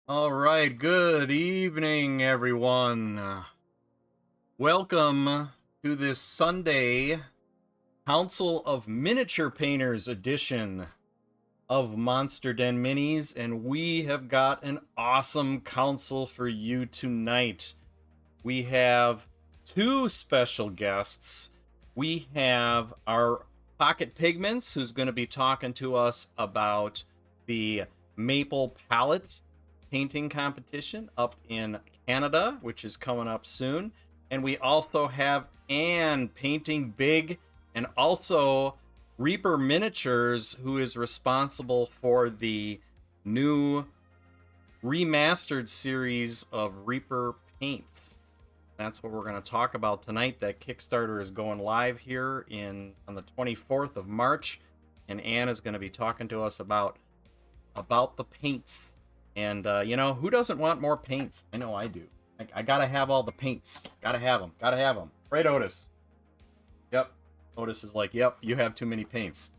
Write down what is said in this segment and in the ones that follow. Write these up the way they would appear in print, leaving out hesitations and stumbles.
All right, good evening, everyone. Welcome to this Sunday Council of Miniature Painters edition of Monster Den Minis, and we have got an awesome council for you tonight. We have two special guests. We have our Pocket Pigments, who's going to be talking to us about the Maple Palette painting competition up in Canada, which is coming up soon. And we also have Anne painting big, and also Reaper Miniatures, who is responsible for the new remastered series of Reaper paints. That's what we're going to talk about tonight. That Kickstarter is going live here on the 24th of March, and Anne is going to be talking to us about the paints. And who doesn't want more paints? I know I do. I gotta have all the paints. Gotta have them. Right, Otis? Yep. Otis is like, yep, you have too many paints.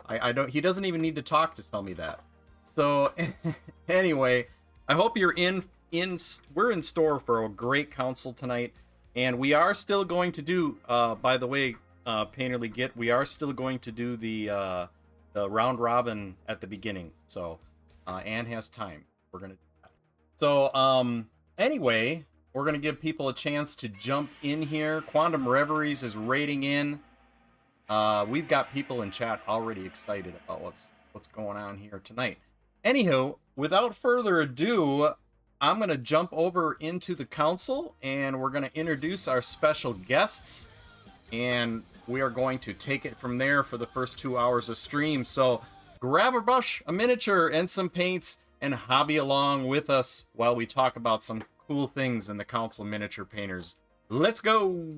I don't. He doesn't even need to talk to tell me that. So anyway, I hope you're we're in store for a great council tonight, and we are still going to do. By the way, Painterly Git, we are still going to do the round robin at the beginning. So Anne has time. We're gonna do that. So anyway, we're gonna give people a chance to jump in here. Quantum Reveries is raiding in. We've got people in chat already excited about what's going on here tonight. Anywho, without further ado, I'm going to jump over into the council, and we're going to introduce our special guests, and we are going to take it from there for the first 2 hours of stream. So grab a brush, a miniature, and some paints, and hobby along with us while we talk about some cool things in the Council Miniature Painters. Let's go!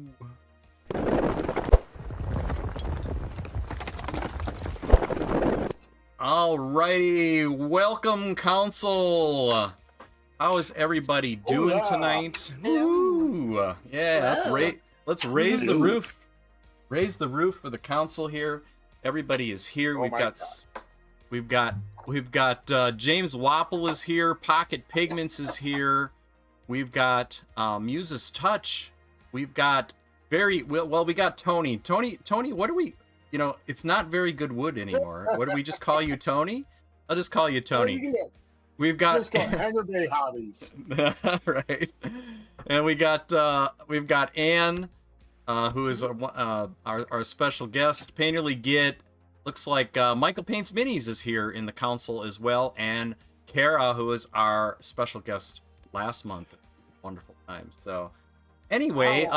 Alrighty, welcome, Council! How is everybody doing tonight? Ooh, yeah, let's raise the roof. Raise the roof for the council here. Everybody is here. We've got James Wapple is here. Pocket Pigments is here. We've got Muse's Touch. We've got we got Tony. Tony, what do we? It's not very good wood anymore. What do we just call you, Tony? I'll just call you Tony. We've got just called everyday hobbies. Right, and we've got Anne, who is our special guest. Painterly Git. Looks like Michael Paints Minis is here in the council as well, and Kara, who is our special guest last month. Wonderful time. So anyway,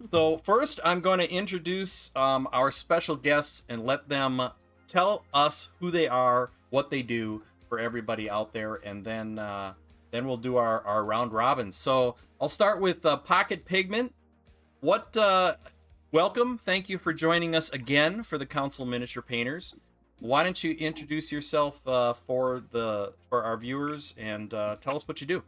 so first I'm going to introduce our special guests and let them tell us who they are, what they do for everybody out there, and then we'll do our round robin. So I'll start with Pocket Pigment. Welcome. Thank you for joining us again for the Council Miniature Painters. Why don't you introduce yourself for our viewers and tell us what you do?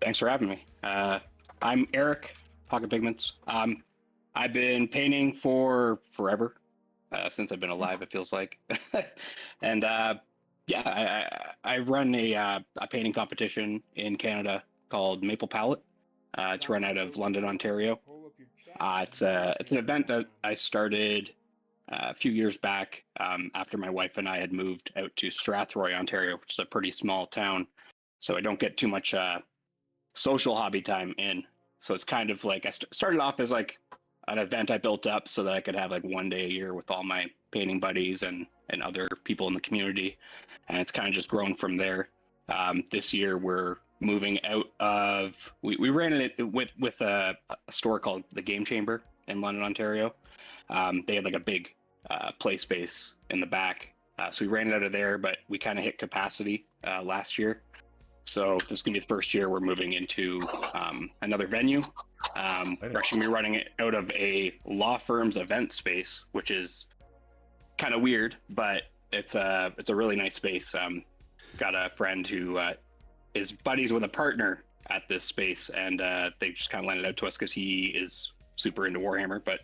Thanks for having me. I'm Eric, Pocket Pigments. I've been painting for forever, since I've been alive, it feels like. And I run a painting competition in Canada called Maple Palette. It's run out of London, Ontario. It's an event that I started a few years back after my wife and I had moved out to Strathroy, Ontario, which is a pretty small town. So I don't get too much social hobby time in. So it's kind of like I started off as like an event I built up so that I could have like one day a year with all my painting buddies and other people in the community. And it's kind of just grown from there. This year we're moving out of, we ran it with a store called the Game Chamber in London, Ontario. They had like a big play space in the back. So we ran it out of there, but we kind of hit capacity last year. So this is going to be the first year we're moving into another venue. We're actually running it out of a law firm's event space, which is kind of weird, but it's a really nice space. Got a friend who is buddies with a partner at this space, and they just kind of lent it out to us because he is super into Warhammer, but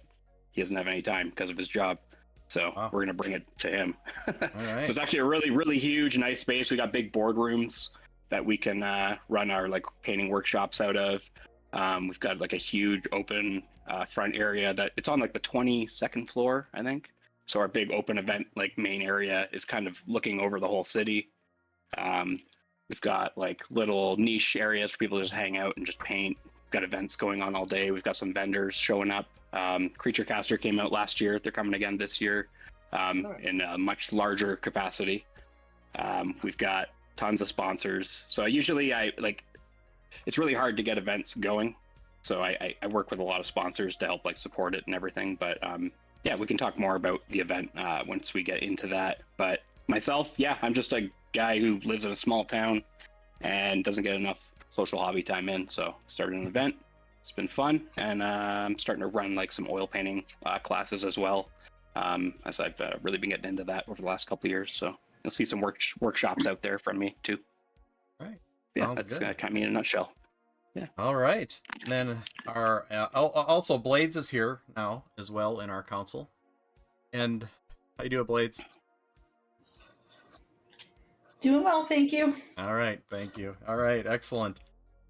he doesn't have any time because of his job. So Wow. we're going to bring it to him. All So right. it's actually a really, really huge, nice space. We got big boardrooms that we can run our like painting workshops out of. We've got like a huge open front area that it's on like the 22nd floor, I think. So our big open event like main area is kind of looking over the whole city. We've got like little niche areas for people to just hang out and just paint. We've got events going on all day. We've got some vendors showing up. Creature Caster came out last year. They're coming again this year in a much larger capacity. We've got tons of sponsors. So usually it's really hard to get events going. So I work with a lot of sponsors to help like support it and everything. But yeah, we can talk more about the event once we get into that. But myself, yeah, I'm just a guy who lives in a small town and doesn't get enough social hobby time in. So started an event. It's been fun, and I'm starting to run like some oil painting classes as well. As I've really been getting into that over the last couple of years. So you'll see some workshops out there from me too. All right. Yeah, Sounds that's good. kind of me in a nutshell. Yeah. All right. And then our also Blades is here now as well in our council. And how you doing, Blades? Doing well, thank you. All right, thank you. All right, excellent.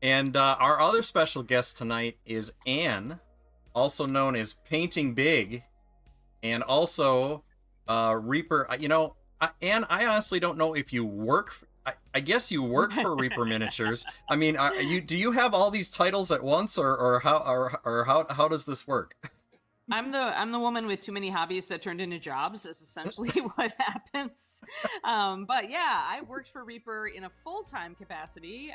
And our other special guest tonight is Anne, also known as Painting Big, and also Reaper. Anne, I honestly don't know if you work. I guess you work for Reaper Miniatures. I mean, do you have all these titles at once, or how does this work? I'm the woman with too many hobbies that turned into jobs is essentially what happens. But yeah, I worked for Reaper in a full-time capacity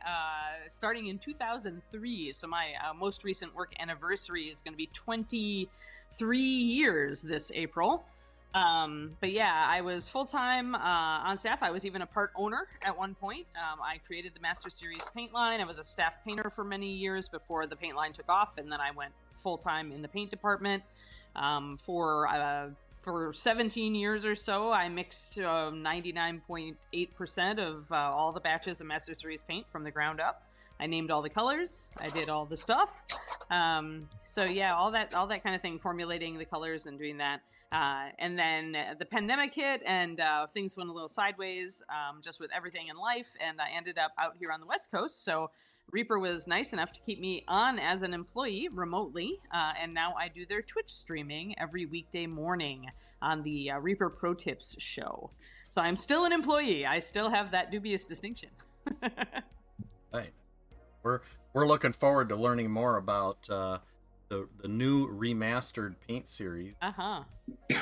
starting in 2003. So my most recent work anniversary is going to be 23 years this April. But yeah, I was full-time on staff. I was even a part owner at one point. I created the Master Series paint line. I was a staff painter for many years before the paint line took off, and then I went full-time in the paint department. For 17 years or so, I mixed 99.8% of all the batches of Master Series paint from the ground up. I named all the colors. I did all the stuff. So yeah, all that kind of thing, formulating the colors and doing that. And then the pandemic hit, and things went a little sideways, just with everything in life. And I ended up out here on the West Coast. So Reaper was nice enough to keep me on as an employee remotely, and now I do their Twitch streaming every weekday morning on the Reaper Pro Tips show. So I'm still an employee. I still have that dubious distinction. Right. We're looking forward to learning more about the new remastered paint series. Uh-huh.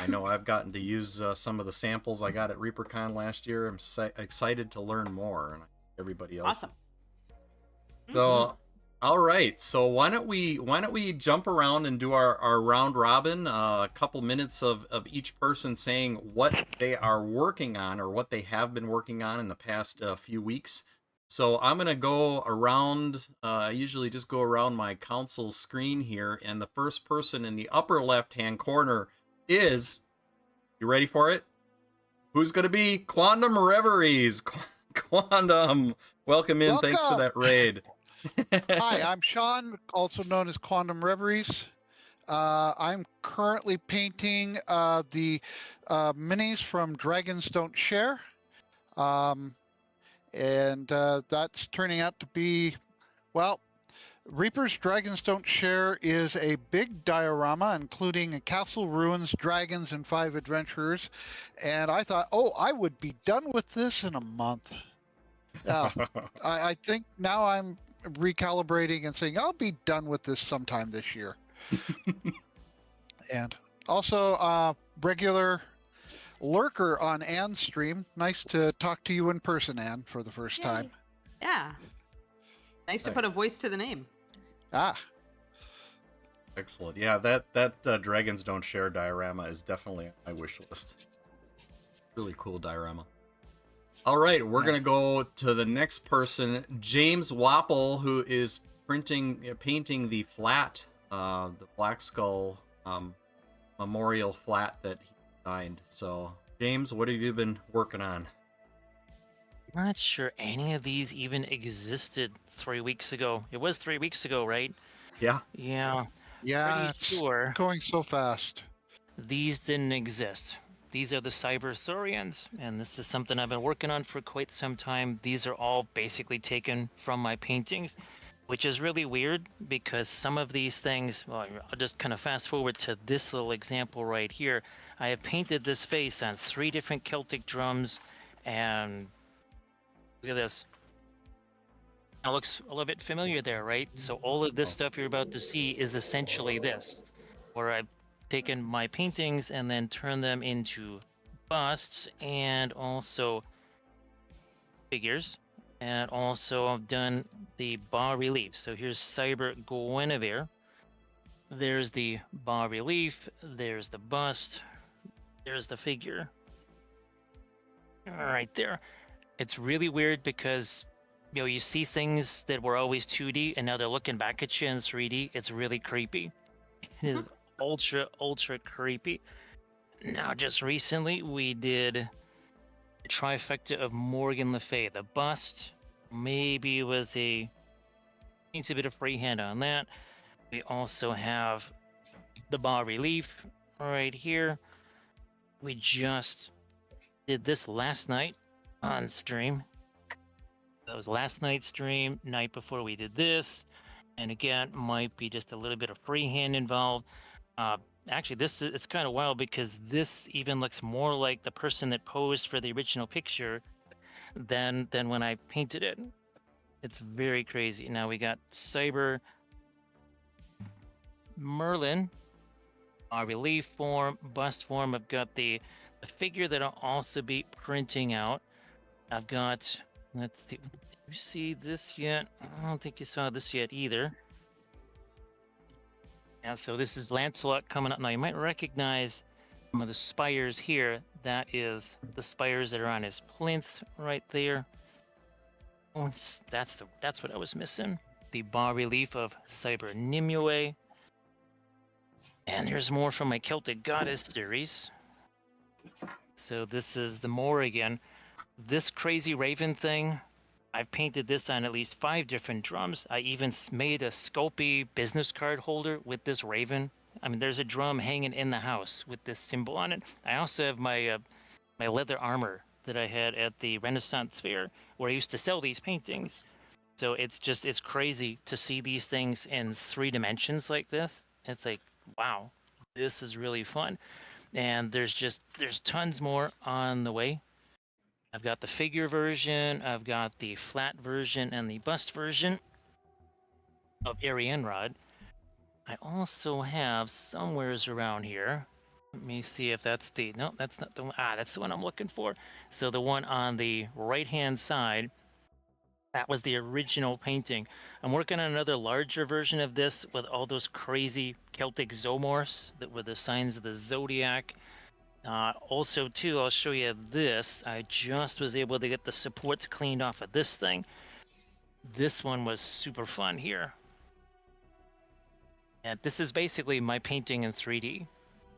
I know I've gotten to use some of the samples I got at ReaperCon last year. I'm excited to learn more, and everybody else. Awesome. So, all right. So why don't we jump around and do our round robin? A couple minutes of each person saying what they are working on or what they have been working on in the past few weeks. So I'm gonna go around. I usually just go around my council screen here, and the first person in the upper left-hand corner is. You ready for it? Who's gonna be Quantum Reveries? Quantum, welcome in. Thanks for that raid. Hi, I'm Sean, also known as Quantum Reveries. I'm currently painting the minis from Dragons Don't Share. And that's turning out to be, well, Reaper's Dragons Don't Share is a big diorama, including a castle, ruins, dragons, and 5 adventurers. And I thought, oh, I would be done with this in a month. Yeah, I think now I'm recalibrating and saying I'll be done with this sometime this year. And also regular lurker on Anne's stream. Nice to talk to you in person, Anne, for the first time. Yeah. Nice to put a voice to the name. Excellent. Yeah, that Dragons Don't Share diorama is definitely on my wish list. Really cool diorama. All right, we're going to go to the next person, James Wapple, who is painting the flat, the Black Skull memorial flat that he designed. So, James, what have you been working on? I'm not sure any of these even existed 3 weeks ago. It was 3 weeks ago, right? Yeah. Yeah. Yeah, Pretty it's sure going so fast. these didn't exist. these are the Cyberthorians, and this is something I've been working on for quite some time. These are all basically taken from my paintings, which is really weird because some of these things, well, I'll just kind of fast forward to this little example right here. I have painted this face on 3 different Celtic drums, and look at this. It looks a little bit familiar there, right? So all of this stuff you're about to see is essentially this, where I've taken my paintings and then turned them into busts and also figures, and also I've done the bas relief. So here's Cyber Guinevere. There's the bas relief, there's the bust, there's the figure. Right there. It's really weird because you see things that were always 2D and now they're looking back at you in 3D. It's really creepy. It is ultra creepy. Now, just recently, we did a trifecta of Morgan Le Fay. The bust maybe was needs a bit of freehand on that. We also have the bas relief right here. We just did this last night on stream. That was last night's stream, night before we did this. And again, might be just a little bit of freehand involved. Actually, it's kind of wild because this even looks more like the person that posed for the original picture than when I painted it. It's very crazy. Now we got Cyber Merlin, our relief form, bust form. I've got the figure that I'll also be printing out. I've got, let's see, did you see this yet? I don't think you saw this yet either. Yeah, so this is Lancelot coming up. Now you might recognize some of the spires here. That is the spires that are on his plinth right there. Oh, that's what I was missing. The bas relief of Cyber Nimue. And there's more from my Celtic Goddess series. So this is the Morrigan. This crazy raven thing, I've painted this on at least 5 different drums. I even made a Sculpey business card holder with this raven. I mean, there's a drum hanging in the house with this symbol on it. I also have my my leather armor that I had at the Renaissance Fair where I used to sell these paintings. So it's crazy to see these things in 3 dimensions like this. It's like, wow, this is really fun. And there's tons more on the way. I've got the figure version, I've got the flat version and the bust version of Arianrod. I also have somewheres around here. Let me see if that's the, no, that's not the one. That's the one I'm looking for. So the one on the right-hand side, that was the original painting. I'm working on another larger version of this with all those crazy Celtic zoomorphs that were the signs of the zodiac. Also, too, I'll show you this. I just was able to get the supports cleaned off of this thing. This one was super fun here. And this is basically my painting in 3D.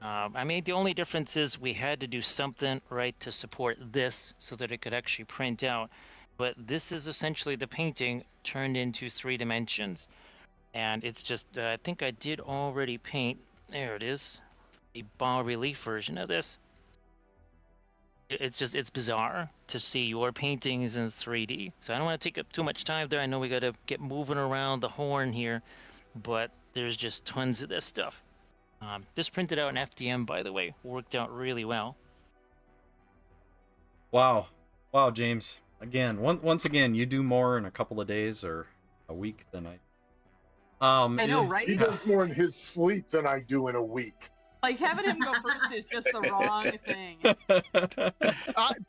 I mean, the only difference is we had to do something right to support this so that it could actually print out. But this is essentially the painting turned into 3 dimensions. And it's just, I think I did already paint, there it is, the bas relief version of this. It's bizarre to see your paintings in 3D. So I don't want to take up too much time there. I know we got to get moving around the horn here, but there's just tons of this stuff. This printed out in FDM, by the way, worked out really well. Wow, James. Again, once again, you do more in a couple of days or a week than I. I know, right? He does more in his sleep than I do in a week. Like, having him go first is just the wrong thing.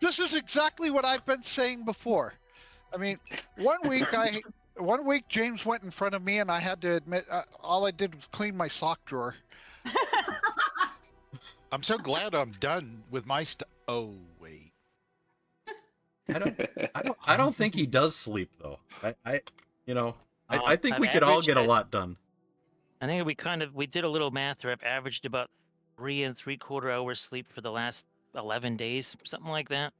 This is exactly what I've been saying before. I mean, one week James went in front of me, and I had to admit all I did was clean my sock drawer. I'm so glad I'm done with my stuff. Oh wait, I don't think he does sleep though. I think I've we could all averaged get a it. lot done. I think we did a little math where I've averaged about 3 3/4 hours sleep for the last 11 days, something like that,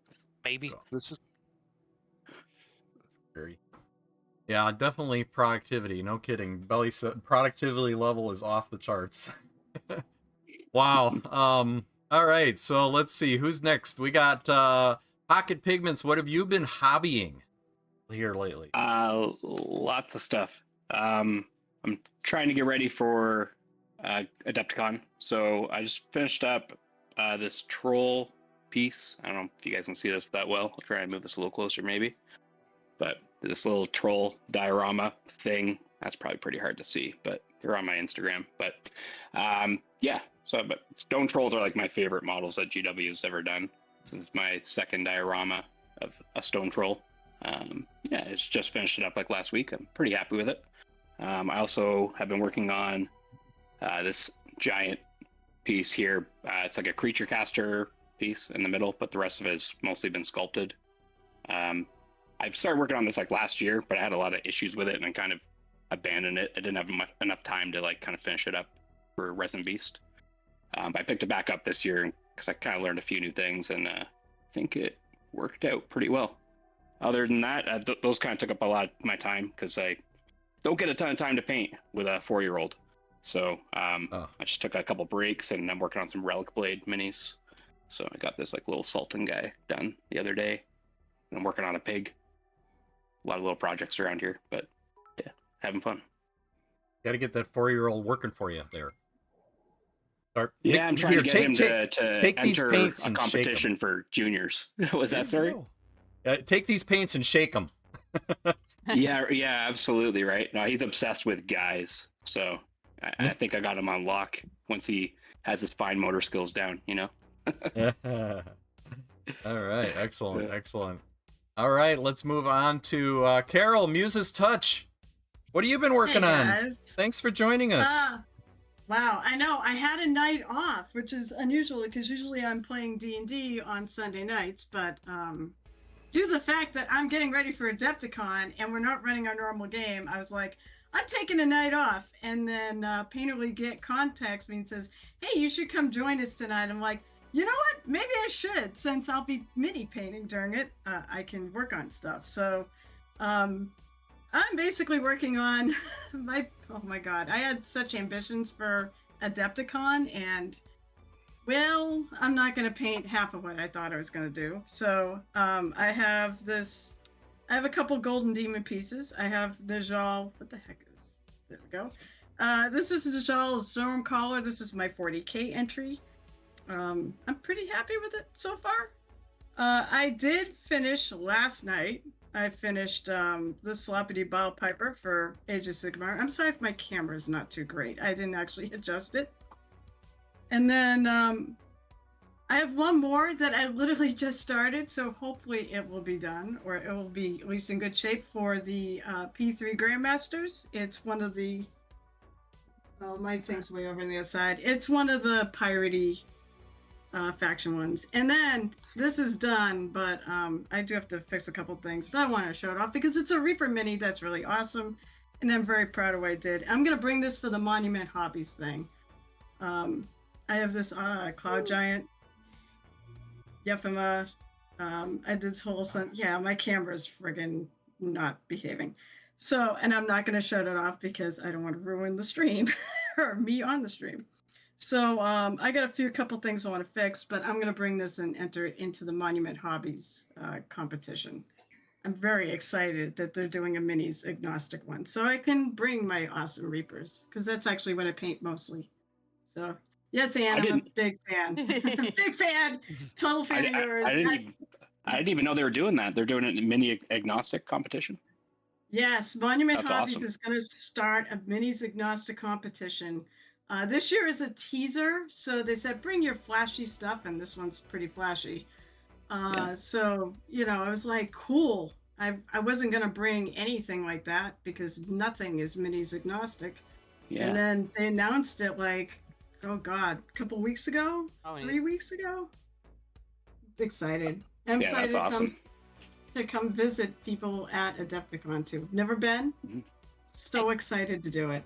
maybe. This is Scary. Yeah, definitely productivity. No kidding. Belly said productivity level is off the charts. Wow. All right, so let's see who's next. We got Pocket Pigments. What have you been hobbying here lately? Lots of stuff. I'm trying to get ready for Adepticon, so I just finished up this troll piece. I don't know if you guys can see this that well. I'll try and move this a little closer, maybe. But this little troll diorama thing, that's probably pretty hard to see, but they're on my Instagram. But yeah, but stone trolls are like my favorite models that GW's ever done. This is my second diorama of a stone troll. Yeah, it's just finished it up like last week. I'm pretty happy with it. I also have been working on this giant piece here. It's like a creature caster piece in the middle, but the rest of it has mostly been sculpted. I've started working on this like last year, but I had a lot of issues with it and I kind of abandoned it. I didn't have enough time to like kind of finish it up for Resin Beast. I picked it back up this year because I kind of learned a few new things, and I think it worked out pretty well. Other than that, those kind of took up a lot of my time because I don't get a ton of time to paint with a 4-year-old. So I just took a couple breaks, and I'm working on some Relic Blade minis. So I got this like little Sultan guy done the other day. And I'm working on a pig. A lot of little projects around here, but yeah, having fun. Got to get that 4-year-old working for you there. Yeah, I'm trying to get him to take these enter paints a and competition for juniors. Was that sorry? Take these paints and shake them. Yeah, absolutely right. No, he's obsessed with guys, so I think I got him on lock once he has his fine motor skills down. You know. All right, excellent. All right, let's move on to Carol, Muse's Touch. What have you been working on? Thanks for joining us. Wow, I know. I had a night off, which is unusual because usually I'm playing D&D on Sunday nights, but due to the fact that I'm getting ready for Adepticon and we're not running our normal game, I was like, I'm taking a night off. And then Painterly Get contacts me and says, hey, you should come join us tonight. I'm like, you know what? Maybe I should, since I'll be mini painting during it. I can work on stuff. So I'm basically working on oh my god, I had such ambitions for Adepticon, and well, I'm not going to paint half of what I thought I was going to do. So I have a couple Golden Demon pieces. I have Najal, what the heck is, there we go. This is Najal's Storm Caller. This is my 40k entry. I'm pretty happy with it so far. I did finish last night. I finished the Sloppity Bile Piper for Age of Sigmar. I'm sorry if my camera is not too great. I didn't actually adjust it. And then I have one more that I literally just started, so hopefully it will be done, or it will be at least in good shape for the P3 Grandmasters. It's one of the, well, my thing's way over on the other side. It's one of the piratey faction ones. And then this is done, but I do have to fix a couple things, but I want to show it off because it's a Reaper mini that's really awesome, and I'm very proud of what I did. I'm going to bring this for the Monument Hobbies thing. I have this Cloud Giant Yephima. I did this whole yeah, my camera's friggin' not behaving. So, and I'm not going to shut it off because I don't want to ruin the stream or me on the stream. So I got a couple things I want to fix, but I'm going to bring this and enter it into the Monument Hobbies competition. I'm very excited that they're doing a minis agnostic one, so I can bring my awesome Reapers, because that's actually what I paint mostly. So yes, Anne, I'm a big fan. Big fan. Total fan of yours. I didn't even know they were doing that. They're doing it in mini agnostic competition. Yes, Monument Hobbies awesome. is going to start a minis agnostic competition. This year is a teaser, so they said bring your flashy stuff, and this one's pretty flashy. So, you know, I was like, cool. I wasn't going to bring anything like that because nothing is minis agnostic. Yeah. And then they announced it like, oh God, a couple weeks ago? 3 weeks ago? Excited. I'm excited to come visit people at Adepticon too. Never been. Mm-hmm. So excited to do it.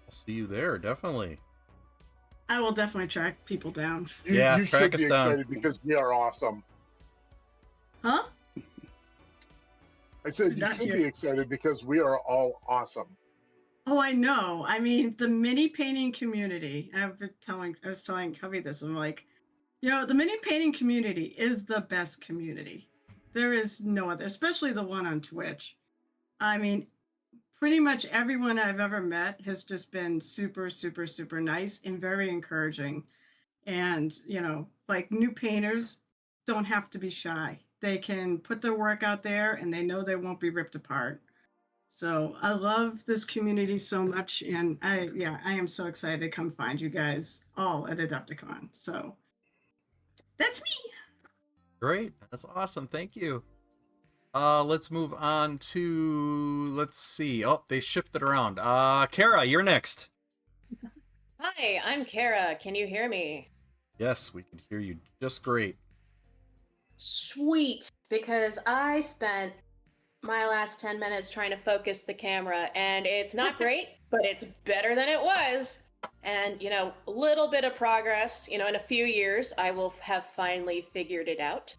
I'll see you there, definitely. I will definitely track people down. You should be excited because we are awesome. Huh? I said you should be excited because we are all awesome. Oh, I know. I mean, the mini painting community. I was telling Covey this. I'm like, the mini painting community is the best community. There is no other, especially the one on Twitch. I mean, pretty much everyone I've ever met has just been super, super, super nice and very encouraging. And, like new painters don't have to be shy. They can put their work out there and they know they won't be ripped apart. So I love this community so much. And I am so excited to come find you guys all at Adepticon. So that's me. Great. That's awesome. Thank you. Let's move on to, let's see. Oh, they shifted around. Kara, you're next. Hi, I'm Kara. Can you hear me? Yes, we can hear you just great. Sweet, because I spent my last 10 minutes trying to focus the camera, and it's not great, but it's better than it was. And, a little bit of progress, in a few years, I will have finally figured it out.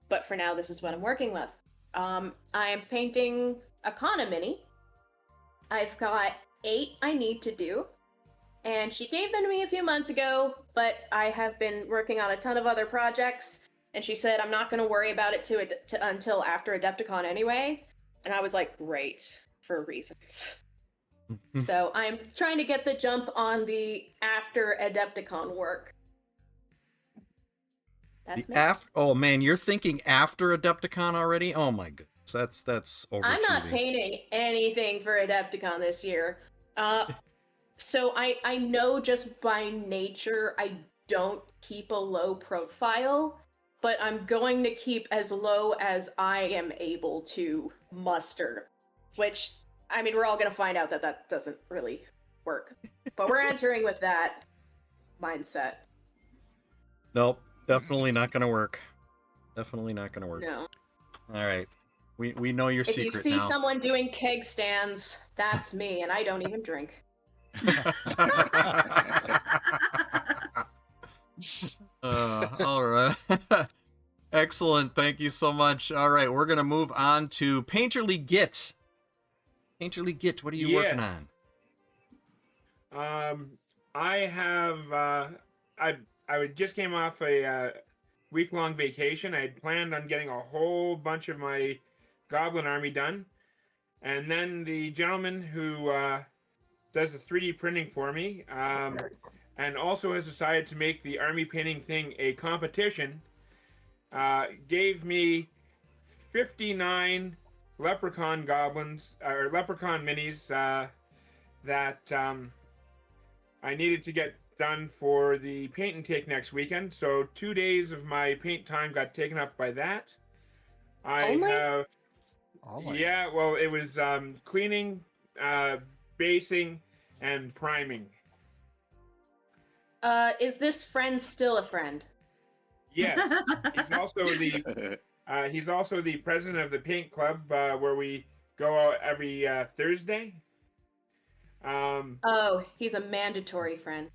But for now, this is what I'm working with. I am painting a Kana Mini. I've got 8 I need to do. And she gave them to me a few months ago, but I have been working on a ton of other projects. And she said, I'm not going to worry about it until after Adepticon anyway. And I was like, great, for reasons. So I'm trying to get the jump on the after Adepticon work. That's me. Oh man, you're thinking after Adepticon already? Oh my goodness, that's overachieving. I'm not painting anything for Adepticon this year. So I know just by nature I don't keep a low profile, but I'm going to keep as low as I am able to muster, which, I mean, we're all going to find out that doesn't really work. But we're entering with that mindset. Nope, definitely not going to work. Definitely not going to work. No. All right. We know your secret now. If you see someone doing keg stands, that's me, and I don't even drink. All right. Excellent. Thank you so much. All right, we're going to move on to Painterly Git. Painterly Git, what are you working on? I have I just came off a week-long vacation. I had planned on getting a whole bunch of my goblin army done. And then the gentleman who does the 3D printing for me, and also has decided to make the army painting thing a competition, gave me 59 leprechaun goblins, or leprechaun minis, that I needed to get done for the paint and take next weekend. So 2 days of my paint time got taken up by that. Yeah, well, it was cleaning, basing, and priming. Is this friend still a friend? Yes, he's also the president of the paint club, where we go out every Thursday. Oh, he's a mandatory friend.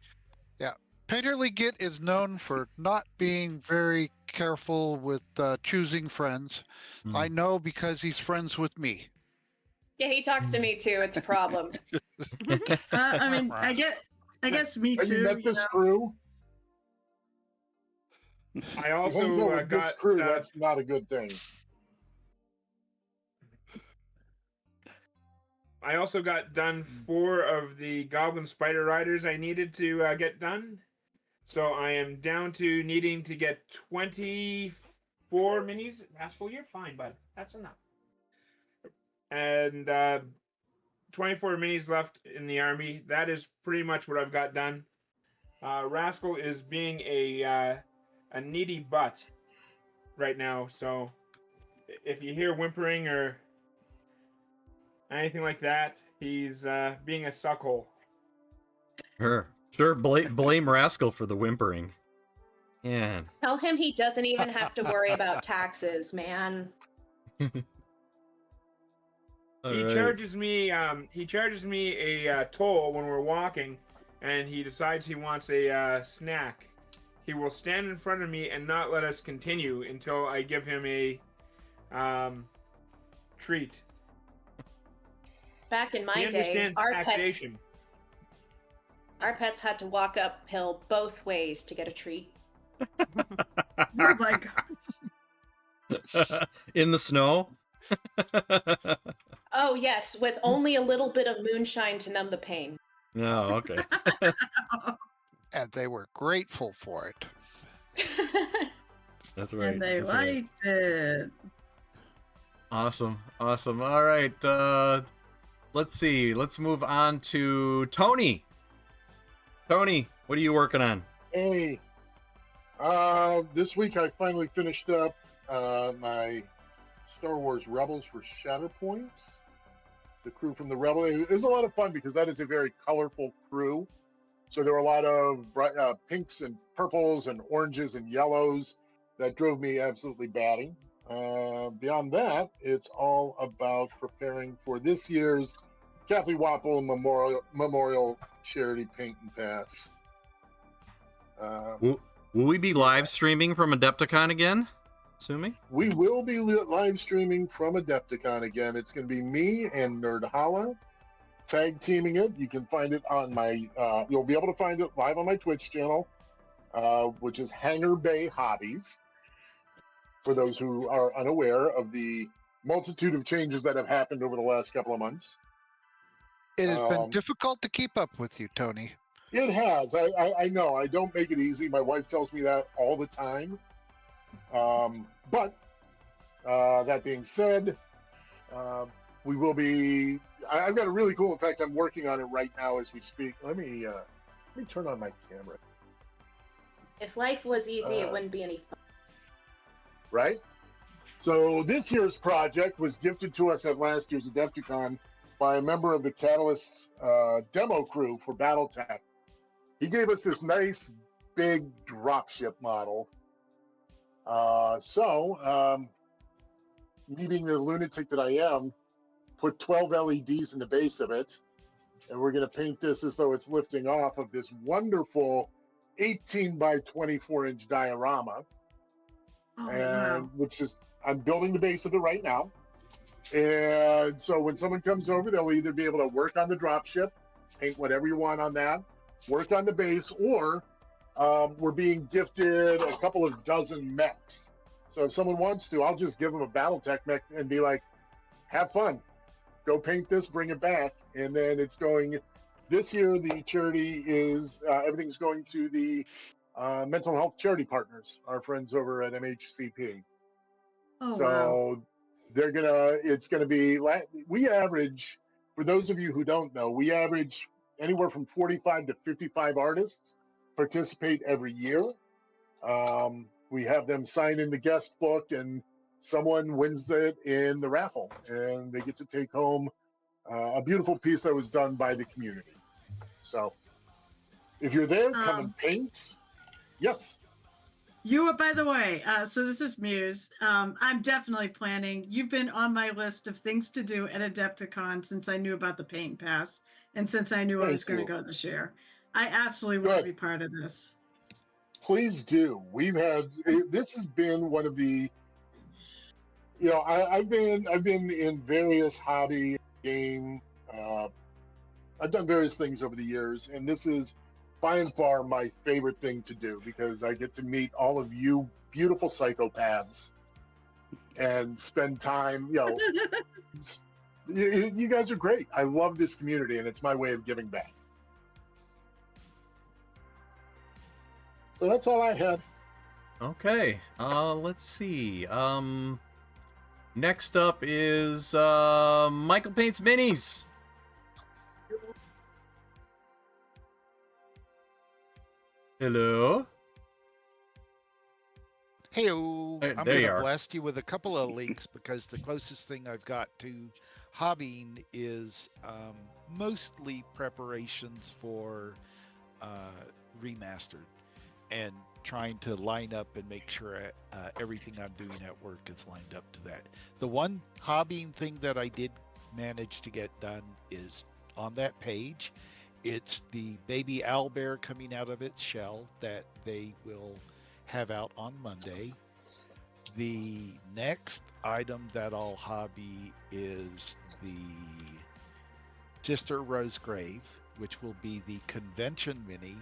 Yeah, Painterly Git is known for not being very careful with choosing friends. I know because he's friends with me. Yeah, he talks to me too. It's a problem. I mean, I guess me too. You met this crew? I also got this crew. That's not a good thing. I also got done 4 of the Goblin Spider Riders I needed to get done. So I am down to needing to get 24 minis. Rascal, you're fine, bud. That's enough. And 24 minis left in the army. That is pretty much what I've got done. Rascal is being a needy butt right now. So if you hear whimpering or anything like that, he's being a suckhole. Sure. Blame Rascal for the whimpering. Yeah. Tell him he doesn't even have to worry about taxes, man. He charges me a toll when we're walking, and he decides he wants a snack. He will stand in front of me and not let us continue until I give him a treat. back in He my day, understands taxation. our pets had to walk uphill both ways to get a treat. Oh my god. In the snow. Oh yes, with only a little bit of moonshine to numb the pain. No, okay. And they were grateful for it. That's right. And they that's right. liked it. Awesome. Awesome. All right. Let's see. Let's move on to Tony. Tony, what are you working on? Hey, this week I finally finished up my Star Wars Rebels for Shatterpoint. The crew from the Rebel. It was a lot of fun because that is a very colorful crew. So there were a lot of bright, pinks and purples and oranges and yellows that drove me absolutely batty. Beyond that, it's all about preparing for this year's Kathy Wapple Memorial Charity Paint and Pass. Will we be live streaming from Adepticon again? Assuming? We will be live streaming from Adepticon again. It's going to be me and Nerdhala tag teaming it. You can find it on my, you'll be able to find it live on my Twitch channel, which is Hangar Bay Hobbies. For those who are unaware of the multitude of changes that have happened over the last couple of months. It has been difficult to keep up with you, Tony. It has. I know. I don't make it easy. My wife tells me that all the time. But that being said, we will be. I've got a really cool. In fact, I'm working on it right now as we speak. Let me turn on my camera. If life was easy, it wouldn't be any fun. Right? So this year's project was gifted to us at last year's Adepticon by a member of the Catalyst demo crew for Battletech. He gave us this nice big dropship model. Me being the lunatic that I am, put 12 LEDs in the base of it, and we're going to paint this as though it's lifting off of this wonderful 18 by 24 inch diorama. Oh, And wow. which is, I'm building the base of it right now. And so when someone comes over, they'll either be able to work on the dropship, paint whatever you want on that, work on the base, or we're being gifted a couple of dozen mechs. So if someone wants to, I'll just give them a Battletech mech and be like, have fun. Go paint this, bring it back. And then it's going, this year the charity is, everything's going to the mental health charity partners, our friends over at MHCP. Oh, So wow. they're it's gonna be, we average, for those of you who don't know, we average anywhere from 45 to 55 artists participate every year. We have them sign in the guest book and someone wins it in the raffle and they get to take home a beautiful piece that was done by the community. So if you're there, come and paint. Yes. You were, by the way, so this is Muse. I'm definitely planning. You've been on my list of things to do at Adepticon since I knew about the Paint Pass and since I knew I was going to go this year. I absolutely want to be part of this. Please do. This has been one of the, I've been in various hobby game. I've done various things over the years, and this is by and far my favorite thing to do because I get to meet all of you beautiful psychopaths and spend time, you guys are great. I love this community and it's my way of giving back. So that's all I had. Okay. Let's see. Next up is Michael Paints Minis. Hello. Hey-o. I'm there going you to are. blast you with a couple of links because the closest thing I've got to hobbying is mostly preparations for Remastered and trying to line up and make sure everything I'm doing at work is lined up to that. The one hobbying thing that I did manage to get done is on that page. It's the baby owlbear coming out of its shell that they will have out on Monday. The next item that I'll hobby is the Sister Rosegrave, which will be the convention mini,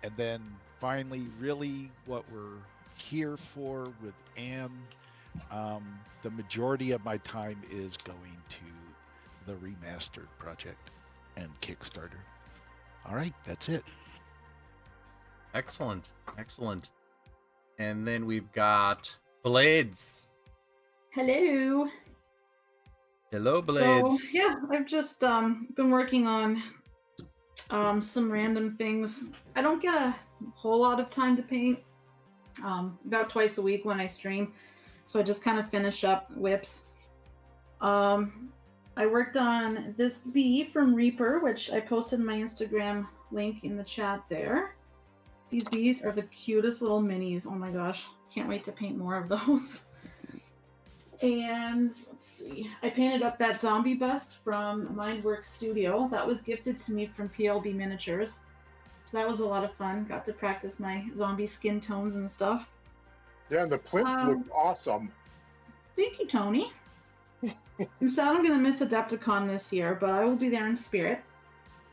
and then finally, really what we're here for with Anne, the majority of my time is going to the Remastered project and Kickstarter. All right, that's it. Excellent. Excellent. And then we've got Blades. Hello. Hello, Blades. So yeah, I've just been working on some random things. I don't get a whole lot of time to paint. About twice a week when I stream, so I just kind of finish up whips. I worked on this bee from Reaper, which I posted my Instagram link in the chat there. These bees are the cutest little minis. Oh my gosh, can't wait to paint more of those. And let's see, I painted up that zombie bust from Mindworks Studio. That was gifted to me from PLB Miniatures. So that was a lot of fun. Got to practice my zombie skin tones and stuff. Yeah, and the plinth looked awesome. Thank you, Tony. I'm sad I'm going to miss Adepticon this year, but I will be there in spirit.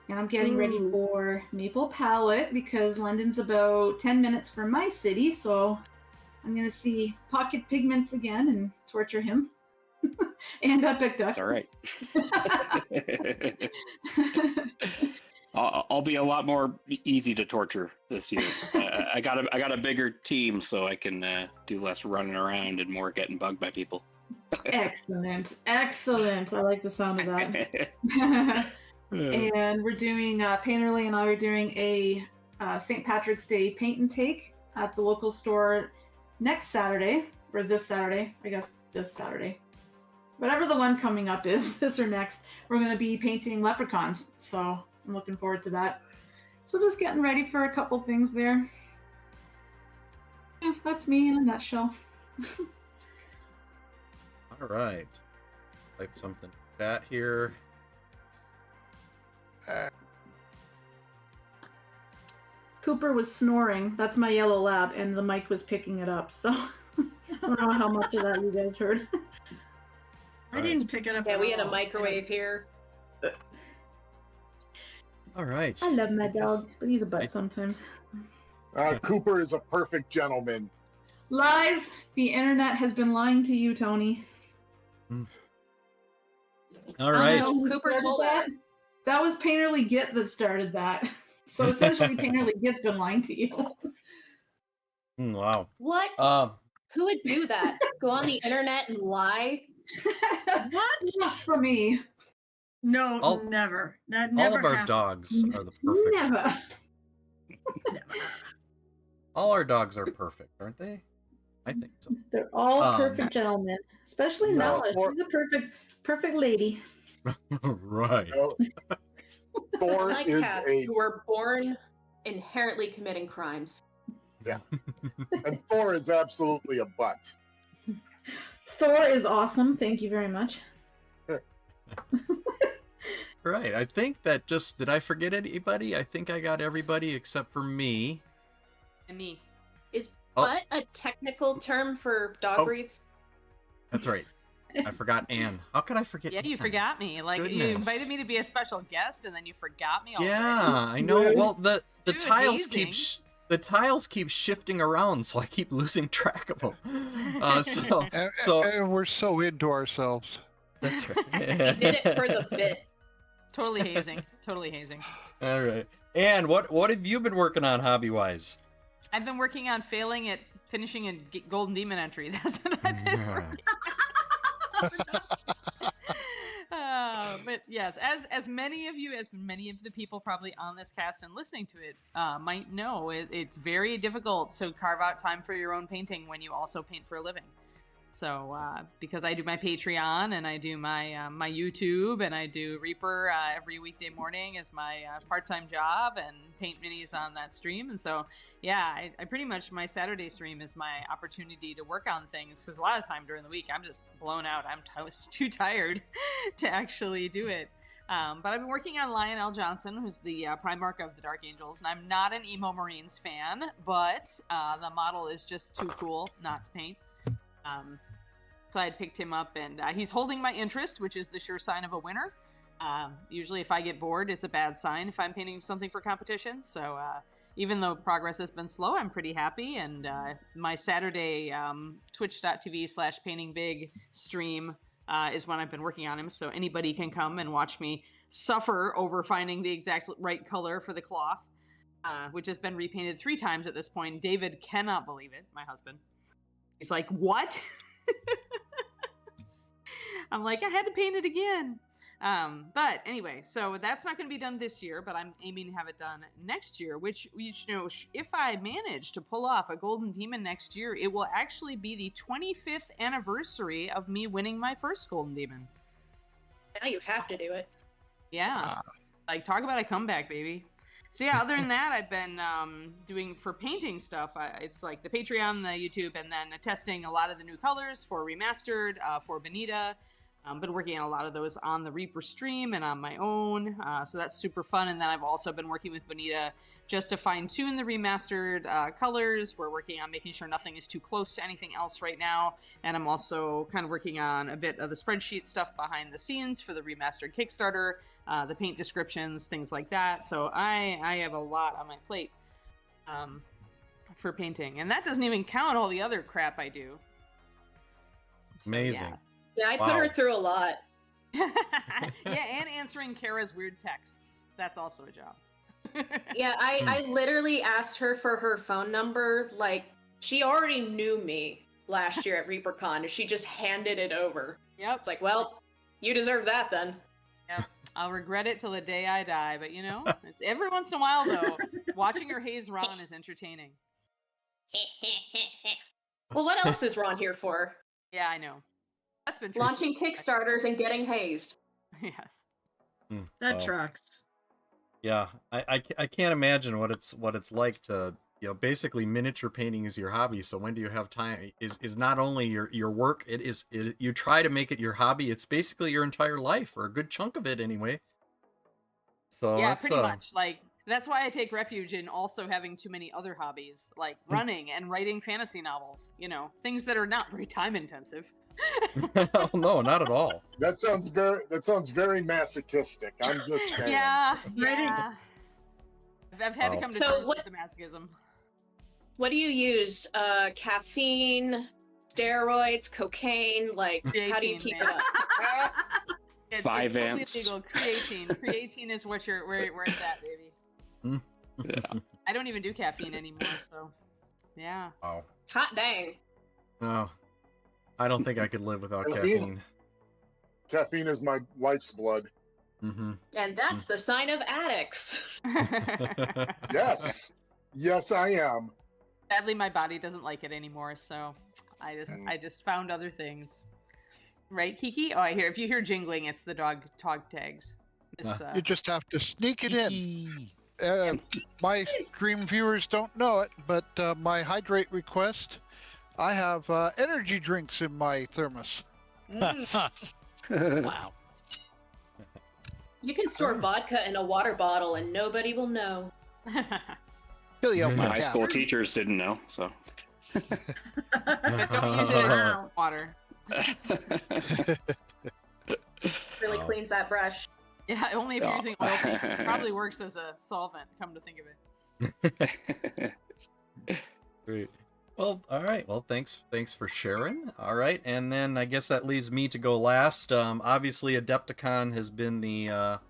And I'm getting ready for Maple Palette because London's about 10 minutes from my city, so I'm going to see Pocket Pigments again and torture him. And Epic Duck. That's all right. I'll be a lot more easy to torture this year. I got a bigger team, so I can do less running around and more getting bugged by people. Excellent. Excellent. I like the sound of that. And we're doing, Painterly and I are doing a St. Patrick's Day paint and take at the local store next Saturday, or this Saturday, I guess this Saturday. Whatever the one coming up is, this or next, we're going to be painting leprechauns, so I'm looking forward to that. So just getting ready for a couple things there. Yeah, that's me in a nutshell. All right. Type something in chat here. Cooper was snoring. That's my yellow lab, and the mic was picking it up, so I don't know how much of that you guys heard. I didn't pick it up. Yeah, at we had a all. microwave here. All right. I love my dog, but he's a butt sometimes. Cooper is a perfect gentleman. Lies! The internet has been lying to you, Tony. All right. Oh, no, Cooper told us. That was Painterly Git that started that. So essentially, Painterly Git's been lying to you. Wow. What? Who would do that? Go on the internet and lie? What? Not for me. No, never. That never All of our happened. dogs are the perfect. Never. All our dogs are perfect, aren't they? I think so. They're all perfect gentlemen, especially No, Nala. or- She's a perfect lady. Right. Thor I like is cats who were born inherently committing crimes. and Thor is absolutely a butt. Thor is awesome. Thank you very much. Right. I think that did I forget anybody? I think I got everybody except for me. And me. Is Oh. butt a technical term for dog breeds? That's right. I forgot Anne. How could I forget? Yeah, you Anne? forgot me. Like you Goodness. invited me to be a special guest, and then you forgot me already. Yeah, I know. Well, the Dude, tiles hazing. the tiles keep shifting around, so I keep losing track of them. And we're so into ourselves. That's right. He did it for the bit. Totally hazing. Totally hazing. All right. And what have you been working on hobby wise? I've been working on failing at finishing a Golden Demon entry. That's what I've been working but yes, as many of the people probably on this cast and listening to it might know, it's very difficult to carve out time for your own painting when you also paint for a living. So because I do my Patreon and I do my my YouTube and I do Reaper every weekday morning as my part-time job and paint minis on that stream. And so yeah, I pretty much, my Saturday stream is my opportunity to work on things, because a lot of time during the week I'm just blown out. I was too tired to actually do it. But I've been working on Lionel Johnson, who's the Primarch of the Dark Angels, and I'm not an Emo Marines fan, but the model is just too cool not to paint. So I had picked him up, and he's holding my interest, which is the sure sign of a winner. Usually if I get bored, it's a bad sign if I'm painting something for competition. So even though progress has been slow, I'm pretty happy. And my Saturday twitch.tv/paintingbig stream is when I've been working on him. So anybody can come and watch me suffer over finding the exact right color for the cloth, which has been repainted 3 times at this point. David cannot believe it, my husband. He's like, what? I'm like, I had to paint it again. But anyway, so that's not going to be done this year, but I'm aiming to have it done next year, which, you know, if I manage to pull off a Golden Demon next year, it will actually be the 25th anniversary of me winning my first Golden Demon. Now you have to do it. Yeah. Like, talk about a comeback, baby. So yeah, other than that, I've been doing for painting stuff. It's like the Patreon, the YouTube, and then testing a lot of the new colors for Remastered, for Bonita. I've been working on a lot of those on the Reaper stream and on my own, so that's super fun. And then I've also been working with Bonita just to fine-tune the remastered colors. We're working on making sure nothing is too close to anything else right now. And I'm also kind of working on a bit of the spreadsheet stuff behind the scenes for the remastered Kickstarter, the paint descriptions, things like that. So I have a lot on my plate for painting. And that doesn't even count all the other crap I do. So, Amazing. Yeah, I put her through a lot. Yeah, and answering Kara's weird texts. That's also a job. Yeah, I literally asked her for her phone number. Like, she already knew me last year at ReaperCon, and she just handed it over. Yep. It's like, well, you deserve that then. Yep. I'll regret it till the day I die. But, you know, it's every once in a while, though, watching her haze Ron is entertaining. Well, what else is Ron here for? Yeah, I know. That's been launching Kickstarters and getting hazed. Yes. That tracks. Yeah, I can't imagine what it's like to, you know, basically miniature painting is your hobby. So when do you have time? Is not only your work, you try to make it your hobby. It's basically your entire life, or a good chunk of it anyway. So yeah, pretty much. Like, that's why I take refuge in also having too many other hobbies, like running and writing fantasy novels. You know, things that are not very time intensive. Oh, no, not at all. That sounds very masochistic. I'm just saying. Yeah. I've had to come to terms with the masochism. What do you use? Caffeine, steroids, cocaine? Like, creatine, how do you keep it up? It's 5 totally amps. legal. Creatine is what where it's at, baby. Yeah. I don't even do caffeine anymore, so yeah. Oh. Hot dang. No. I don't think I could live without caffeine. Caffeine is my life's blood. Mm-hmm. And that's the sign of addicts. Yes. Yes, I am. Sadly, my body doesn't like it anymore, so I just found other things. Right, Kiki? Oh, if you hear jingling, it's the dog tags. You just have to sneak it in. My stream viewers don't know it, but my hydrate request, I have energy drinks in my thermos. Wow. You can store vodka in a water bottle and nobody will know. Fill you up My with high gas. school teachers didn't know, so. But don't use it as water. Really cleans that brush. Yeah, only if you're using oil paint. It probably works as a solvent, come to think of it. Great. Well, all right. Well, thanks for sharing. All right, and then I guess that leaves me to go last. Obviously, Adepticon has been the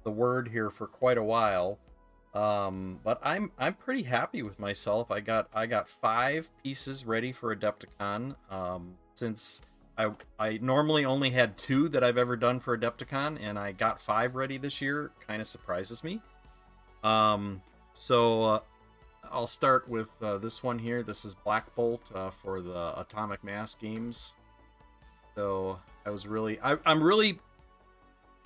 word here for quite a while, but I'm pretty happy with myself. I got 5 pieces ready for Adepticon. Since I normally only had 2 that I've ever done for Adepticon, and I got 5 ready this year. Kind of surprises me. So. I'll start with this one here. This is Black Bolt for the Atomic Mass games. So I'm really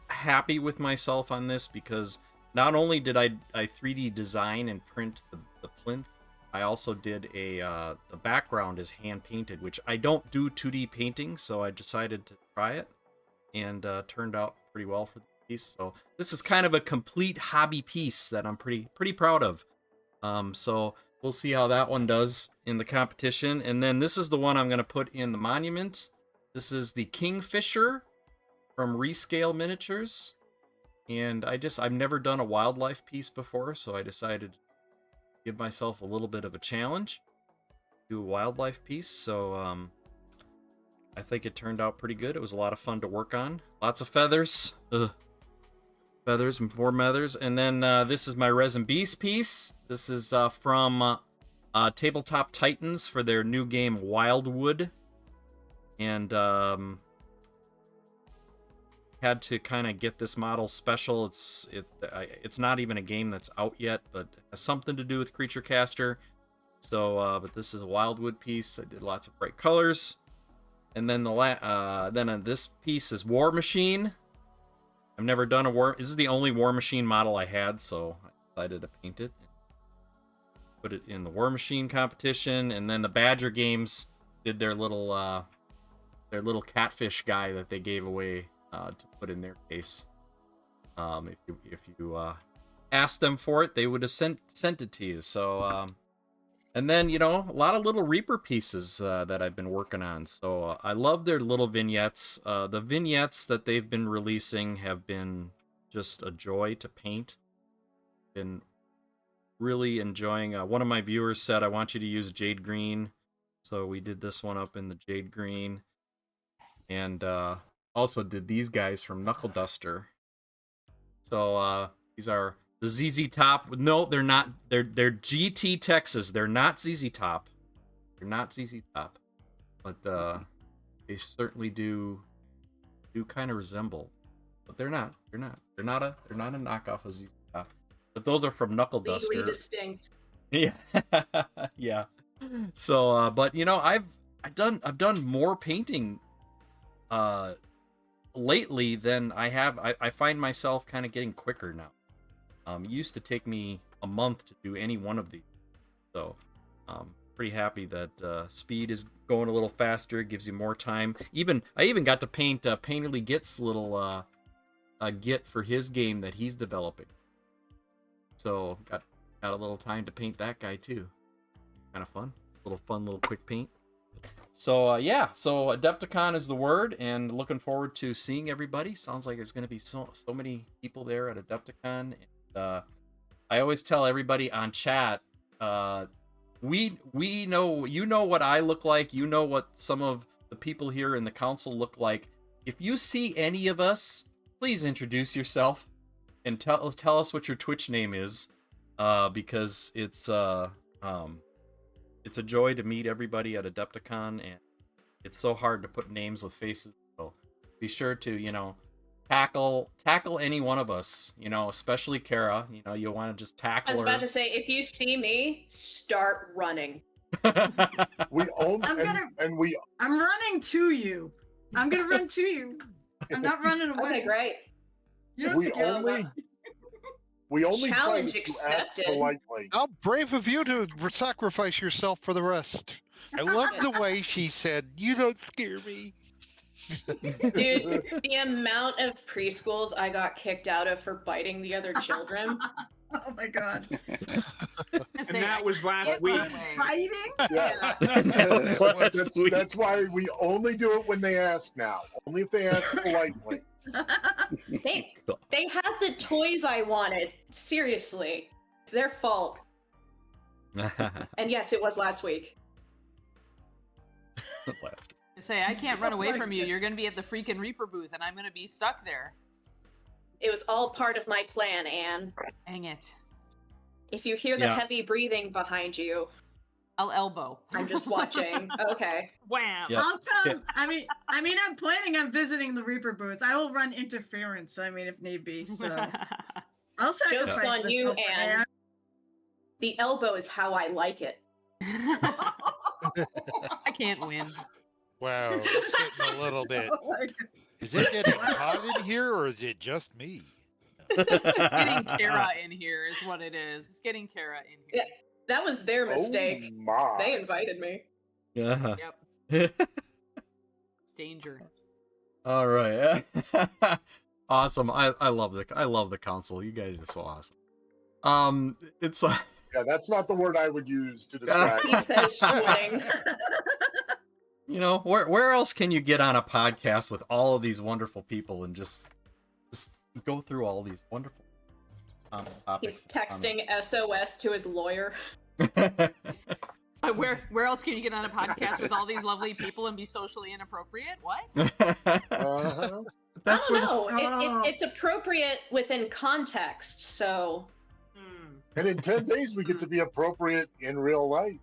happy with myself on this, because not only did I 3D design and print the plinth, I also did the background is hand painted, which I don't do 2D painting, so I decided to try it, and turned out pretty well for the piece. So this is kind of a complete hobby piece that I'm pretty proud of. So we'll see how that one does in the competition. And then this is the one I'm going to put in the monument. This is the Kingfisher from Rescale Miniatures. and I've never done a wildlife piece before, so I decided to give myself a little bit of a challenge, do a wildlife piece. So I think it turned out pretty good. It was a lot of fun to work on. Lots of feathers. Feathers, more feathers. And then this is my Resin Beast piece. This is from Tabletop Titans for their new game Wildwood. And had to kind of get this model special. It's not even a game that's out yet, but it has something to do with Creature Caster. So, but this is a Wildwood piece. I did lots of bright colors. And then this piece is War Machine. I've never done a War. This is the only War Machine model I had, so I decided to paint it. Put it in the War Machine competition, and then the Badger Games did their little catfish guy that they gave away to put in their case. If you asked them for it, they would have sent it to you. So. And then, a lot of little Reaper pieces that I've been working on. So I love their little vignettes. The vignettes that they've been releasing have been just a joy to paint. Been really enjoying. One of my viewers said, I want you to use jade green. So we did this one up in the jade green. And also did these guys from Knuckle Duster. So these are... the ZZ Top, no, they're not. They're GT Texas. They're not ZZ Top. They're not ZZ Top, but they certainly do kind of resemble. But they're not. They're not a knockoff of ZZ Top. But those are from Knuckle Duster. Legally distinct. Yeah, yeah. So, but I've done more painting lately than I have. I find myself kind of getting quicker now. It used to take me a month to do any one of these. So, pretty happy that speed is going a little faster. It gives you more time. I even got to paint Painterly Git's little Git for his game that he's developing. So, got a little time to paint that guy too. Kind of fun. Little quick paint. So, yeah. So, Adepticon is the word, and looking forward to seeing everybody. Sounds like there's going to be so many people there at Adepticon. I always tell everybody on chat, we know, what I look like, what some of the people here in the council look like. If you see any of us, please introduce yourself and tell us what your Twitch name is, because it's a joy to meet everybody at Adepticon, and it's so hard to put names with faces. So be sure to tackle any one of us, especially Kara. You want to just tackle her. I was about to say, if you see me, start running. I'm running to you. I'm gonna run to you. I'm not running away. Okay, great. You don't we only challenge try to accepted. ask politely. How brave of you to sacrifice yourself for the rest. I love the way she said, "You don't scare me." Dude, the amount of preschools I got kicked out of for biting the other children. Oh my god. And that was last week. Biting? Yeah. That's why we only do it when they ask now. Only if they ask politely. They had the toys I wanted. Seriously. It's their fault. And yes, it was last week. I can't run away from you. You're going to be at the freaking Reaper booth, and I'm going to be stuck there. It was all part of my plan, Anne. Dang it. If you hear the heavy breathing behind you, I'll elbow. I'm just watching. Okay. Wham! Yep. I'll come. I mean, I'm planning on visiting the Reaper booth. I will run interference. I mean, if need be. So I'll sacrifice joke's on you, myself for Anne. Anne. The elbow is how I like it. I can't win. Wow, it's getting a little bit. Oh my God. Is it getting hot in here, or is it just me? Getting Kara in here is what it is. It's getting Kara in here. Yeah, that was their mistake. Oh my. They invited me. Yeah. Yep. Danger. All right. Awesome. I love the council. You guys are so awesome. It's Yeah, that's not the word I would use to describe. He says sweating. where else can you get on a podcast with all of these wonderful people and just go through all these wonderful topics. He's texting SOS to his lawyer. Where else can you get on a podcast with all these lovely people and be socially inappropriate? What? That's I don't where know. It's appropriate within context, so. And in 10 days, we get to be appropriate in real life.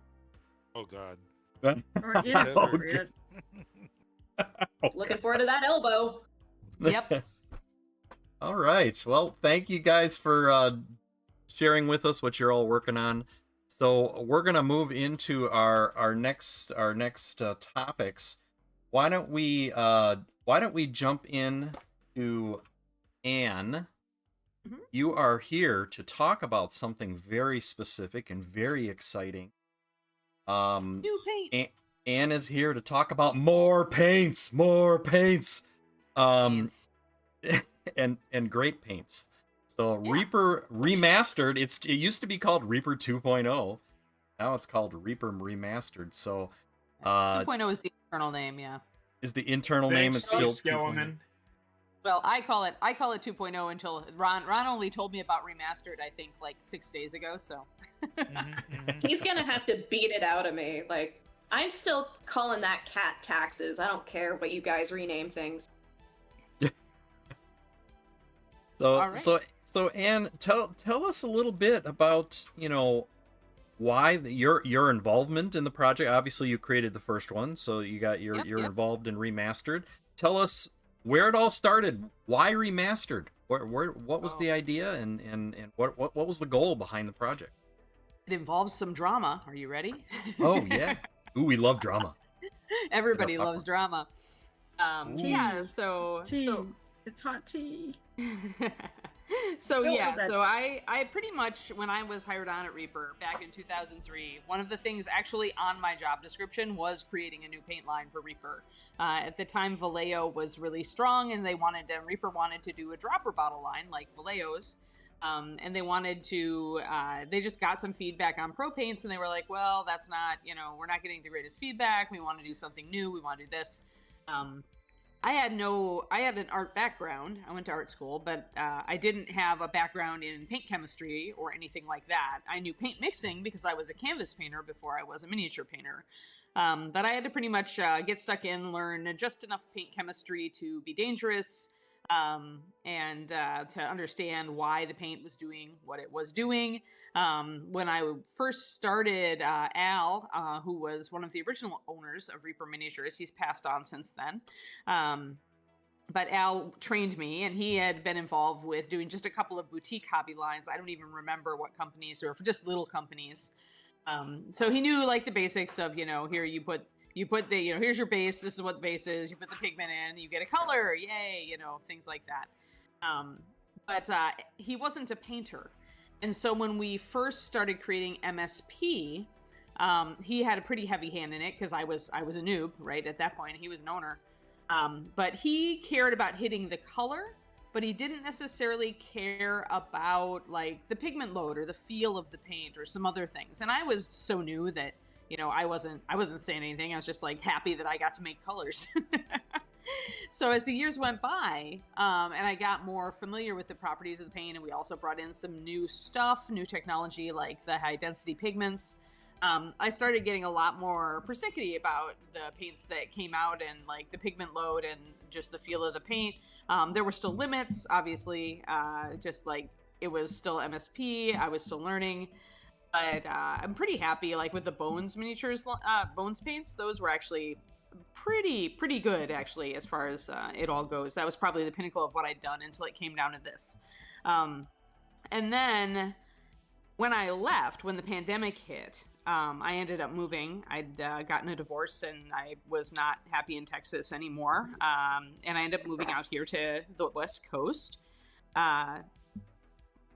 Oh God. Or inappropriate. Looking forward to that elbow. Yep. All right. Well, thank you guys for sharing with us what you're all working on. So we're gonna move into our next topics. Why don't we jump in to Anne? Mm-hmm. You are here to talk about something very specific and very exciting. New paint. Anne is here to talk about more paints. Paints. And great paints. So yeah. Reaper Remastered, it used to be called Reaper 2.0. Now it's called Reaper Remastered. So 2.0 is the internal name, yeah. Is the internal name it's still 2.0? Well, I call it 2.0 until Ron only told me about Remastered, I think, like 6 days ago, so. He's gonna have to beat it out of me. Like, I'm still calling that cat taxes. I don't care what you guys rename things. So Anne, tell us a little bit about, why your involvement in the project. Obviously you created the first one, so you're involved in Remastered. Tell us where it all started. Why Remastered? What was the idea, and what was the goal behind the project? It involves some drama. Are you ready? Oh yeah. Ooh, we love drama. Everybody loves drama. Yeah, so it's hot tea. So I pretty much, when I was hired on at Reaper back in 2003, one of the things actually on my job description was creating a new paint line for Reaper. At the time, Vallejo was really strong, and Reaper wanted to do a dropper bottle line like Vallejo's. And they wanted to, they just got some feedback on pro paints, and they were like, well, that's not, we're not getting the greatest feedback. We want to do something new. We want to do this. I had an art background. I went to art school, but I didn't have a background in paint chemistry or anything like that. I knew paint mixing because I was a canvas painter before I was a miniature painter. But I had to pretty much get stuck in, learn just enough paint chemistry to be dangerous, and to understand why the paint was doing what it was doing. When I first started, Al, who was one of the original owners of Reaper Miniatures, he's passed on since then. But Al trained me, and he had been involved with doing just a couple of boutique hobby lines. I don't even remember what companies, or for just little companies. So he knew like the basics of, here you put the, here's your base, this is what the base is, you put the pigment in, you get a color, yay, things like that. But he wasn't a painter. And so when we first started creating MSP, he had a pretty heavy hand in it because I was a noob, right? At that point, he was an owner. But he cared about hitting the color, but he didn't necessarily care about like the pigment load or the feel of the paint or some other things. And I was so new that, I wasn't saying anything. I was just like happy that I got to make colors. So as the years went by, and I got more familiar with the properties of the paint, and we also brought in some new stuff, new technology like the high density pigments, I started getting a lot more persnickety about the paints that came out and like the pigment load and just the feel of the paint. There were still limits, obviously, just like it was still MSP. I was still learning. But I'm pretty happy, like with the Bones miniatures, Bones paints. Those were actually pretty good, actually, as far as it all goes. That was probably the pinnacle of what I'd done until it came down to this. And then when I left, when the pandemic hit, I ended up moving. I'd gotten a divorce, and I was not happy in Texas anymore. And I ended up moving out here to the West Coast.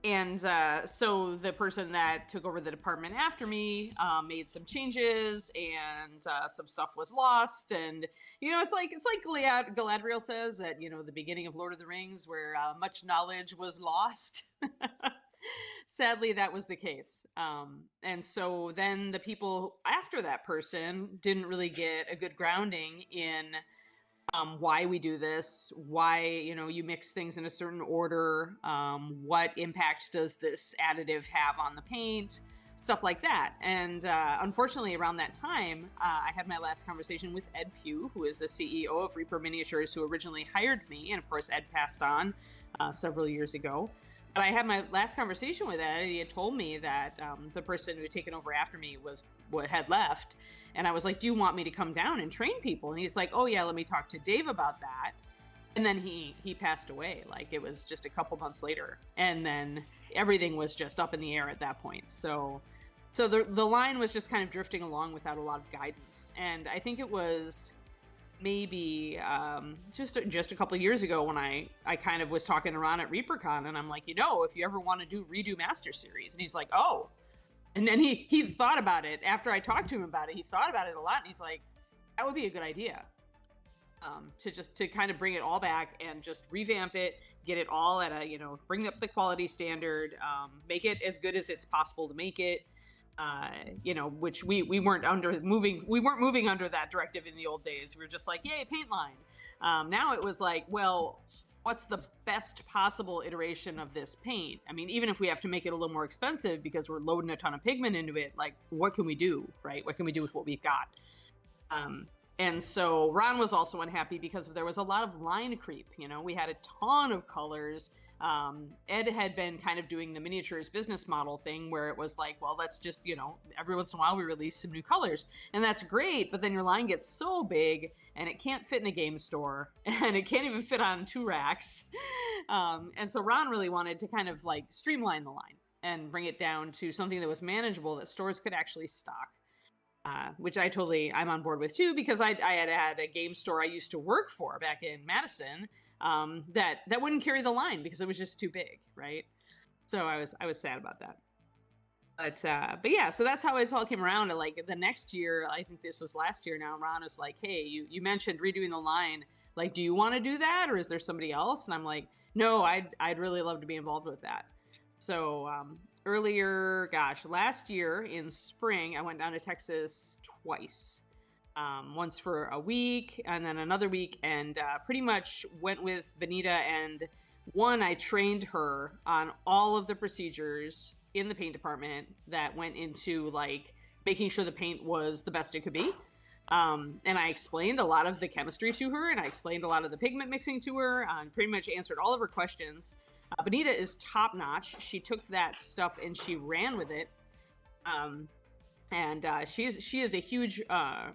And so the person that took over the department after me made some changes, and some stuff was lost. And it's like Galadriel says at the beginning of Lord of the Rings, where much knowledge was lost. Sadly, that was the case. And so then the people after that person didn't really get a good grounding in why we do this, why, you mix things in a certain order, what impact does this additive have on the paint, stuff like that. And unfortunately, around that time, I had my last conversation with Ed Pugh, who is the CEO of Reaper Miniatures, who originally hired me. And of course, Ed passed on several years ago. But I had my last conversation with Ed, and he had told me that the person who had taken over after me had left. And I was like, do you want me to come down and train people? And he's like, oh yeah, let me talk to Dave about that. And then he passed away. Like, it was just a couple months later. And then everything was just up in the air at that point. So the line was just kind of drifting along without a lot of guidance. And I think it was maybe just a couple of years ago when I kind of was talking to Ron at ReaperCon, and I'm like, if you ever want to redo Master Series. And he's like, oh. And then he thought about it after I talked to him about it. He thought about it a lot, and he's like, that would be a good idea. To kind of bring it all back and just revamp it, get it all at bring up the quality standard, make it as good as it's possible to make it. Which we weren't moving under that directive in the old days. We were just like, yay, paint line. Now it was like, well, what's the best possible iteration of this paint? I mean, even if we have to make it a little more expensive because we're loading a ton of pigment into it, like, what can we do, right? What can we do with what we've got? And so Ron was also unhappy because there was a lot of line creep. We had a ton of colors. Ed had been kind of doing the miniatures business model thing where it was like, well, let's just, every once in a while we release some new colors, and that's great. But then your line gets so big and it can't fit in a game store, and it can't even fit on 2 racks. And so Ron really wanted to kind of like streamline the line and bring it down to something that was manageable that stores could actually stock. Which I'm on board with too, because I had a game store I used to work for back in Madison that wouldn't carry the line because it was just too big, right? So I was sad about that. But yeah, so that's how it all came around. And like the next year, I think this was last year now, Ron was like, hey, you mentioned redoing the line. Like, do you want to do that, or is there somebody else? And I'm like, no, I'd really love to be involved with that. So last year in spring, I went down to Texas twice. Once for a week and then another week, and pretty much went with Benita. And I trained her on all of the procedures in the paint department that went into like making sure the paint was the best it could be. And I explained a lot of the chemistry to her, and I explained a lot of the pigment mixing to her, and pretty much answered all of her questions. Benita is top notch. She took that stuff and she ran with it. And she is a huge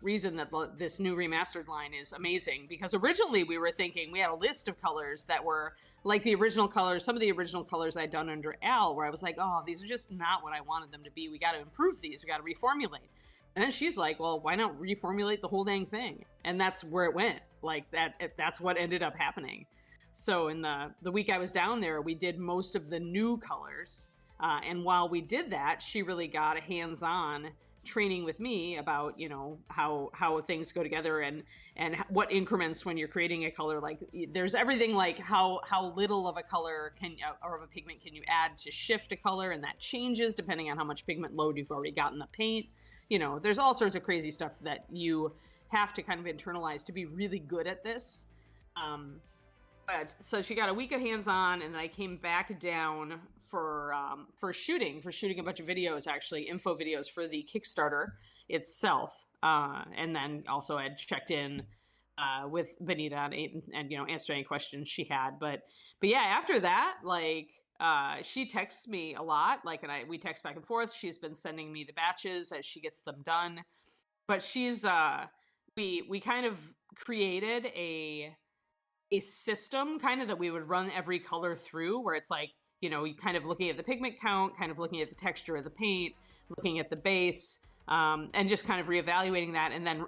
reason that this new remastered line is amazing, because originally we were thinking, we had a list of colors that were like the original colors, some of the original colors I'd done under Al, where I was like, oh, these are just not what I wanted them to be. We got to improve these. We got to reformulate. And then she's like, well, why not reformulate the whole dang thing? And that's where it went. Like that's what ended up happening. So in the week I was down there, we did most of the new colors. And while we did that, she really got a hands-on training with me about, how things go together and what increments when you're creating a color. Like there's everything like how little of a color or of a pigment can you add to shift a color, and that changes depending on how much pigment load you've already got in the paint. There's all sorts of crazy stuff that you have to kind of internalize to be really good at this. So she got a week of hands-on, and then I came back down for shooting a bunch of videos, actually info videos for the Kickstarter itself, and then also I had checked in with Benita and answered any questions she had. But yeah, after that, like she texts me a lot, like, and we text back and forth. She's been sending me the batches as she gets them done, but she's we kind of created a system kind of that we would run every color through, where it's like, kind of looking at the pigment count, kind of looking at the texture of the paint, looking at the base, and just kind of reevaluating that, and then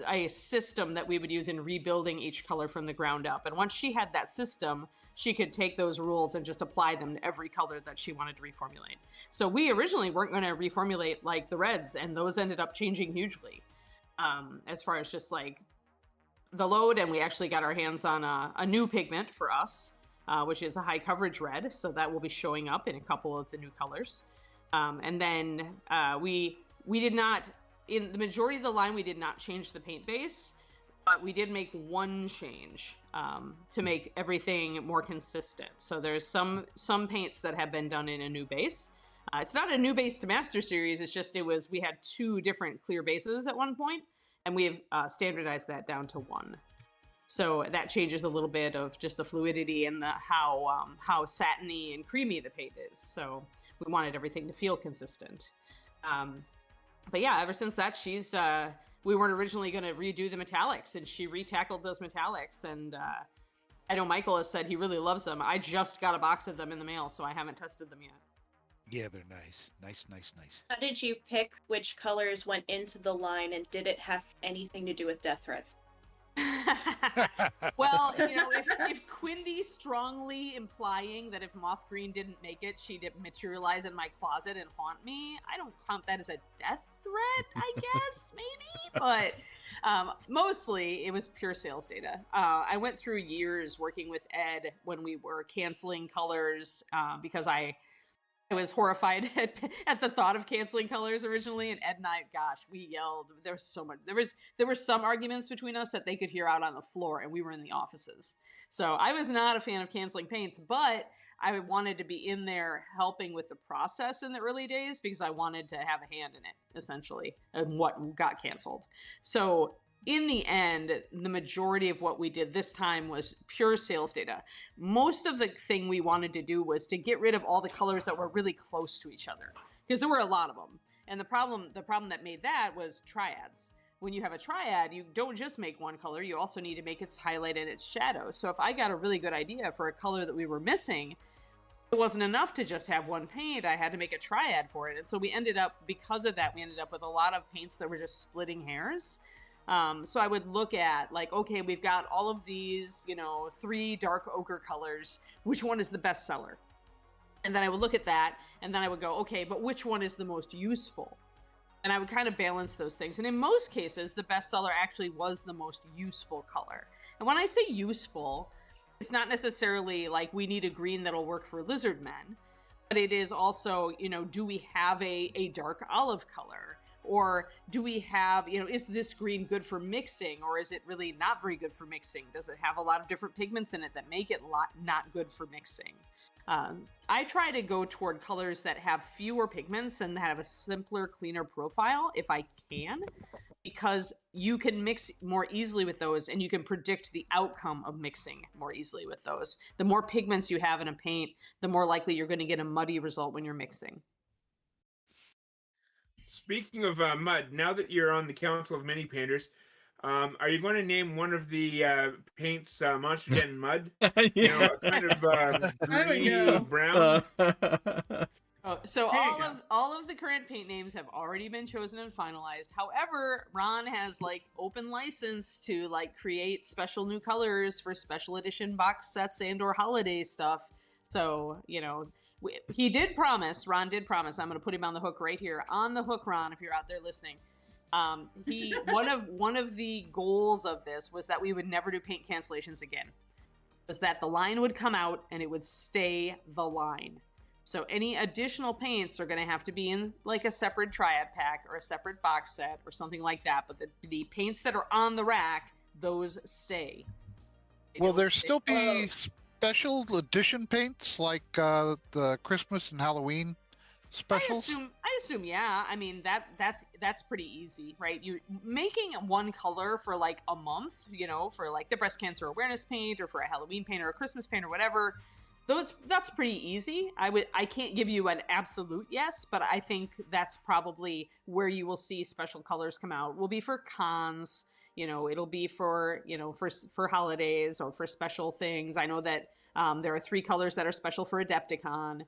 a system that we would use in rebuilding each color from the ground up. And once she had that system, she could take those rules and just apply them to every color that she wanted to reformulate. So we originally weren't going to reformulate like the reds, and those ended up changing hugely as far as just like the load. And we actually got our hands on a new pigment for us, which is a high coverage red. So that will be showing up in a couple of the new colors. And then we did not, in the majority of the line, we did not change the paint base. But we did make one change to make everything more consistent. So there's some paints that have been done in a new base. It's not a new base to Master Series. It's just we had 2 different clear bases at one point, and we have standardized that down to 1. So that changes a little bit of just the fluidity and how satiny and creamy the paint is. So we wanted everything to feel consistent. But yeah, ever since that, we weren't originally going to redo the metallics, and she retackled those metallics. And I know Michael has said he really loves them. I just got a box of them in the mail, so I haven't tested them yet. Yeah, they're nice. Nice. How did you pick which colors went into the line, and did it have anything to do with death threats? Well, if Quindy strongly implying that if Moth Green didn't make it, she'd materialize in my closet and haunt me, I don't count that as a death threat, I guess, maybe. But mostly it was pure sales data. I went through years working with Ed when we were canceling colors because I was horrified at the thought of canceling colors originally, and Ed and I, gosh, we yelled. There was so much. There were some arguments between us that they could hear out on the floor, and we were in the offices. So I was not a fan of canceling paints, but I wanted to be in there helping with the process in the early days because I wanted to have a hand in it, essentially, and what got canceled. So in the end, the majority of what we did this time was pure sales data. Most of the thing we wanted to do was to get rid of all the colors that were really close to each other, because there were a lot of them. And the problem that made that was triads. When you have a triad, you don't just make one color, you also need to make its highlight and its shadow. So if I got a really good idea for a color that we were missing, it wasn't enough to just have one paint. I had to make a triad for it. And so because of that, we ended up with a lot of paints that were just splitting hairs. So I would look at okay, we've got all of these, 3 dark ochre colors. Which one is the best seller? And then I would look at that, and then I would go, okay, but which one is the most useful? And I would kind of balance those things. And in most cases, the best seller actually was the most useful color. And when I say useful, it's not necessarily like we need a green that'll work for lizard men, but it is also, do we have a dark olive color? Or do we have, is this green good for mixing, or is it really not very good for mixing? Does it have a lot of different pigments in it that make it not good for mixing? I try to go toward colors that have fewer pigments and that have a simpler, cleaner profile if I can, because you can mix more easily with those and you can predict the outcome of mixing more easily with those. The more pigments you have in a paint, the more likely you're going to get a muddy result when you're mixing. Speaking of mud, now that you're on the Council of Mini Painters, are you going to name one of the paints Monster Den Mud? Yeah. Kind of greeny brown. So all of the current paint names have already been chosen and finalized. However, Ron has open license to create special new colors for special edition box sets and or holiday stuff. So he did promise. Ron did promise. I'm going to put him on the hook right here. On the hook, Ron, if you're out there listening. One of the goals of this was that we would never do paint cancellations again. Was that the line would come out and it would stay the line. So any additional paints are going to have to be in a separate triad pack or a separate box set or something like that. But the paints that are on the rack, those stay. Will there still be special edition paints like the Christmas and Halloween specials? I assume, yeah. I mean that's pretty easy, right? You making one color for a month, for the breast cancer awareness paint or for a Halloween paint or a Christmas paint or whatever. That's pretty easy. I can't give you an absolute yes, but I think that's probably where you will see special colors come out. Will be for cons. It'll be for for holidays or for special things. I know that there are 3 colors that are special for Adepticon,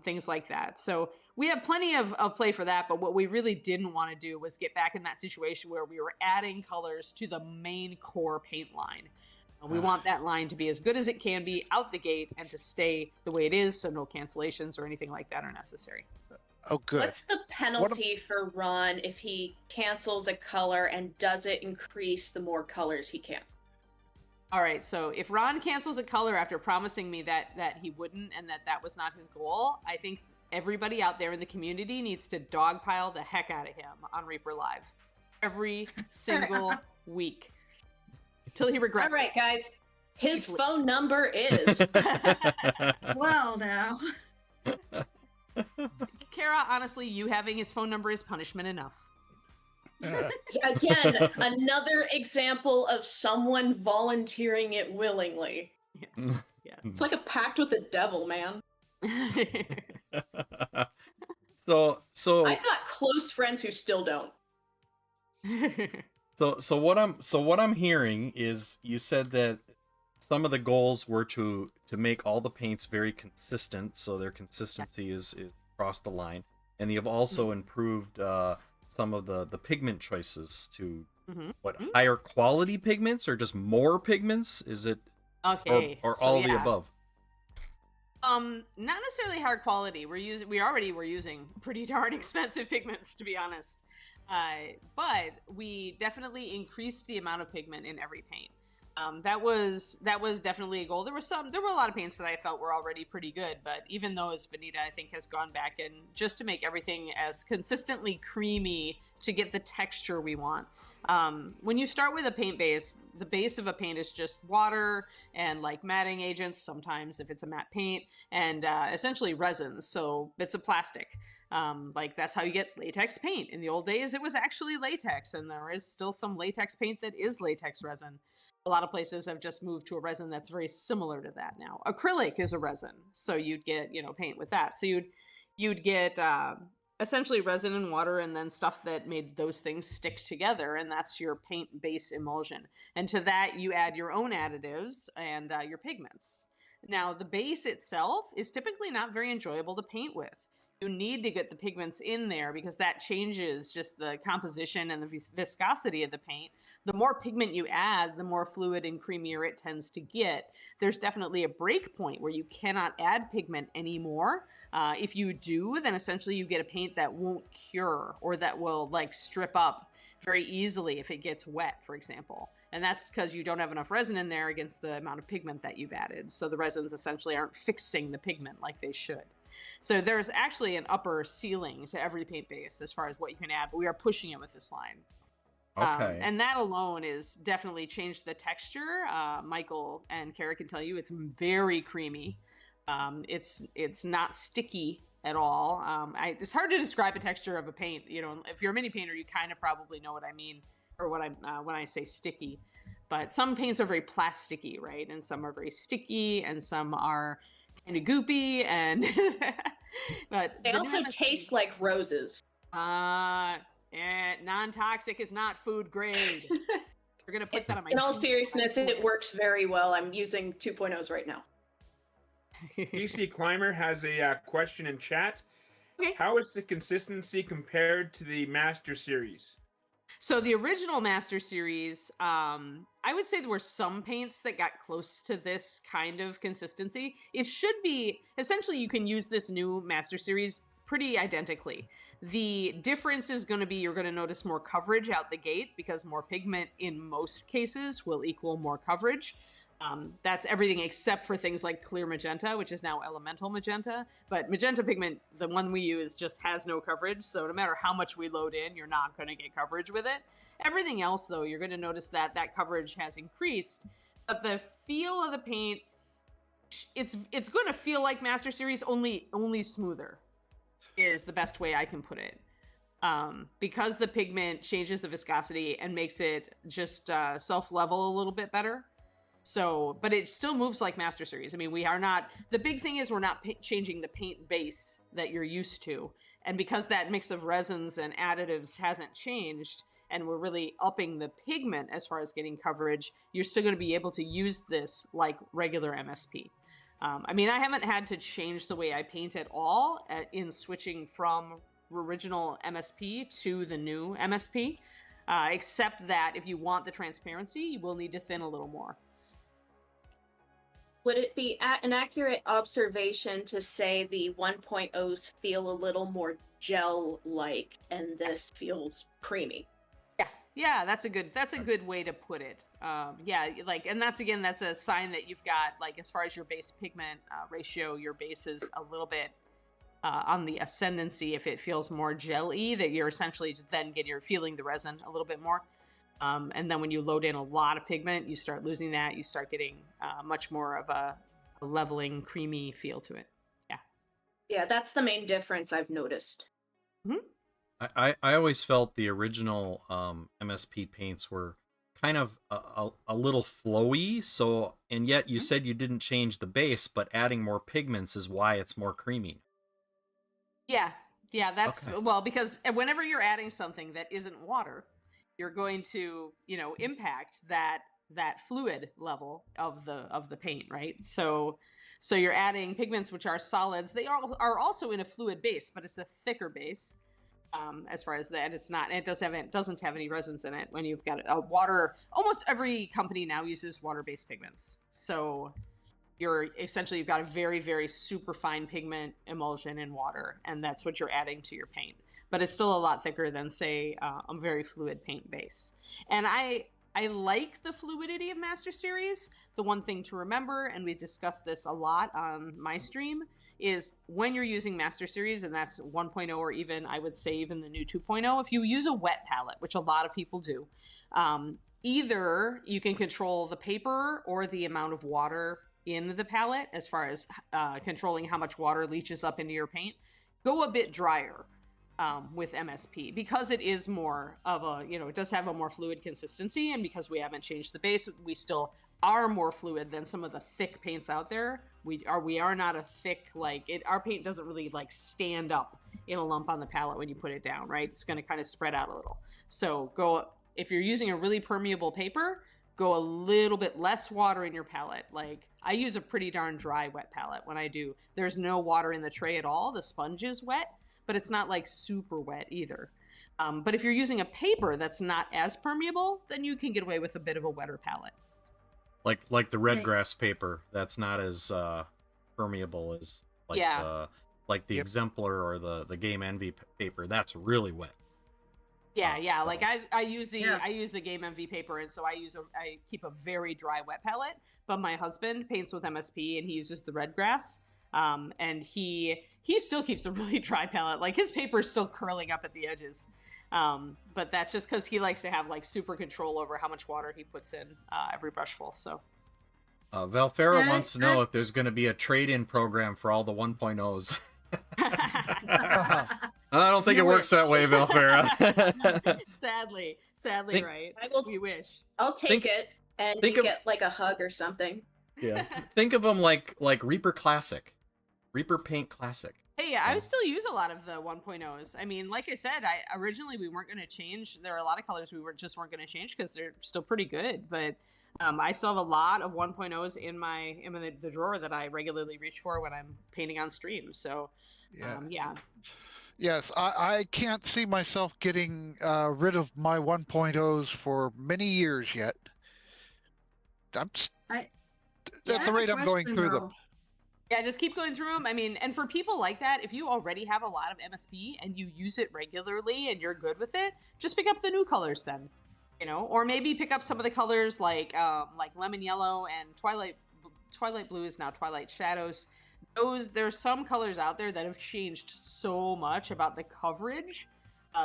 things like that. So we have plenty of play for that. But what we really didn't want to do was get back in that situation where we were adding colors to the main core paint line. We want that line to be as good as it can be out the gate and to stay the way it is, so no cancellations or anything like that are necessary. Oh, good. What's the penalty for Ron if he cancels a color, and does it increase the more colors he cancels? All right, so if Ron cancels a color after promising me that he wouldn't and that was not his goal, I think everybody out there in the community needs to dogpile the heck out of him on Reaper Live every single week. Until he regrets All right, guys. His Deeply. phone number is. Well, now. Kara, honestly, you having his phone number is punishment enough. Again, another example of someone volunteering it willingly. Yes. Yes. It's like a pact with the devil, man. so I've got close friends who still don't. so what I'm hearing is you said that some of the goals were to make all the paints very consistent, so their consistency is across the line, and you've also improved some of the pigment choices to higher quality pigments, or just more pigments? Is it Okay. or so all the yeah. above? Not necessarily higher quality. We already were using pretty darn expensive pigments, to be honest. But we definitely increased the amount of pigment in every paint. That was definitely a goal. There were a lot of paints that I felt were already pretty good, but even those, Benita, I think, has gone back and just to make everything as consistently creamy to get the texture we want. When you start with a paint base, the base of a paint is just water and like matting agents, sometimes if it's a matte paint, and essentially resins. So it's a plastic. Like that's how you get latex paint. In the old days, it was actually latex, and there is still some latex paint that is latex resin. A lot of places have just moved to a resin that's very similar to that now. Acrylic is a resin, so you'd get, paint with that. So you'd get essentially resin and water, and then stuff that made those things stick together, and that's your paint base emulsion. And to that, you add your own additives and your pigments. Now, the base itself is typically not very enjoyable to paint with. You need to get the pigments in there because that changes just the composition and the viscosity of the paint. The more pigment you add, the more fluid and creamier it tends to get. There's definitely a break point where you cannot add pigment anymore. If you do, then essentially you get a paint that won't cure, or that will like strip up very easily if it gets wet, for example. And that's because you don't have enough resin in there against the amount of pigment that you've added. So the resins essentially aren't fixing the pigment like they should. So there's actually an upper ceiling to every paint base as far as what you can add, but we are pushing it with this line. Okay. And that alone is definitely changed the texture. Michael and Kara can tell you it's very creamy. It's not sticky at all. It's hard to describe a texture of a paint. If you're a mini painter, you kind of probably know what I mean, or what when I say sticky. But some paints are very plasticky, right? And some are very sticky, and some are kind of goopy, and but They also taste like roses. Non-toxic is not food grade. We're gonna put that on my. In all seriousness, it works very well. I'm using 2.0s right now. DC Climber has a question in chat. Okay. How is the consistency compared to the Master Series? So the original Master Series, I would say there were some paints that got close to this kind of consistency. It should be, essentially you can use this new Master Series pretty identically. The difference is going to be you're going to notice more coverage out the gate, because more pigment in most cases will equal more coverage. That's everything except for things like clear magenta, which is now elemental magenta. But magenta pigment, the one we use, just has no coverage. So no matter how much we load in, you're not going to get coverage with it. Everything else, though, you're going to notice that coverage has increased. But the feel of the paint, it's going to feel like Master Series, only smoother is the best way I can put it. Because the pigment changes the viscosity and makes it just self-level a little bit better. So, but it still moves like Master Series. I mean, the big thing is we're not changing the paint base that you're used to. And because that mix of resins and additives hasn't changed, and we're really upping the pigment as far as getting coverage, you're still going to be able to use this like regular MSP. I mean, I haven't had to change the way I paint at all in switching from original MSP to the new MSP, except that if you want the transparency, you will need to thin a little more. Would it be an accurate observation to say the 1.0s feel a little more gel-like, and this feels creamy? Yeah, that's a good way to put it. And that's a sign that you've got, like, as far as your base pigment ratio, your base is a little bit on the ascendancy. If it feels more jelly, that you're essentially then you're feeling the resin a little bit more. And then when you load in a lot of pigment, you start losing that. You start getting much more of a leveling, creamy feel to it. Yeah. Yeah, that's the main difference I've noticed. I always felt the original MSP paints were kind of a little flowy. So, and yet you said you didn't change the base, but adding more pigments is why it's more creamy. Yeah. Yeah, that's Okay. well, because whenever you're adding something that isn't water, you're going to, impact that fluid level of the paint, right? So you're adding pigments which are solids. They are also in a fluid base, but it's a thicker base. As far as that, it's not. It doesn't have any resins in it. When you've got a water, almost every company now uses water-based pigments. So you've got a very, very super fine pigment emulsion in water, and that's what you're adding to your paint. But it's still a lot thicker than, say, a very fluid paint base. And I like the fluidity of Master Series. The one thing to remember, and we discussed this a lot on my stream, is when you're using Master Series, and that's 1.0 or even, I would say, even the new 2.0, if you use a wet palette, which a lot of people do, either you can control the paper or the amount of water in the palette as far as controlling how much water leaches up into your paint. Go a bit drier with MSP because it is more of a, it does have a more fluid consistency, and because we haven't changed the base, we still are more fluid than some of the thick paints out there. We are not a thick, our paint doesn't really stand up in a lump on the palette when you put it down, right? It's going to kind of spread out a little. So if you're using a really permeable paper, go a little bit less water in your palette. I use a pretty darn dry wet palette when I do. There's no water in the tray at all. The sponge is wet, but it's not super wet either. But if you're using a paper that's not as permeable, then you can get away with a bit of a wetter palette. Like the red grass paper, that's not as permeable as the Exemplar or the Game Envy paper. That's really wet. Yeah. I use the Game MV paper, and so I keep a very dry wet palette. But my husband paints with MSP, and he uses the red grass. And he still keeps a really dry palette. His paper is still curling up at the edges. But that's just because he likes to have super control over how much water he puts in every brushful. So Valfera wants to know if there's going to be a trade-in program for all the 1.0s. I don't think it works that way, Valfera. Sadly, right. We wish. I'll take it and get a hug or something. Yeah. Think of them like Reaper Classic. Reaper Paint Classic. Hey, I still use a lot of the 1.0s. I mean, like I said, originally we weren't going to change. There are a lot of colors we weren't going to change because they're still pretty good. But I still have a lot of 1.0s in the drawer that I regularly reach for when I'm painting on stream. So, yeah. Yes, I can't see myself getting rid of my 1.0s for many years yet. At the rate I'm going through them. Yeah, just keep going through them. I mean, and for people like that, if you already have a lot of MSP and you use it regularly and you're good with it, just pick up the new colors then, or maybe pick up some of the colors like lemon yellow and Twilight Blue is now Twilight Shadows. There's some colors out there that have changed so much about the coverage.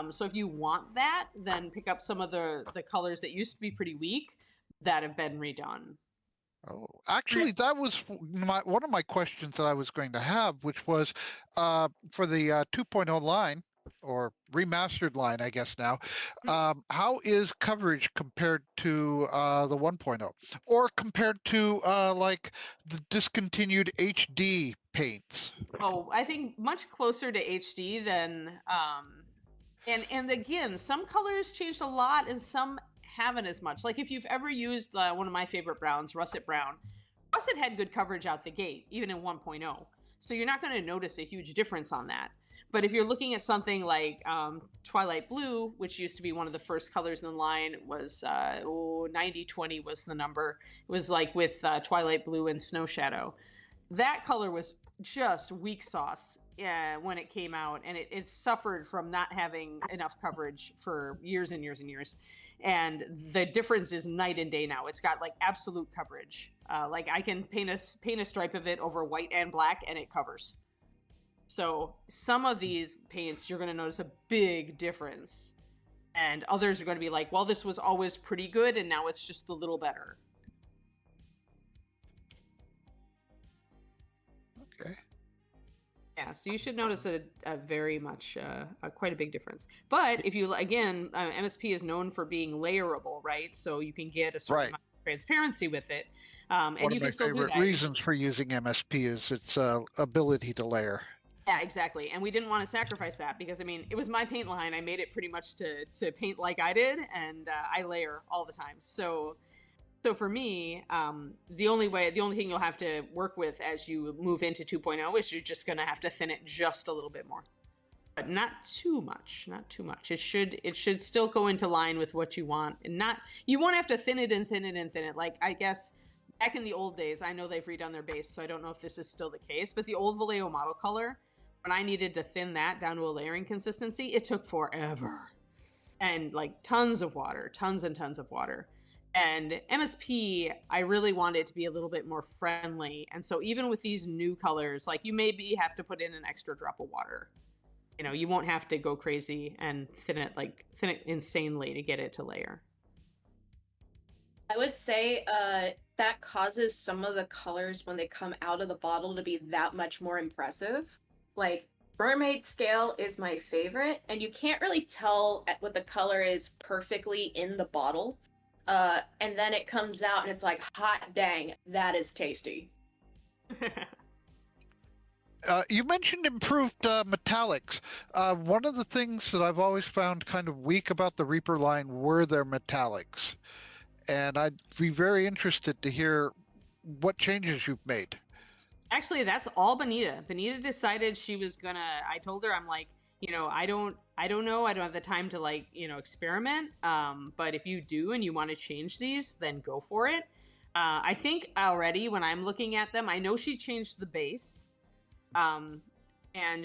So if you want that, then pick up some of the colors that used to be pretty weak that have been redone. Oh, actually, that was one of my questions that I was going to have, which was for the 2.0 line, or remastered line, I guess now. How is coverage compared to the 1.0, or compared to the discontinued HD paints? Oh, I think much closer to HD than. And again, some colors changed a lot, and some haven't as much. If you've ever used one of my favorite browns, Russet Brown, Russet had good coverage out the gate, even in 1.0. So you're not going to notice a huge difference on that. But if you're looking at something like Twilight Blue, which used to be one of the first colors in the line, was 9020 was the number. It was with Twilight Blue and Snow Shadow. That color was just weak sauce when it came out, and it suffered from not having enough coverage for years and years and years. And the difference is night and day now. It's got absolute coverage. I can paint a stripe of it over white and black, and it covers. So some of these paints, you're going to notice a big difference. And others are going to be like, well, this was always pretty good, and now it's just a little better. Okay. Yeah, so you should notice a very much, quite a big difference. But if you, again, MSP is known for being layerable, right? So you can get a certain Right. amount of transparency with it. And One you of my can still do favorite that. reasons for using MSP is its ability to layer. Yeah, exactly. And we didn't want to sacrifice that because, I mean, it was my paint line. I made it pretty much to paint like I did, and I layer all the time. So for me, the only thing you'll have to work with as you move into 2.0 is you're just going to have to thin it just a little bit more, but not too much. Not too much. It should still go into line with what you want, and you won't have to thin it and thin it and thin it. Like, I guess back in the old days, I know they've redone their base, so I don't know if this is still the case, but the old Vallejo model color, when I needed to thin that down to a layering consistency, it took forever, and like tons and tons of water. And MSP, I really wanted it to be a little bit more friendly. And so even with these new colors, like, you maybe have to put in an extra drop of water. You know, you won't have to go crazy and thin it insanely to get it to layer. I would say that causes some of the colors when they come out of the bottle to be that much more impressive. Like, Mermaid Scale is my favorite, and you can't really tell what the color is perfectly in the bottle. And then it comes out and it's like, hot dang, that is tasty. You mentioned improved metallics. One of the things that I've always found kind of weak about the Reaper line were their metallics. And I'd be very interested to hear what changes you've made. Actually, that's all Bonita. Bonita decided she was gonna. I told her, I'm like, you know, I don't know. I don't have the time to, like, you know, experiment. But if you do and you want to change these, then go for it. I think already when I'm looking at them, I know she changed the base, and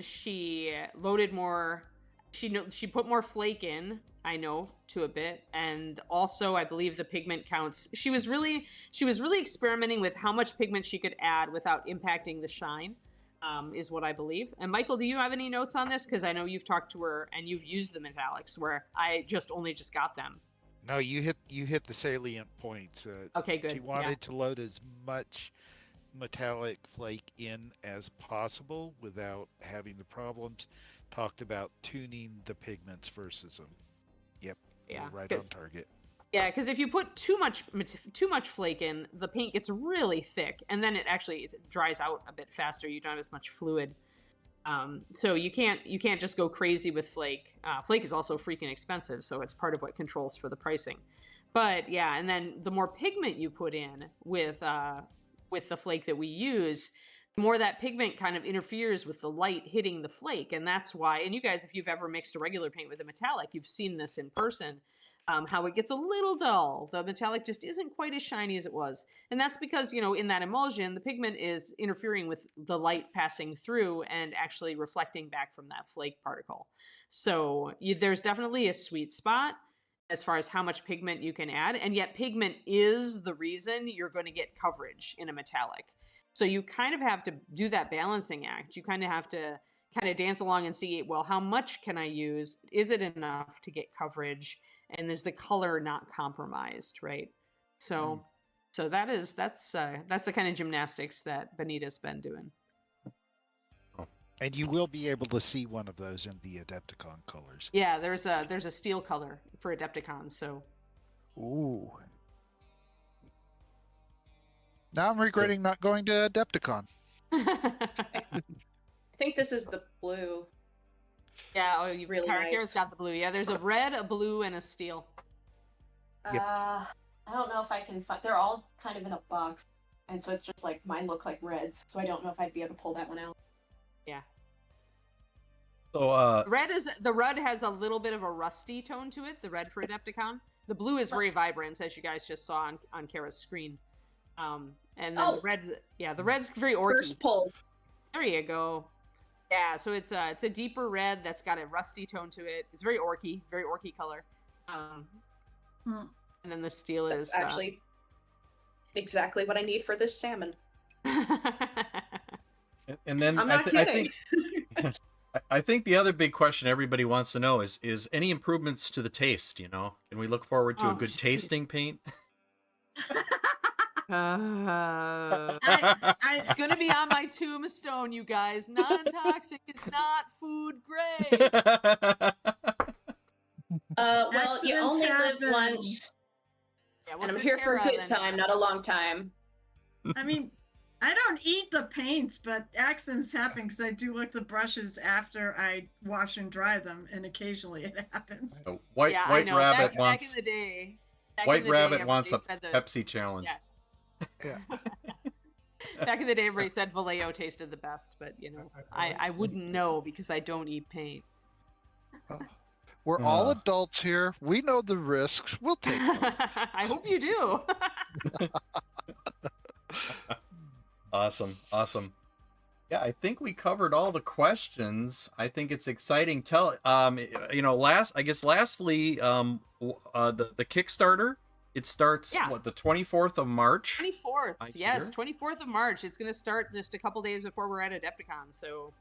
she loaded more. She put more flake in. I know, to a bit, and also I believe the pigment counts. She was really experimenting with how much pigment she could add without impacting the shine, is what I believe. And Michael, do you have any notes on this? Because I know you've talked to her and you've used the metallics, where I only just got them. No, you hit the salient points. Okay, good. She wanted to load as much metallic flake in as possible without having the problems. Talked about tuning the pigments versus them. Yep. Yeah. Right on target. Yeah, because if you put too much flake in, the paint gets really thick, and then it dries out a bit faster. You don't have as much fluid. So you can't just go crazy with flake. Flake is also freaking expensive, so it's part of what controls for the pricing. But yeah, and then the more pigment you put in with the flake that we use, the more that pigment kind of interferes with the light hitting the flake. And that's why, and you guys, if you've ever mixed a regular paint with a metallic, you've seen this in person, how it gets a little dull. The metallic just isn't quite as shiny as it was. And that's because, you know, in that emulsion, the pigment is interfering with the light passing through and actually reflecting back from that flake particle. So there's definitely a sweet spot as far as how much pigment you can add. And yet pigment is the reason you're going to get coverage in a metallic. So you kind of have to do that balancing act. You kind of have to kind of dance along and see, well, how much can I use? Is it enough to get coverage? And is the color not compromised, right? So that's the kind of gymnastics that Bonita's been doing. And you will be able to see one of those in the Adepticon colors. Yeah, there's a steel color for Adepticon, so. Ooh. Now I'm regretting not going to Adepticon. I think this is the blue. Yeah, it's really Kara's nice. got the blue. Yeah, there's a red, a blue, and a steel. Yep. I don't know if I can find. They're all kind of in a box, and so it's just like mine look like reds. So I don't know if I'd be able to pull that one out. Yeah. So The red has a little bit of a rusty tone to it. The red for Adepticon. The blue is very vibrant, as you guys just saw on Kara's screen. And then the red's very orky. First pull. There you go. Yeah, so it's a deeper red that's got a rusty tone to it. It's very orky color. And then the steel That's is actually exactly what I need for this salmon. and then I'm not kidding. I think the other big question everybody wants to know is any improvements to the taste, Can we look forward to a Oh, good jeez. tasting paint? It's gonna be on my tombstone, you guys. Non-toxic is not food grade. Well, you Accidents only live happen. once, Yeah, well, and I'm for here for a Kara, good then, time, not a long time. I mean, I don't eat the paints, but accidents happen because I do lick the brushes after I wash and dry them, and occasionally it happens. So White yeah, I know. Rabbit back in wants the day. White Rabbit wants a everybody said Pepsi challenge. Yeah. Yeah. Back in the day, everybody said Vallejo tasted the best, but I wouldn't know because I don't eat paint. We're all adults here. We know the risks. We'll take them. I hope you do. Awesome. Yeah, I think we covered all the questions. I think it's exciting. Lastly, the Kickstarter, it starts the 24th of March. 24th, yes, 24th of March. It's going to start just a couple days before we're at Adepticon. So,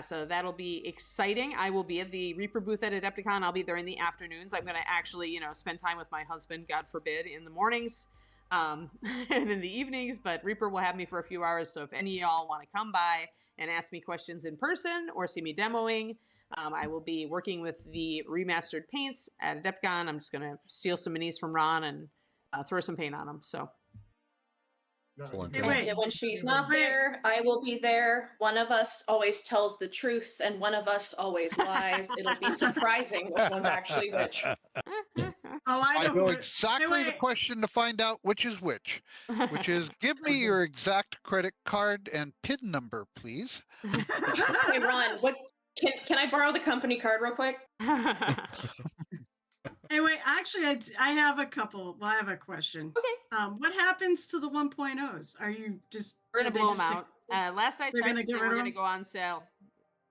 so that'll be exciting. I will be at the Reaper booth at Adepticon. I'll be there in the afternoons. I'm going to actually, spend time with my husband, God forbid, in the mornings. And in the evenings, but Reaper will have me for a few hours. So if any of y'all want to come by and ask me questions in person or see me demoing, I will be working with the remastered paints at Adepticon. I'm just going to steal some minis from Ron and throw some paint on them. So. Excellent. And when she's not there, I will be there. One of us always tells the truth and one of us always lies. It'll be surprising which one's actually which. I know exactly the question to find out which is which is give me your exact credit card and PIN number, please. Hey, Ron, can I borrow the company card real quick? Anyway, actually, I have a couple. Well, I have a question. Okay. What happens to the 1.0s? Are you just... We're going to blow them out. Last I checked, they were going to them? go on sale.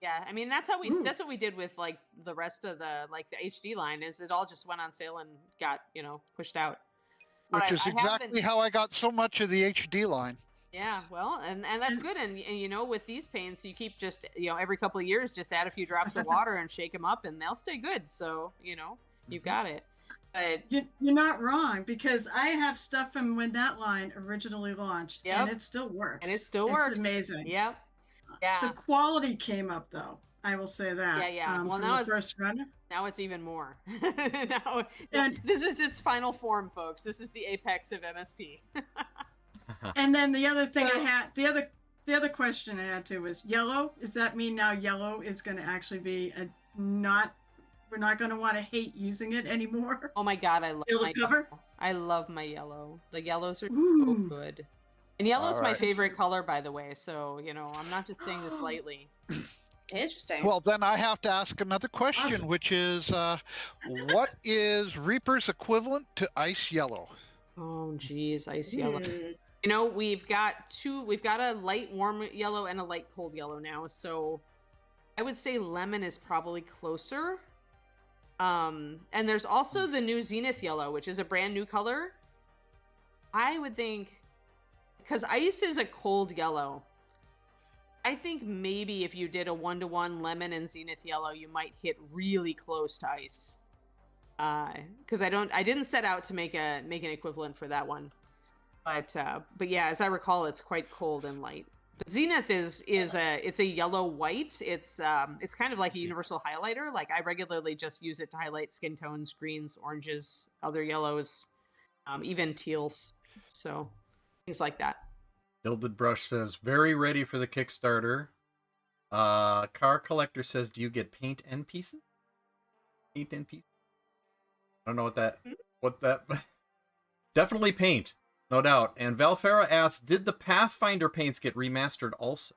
Yeah, I mean, that's what we did with, like, the rest of the HD line, is it all just went on sale and got, pushed out. Which is exactly how I got so much of the HD line. Yeah, well, and that's good. And with these paints, you keep just, every couple of years, just add a few drops of water and shake them up and they'll stay good. So, you've got it. But you're not wrong, because I have stuff from when that line originally launched, and it still works. And it still works. It's amazing. Yep. Yeah. The quality came up, though. I will say that. Yeah. Well, now now it's even more. This is its final form, folks. This is the apex of MSP. And then the other thing the other question I had too was yellow. Does that mean now yellow is going to actually be we're not going to want to hate using it anymore? Oh my God, I love my cover. Yellow. I love my yellow. The yellows are so good. And yellow's my favorite color, by the way. So, I'm not just saying this lightly. Interesting. Well, then I have to ask another question, which is, what is Reaper's equivalent to ice yellow? Oh, geez, ice yellow. We've got a light warm yellow and a light cold yellow now. So I would say lemon is probably closer. And there's also the new Zenith yellow, which is a brand new color. I would think, because ice is a cold yellow, I think maybe if you did a 1-to-1 lemon and Zenith yellow, you might hit really close to ice. Because I didn't set out to make an equivalent for that one. But yeah, as I recall, it's quite cold and light. But Zenith is a yellow white. It's kind of like a universal highlighter. Like, I regularly just use it to highlight skin tones, greens, oranges, other yellows, even teals. So things like that. Gilded Brush says very ready for the Kickstarter. Car Collector says, do you get paint and pieces? Paint and pieces. I don't know what that. Definitely paint. No doubt. And Valfera asks, did the Pathfinder paints get remastered also?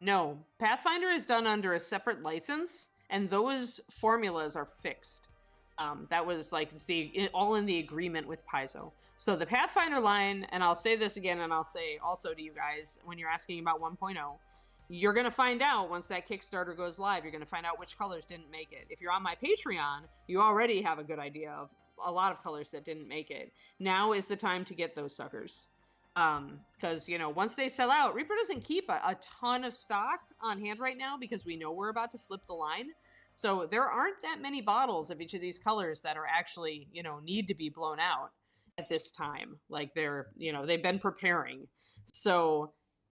No. Pathfinder is done under a separate license, and those formulas are fixed. That was all in the agreement with Paizo. So the Pathfinder line, and I'll say this again, and I'll say also to you guys, when you're asking about 1.0, you're going to find out once that Kickstarter goes live, you're going to find out which colors didn't make it. If you're on my Patreon, you already have a good idea of a lot of colors that didn't make it. Now is the time to get those suckers. Because, once they sell out, Reaper doesn't keep a ton of stock on hand right now because we know we're about to flip the line. So there aren't that many bottles of each of these colors that are actually, need to be blown out at this time. Like they've been preparing. So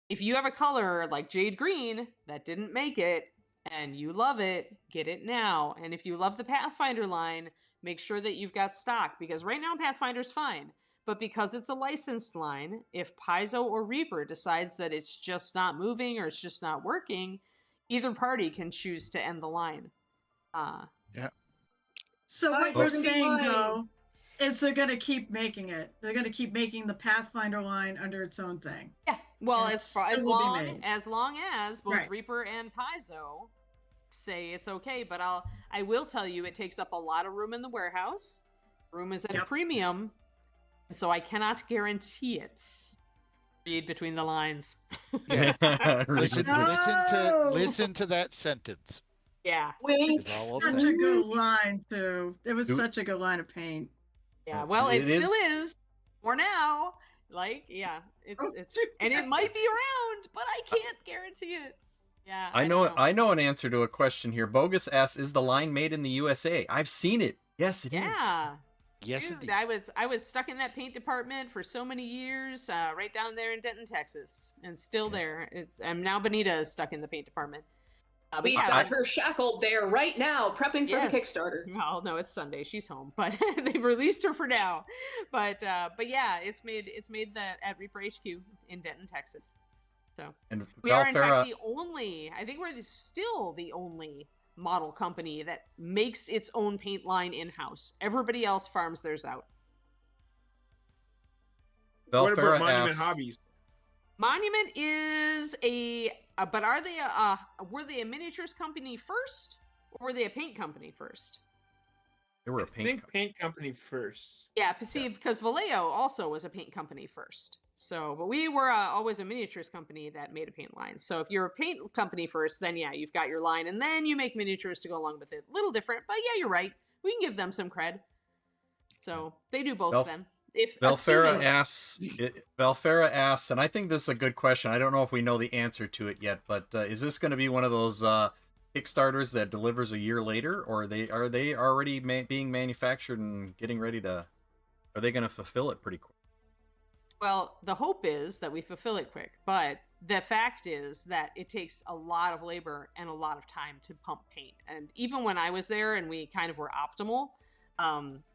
if you have a color like Jade Green that didn't make it and you love it, get it now. And if you love the Pathfinder line, make sure that you've got stock, because right now Pathfinder's fine. But because it's a licensed line, if Paizo or Reaper decides that it's just not moving or it's just not working, either party can choose to end the line. So what Alright, you're doesn't saying mind. though is they're gonna keep making it. They're gonna keep making the Pathfinder line under its own thing. Yeah. Well, And as it far as still will be long made. as both Right. Reaper and Paizo say it's okay, but I will tell you it takes up a lot of room in the warehouse. Room is at a Yep. premium, so I cannot guarantee it. Read between the lines. Listen, No! listen to that sentence. Yeah. Wink. Is all I'll Such say. a good line too. It was Do- such a good line of paint. Yeah. Well, it It still is- is for now. Like, yeah, it's Oh, and it might be around, but I can't guarantee it. Yeah. I don't know an answer to a question here. Bogus asks, "Is the line made in the USA?" I've seen it. Yes, it is. Yeah. Yes, Dude, indeed. I was stuck in that paint department for so many years, right down there in Denton, Texas, and still there. I'm now Benita is stuck in the paint department. But We've yeah, got her shackled there right now, prepping for Yes. the Kickstarter. Well, no, it's Sunday. She's home, but they've released her for now. But yeah, it's made that at Reaper HQ in Denton, Texas. So And we are in Valfera- fact the only. I think we're still the only model company that makes its own paint line in house. Everybody else farms theirs out. What Valfera about Monument asks- Hobbies? Monument is but are they were they a miniatures company first, or were they a paint company first? They were a I paint. think paint company first. Yeah, because Vallejo also was a paint company first. So, but we were always a miniatures company that made a paint line. So if you're a paint company first, then yeah, you've got your line, and then you make miniatures to go along with it. Little different, but yeah, you're right. We can give them some cred. So they do both then. If Valfera assuming- asks, and I think this is a good question. I don't know if we know the answer to it yet, but is this going to be one of those Kickstarters that delivers a year later, or are they already being manufactured and getting ready to? Are they going to fulfill it pretty quick? Well, the hope is that we fulfill it quick, but the fact is that it takes a lot of labor and a lot of time to pump paint. And even when I was there and we kind of were optimal,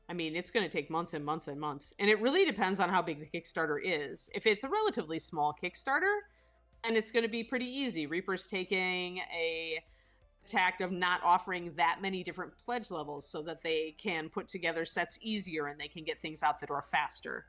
I mean, it's going to take months and months and months. And it really depends on how big the Kickstarter is. If it's a relatively small Kickstarter, then it's going to be pretty easy. Reaper's taking a tact of not offering that many different pledge levels so that they can put together sets easier and they can get things out the door faster.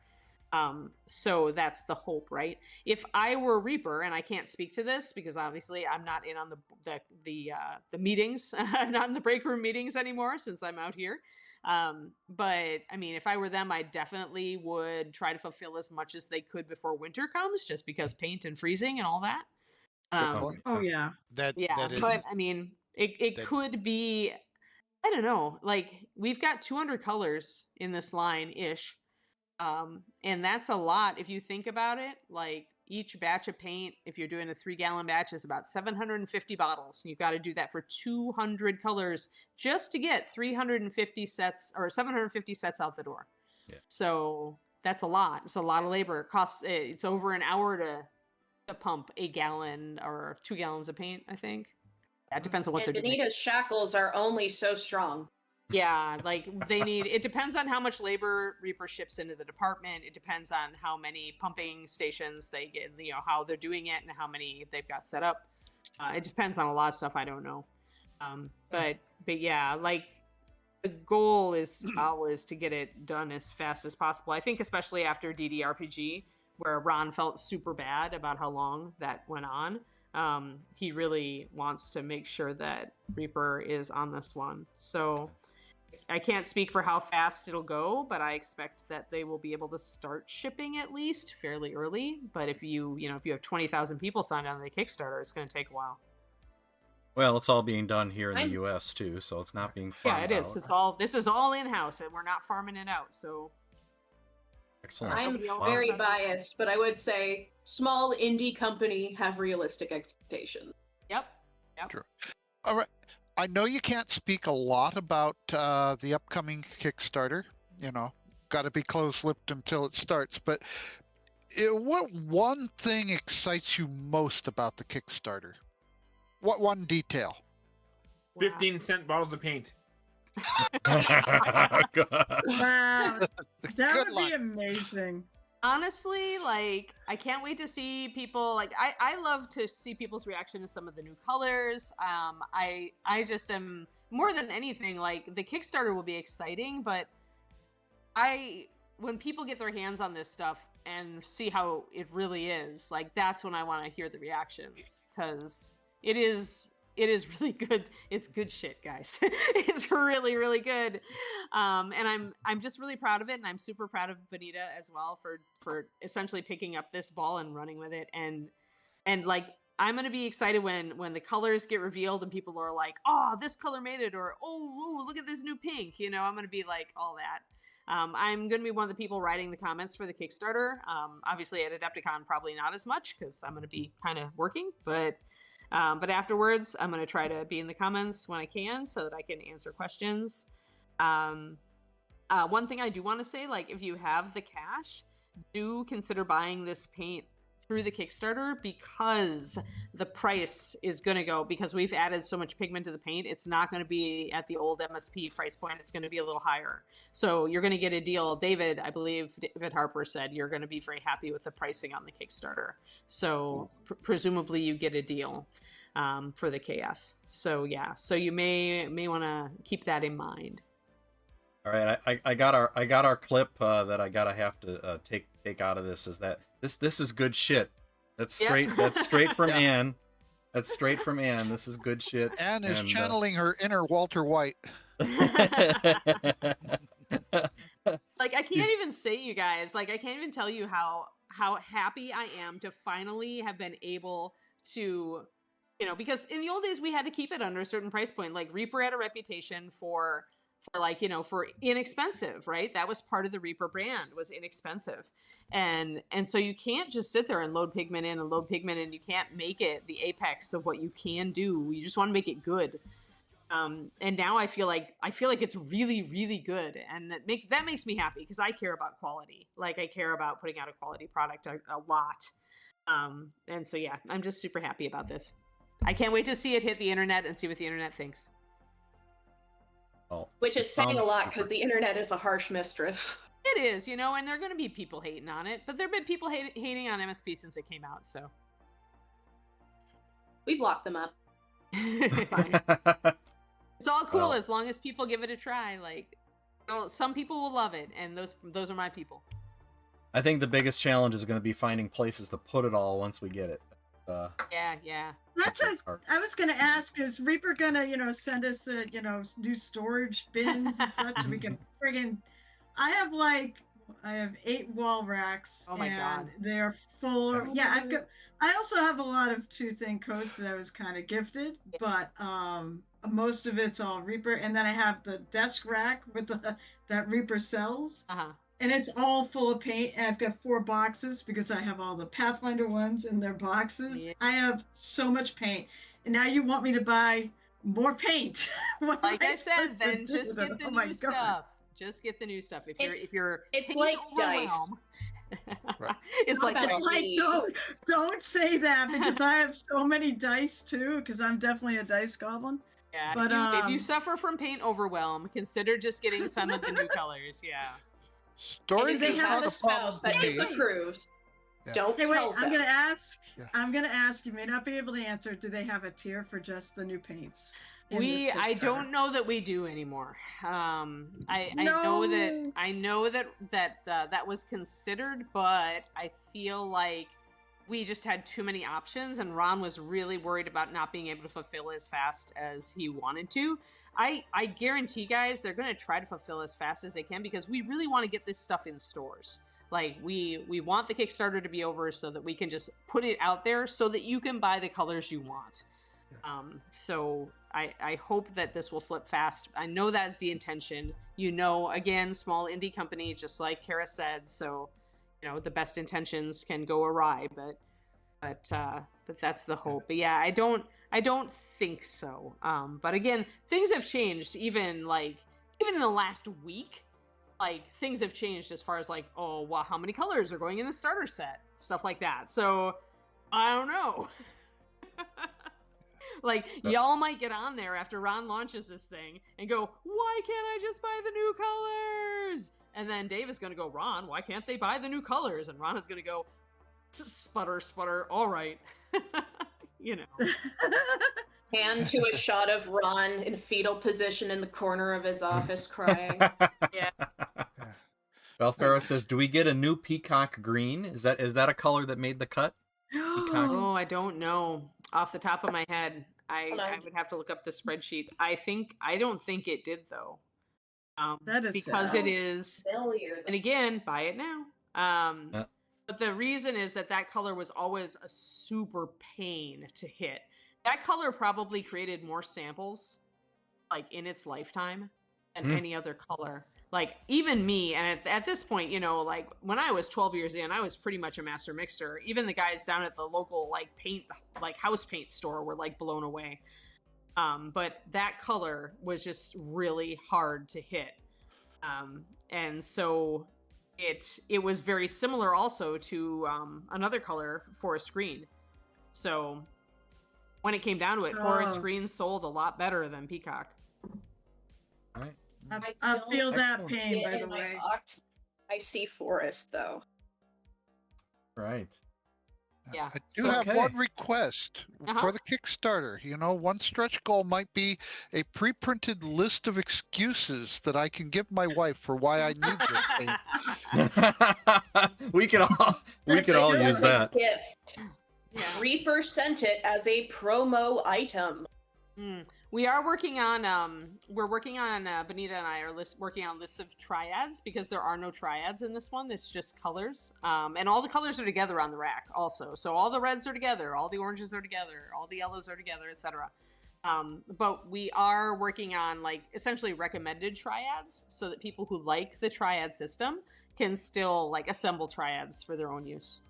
So that's the hope, right? If I were Reaper, and I can't speak to this because obviously I'm not in on the meetings, I'm not in the break room meetings anymore since I'm out here. But I mean, if I were them, I definitely would try to fulfill as much as they could before winter comes, just because paint and freezing and all that. Oh yeah. That is But I mean, it that- could be, I don't know, like we've got 200 colors in this line ish. And that's a lot if you think about it. Like each batch of paint, if you're doing a 3-gallon batch, is about 750 bottles. You've got to do that for 200 colors just to get 350 sets or 750 sets out the door. Yeah. So that's a lot. It's a lot of labor. It costs. It's over an hour to pump a gallon or 2 gallons of paint, I think. That depends on what And they're doing. Benita's shackles are only so strong. Yeah, like they need, it depends on how much labor Reaper ships into the department. It depends on how many pumping stations they get, how they're doing it and how many they've got set up. It depends on a lot of stuff I don't know. But yeah, like the goal is always to get it done as fast as possible. I think especially after DDRPG, where Ron felt super bad about how long that went on. He really wants to make sure that Reaper is on this one. So I can't speak for how fast it'll go, but I expect that they will be able to start shipping at least fairly early. But if you have 20,000 people signed on the Kickstarter, it's going to take a while. Well, it's all being done here in the U.S. too, so it's not being farmed Yeah, it is. out. This is all in-house, and we're not farming it out. So Excellent. I'm Nobody else very has that. biased, but I would say small indie company have realistic expectations. Yep. Yep. True. All right. I know you can't speak a lot about the upcoming Kickstarter. You know, got to be close-lipped until it starts. But what one thing excites you most about the Kickstarter? What one detail? 15-cent bottles of paint. Wow, that Good would luck. be amazing. Honestly, like, I can't wait to see people, like, I love to see people's reaction to some of the new colors. I just am, more than anything, like, the Kickstarter will be exciting, but when people get their hands on this stuff and see how it really is, like, that's when I want to hear the reactions, because it is really good. It's good shit, guys. It's really, really good. And I'm just really proud of it, and I'm super proud of Vanita as well for essentially picking up this ball and running with it. And like, I'm gonna be excited when the colors get revealed and people are like, "Oh, this color made it," or "Oh, look at this new pink." You know, I'm gonna be like all that. I'm going to be one of the people writing the comments for the Kickstarter. Obviously at Adepticon, probably not as much because I'm going to be kind of working, but afterwards I'm going to try to be in the comments when I can so that I can answer questions. One thing I do want to say, like, if you have the cash, do consider buying this paint through the Kickstarter, because the price is going to go, because we've added so much pigment to the paint, it's not going to be at the old MSP price point. It's going to be a little higher. So you're going to get a deal. David, I believe David Harper said you're going to be very happy with the pricing on the Kickstarter. So presumably you get a deal for the KS. So yeah, so you may want to keep that in mind. All right, I got our clip that I gotta have to take out of this. Is that this is good shit. That's straight. Yep. That's straight from Yeah. Anne. That's straight from Anne. This is good shit. Anne is And, channeling her inner Walter White. Like, I can't He's- even say, you guys, like, I can't even tell you how happy I am to finally have been able to, you know, because in the old days we had to keep it under a certain price point. Like, Reaper had a reputation for like, you know, for inexpensive, right? That was part of the Reaper brand, was inexpensive. And so you can't just sit there and load pigment in and load pigment in. You can't make it the apex of what you can do. You just want to make it good. And now I feel like it's really, really good, and that makes me happy, because I care about quality. Like, I care about putting out a quality product a lot. And so yeah, I'm just super happy about this. I can't wait to see it hit the internet and see what the internet thinks. Oh, Which it is saying a sounds lot because super- the internet is a harsh mistress. It is, you know, and there are going to be people hating on it, but there have been people hating on MSP since it came out, so. We've locked them up. Fine. It's all cool Well. as long as people give it a try. Like, well, some people will love it, and those are my people. I think the biggest challenge is going to be finding places to put it all once we get it. Yeah. That's Okay, what Art. I was going to ask. Is Reaper going to, send us, new storage bins and such so we can friggin'... I have 8 wall racks. Oh my and God. They are full. I also have a lot of 2-thing coats that I was kind of gifted, but most of it's all Reaper. And then I have the desk rack with that Reaper sells. Uh-huh. And it's all full of paint. And I've got 4 boxes because I have all the Pathfinder ones in their boxes. Yeah. I have so much paint. And now you want me to buy more paint. What Like am I said, supposed to then do just with get it? the Oh my new God. stuff. Just get the new stuff. If you're It's paint like dice. overwhelm- Right. It's Not like about It's like, me. don't say that, because I have so many dice too, because I'm definitely a dice goblin. yeah, but, if you suffer from paint overwhelm, consider just getting some of the new colors. Yeah. And Storage if they is have not a a problem spouse for that me. disapproves, Yeah. don't Hey, wait, tell them. I'm gonna ask. Yeah. I'm gonna ask. You may not be able to answer. Do they have a tier for just the new paints? in this I Kickstarter? don't know that we do anymore. I No. know that was considered, but I feel like we just had too many options, and Ron was really worried about not being able to fulfill as fast as he wanted to. I guarantee, guys, they're going to try to fulfill as fast as they can, because we really want to get this stuff in stores. Like, we want the Kickstarter to be over so that we can just put it out there so that you can buy the colors you want. So I hope that this will flip fast. I know that's the intention. Again, small indie company, just like Kara said. So, the best intentions can go awry, but that's the hope. But yeah, I don't think so. But again, things have changed. Even in the last week, things have changed as far as oh wow, how many colors are going in the starter set, stuff like that. So I don't know. Y'all might get on there after Ron launches this thing and go, why can't I just buy the new colors? And then Dave is going to go, Ron, why can't they buy the new colors? And Ron is going to go, sputter, all right. Hand to a shot of Ron in fetal position in the corner of his office crying. Yeah. Belfaro says, do we get a new peacock green? Is that a color that made the cut? Peacock? Oh, I don't know. Off the top of my head, I would have to look up the spreadsheet. I don't think it did though. That is because sad. it is Failure. and again, buy it now. But the reason is that color was always a super pain to hit. That color probably created more samples in its lifetime than any other color. Even me, and at this point, when I was 12 years in, I was pretty much a master mixer. Even the guys down at the local paint house paint store were blown away. But that color was just really hard to hit. And so it was very similar also to another color, forest green. So when it came down to it, forest green sold a lot better than peacock. All right. I feel that Excellent. pain, by the In my way. box, I see forest though. Right. Yeah. I do have one request for the Kickstarter. One stretch goal might be a pre-printed list of excuses that I can give my wife for why I need this paint. we could all use that. Gift. Yeah. Reaper sent it as a promo item. We are working on Benita and I are working on lists of triads because there are no triads in this one. It's just colors. And all the colors are together on the rack also. So all the reds are together, all the oranges are together, all the yellows are together, etc. But we are working on essentially recommended triads so that people who like the triad system can still assemble triads for their own use.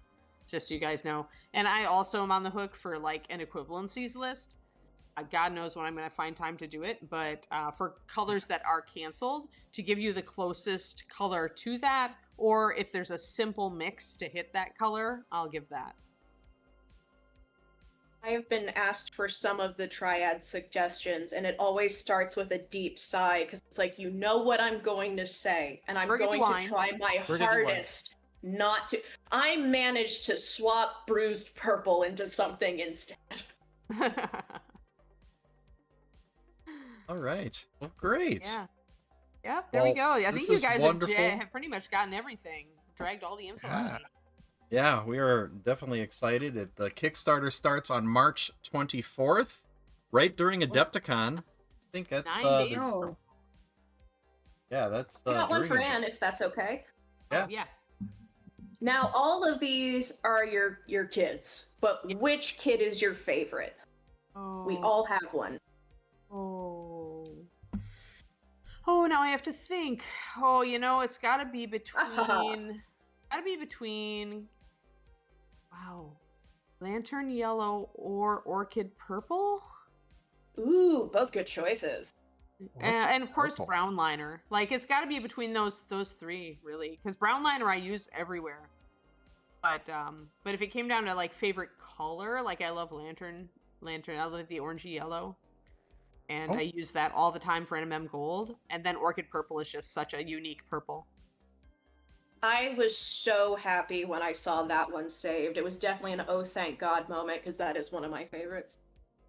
Just so you guys know. And I also am on the hook for an equivalencies list. God knows when I'm going to find time to do it, but for colors that are canceled, to give you the closest color to that, or if there's a simple mix to hit that color, I'll give that. I have been asked for some of the triad suggestions, and it always starts with a deep sigh, because it's what I'm going to say, and I'm going to try my hardest not to. I managed to swap bruised purple into something instead. All right. Well, great. Yeah. Yep, there we go. I think you guys have pretty much gotten everything. Dragged all the info out. Yeah, we are definitely excited. The Kickstarter starts on March 24th, right during Adepticon. I think that's 9 days. Yeah, that's I got one for Anne, if that's okay. Yeah. Oh, yeah. Now, all of these are your kids, but which kid is your favorite? We all have one. Oh, now I have to think. Oh, it's got to be between. Wow, Lantern Yellow or Orchid Purple. Ooh, both good choices. And of course, Brown Liner. It's got to be between those three, really, because Brown Liner I use everywhere. But if it came down to favorite color, I love Lantern. I love the orangey yellow. And I use that all the time for NMM Gold. And then Orchid Purple is just such a unique purple. I was so happy when I saw that one saved. It was definitely an oh thank God moment, because that is one of my favorites.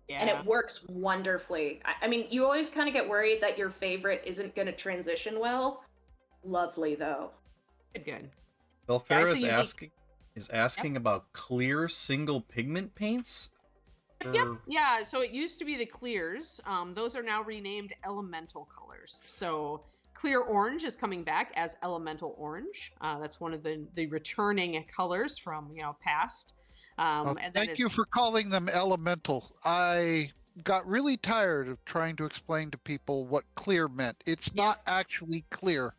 Yeah. And it works wonderfully. I mean, you always kind of get worried that your favorite isn't going to transition well. Lovely, though. Good. Belfera is asking about clear single pigment paints. Yep. Yeah. So it used to be the clears. Those are now renamed elemental colors. So clear orange is coming back as elemental orange. That's one of the returning colors from past. Thank you for calling them elemental. I got really tired of trying to explain to people what clear meant. It's not actually clear.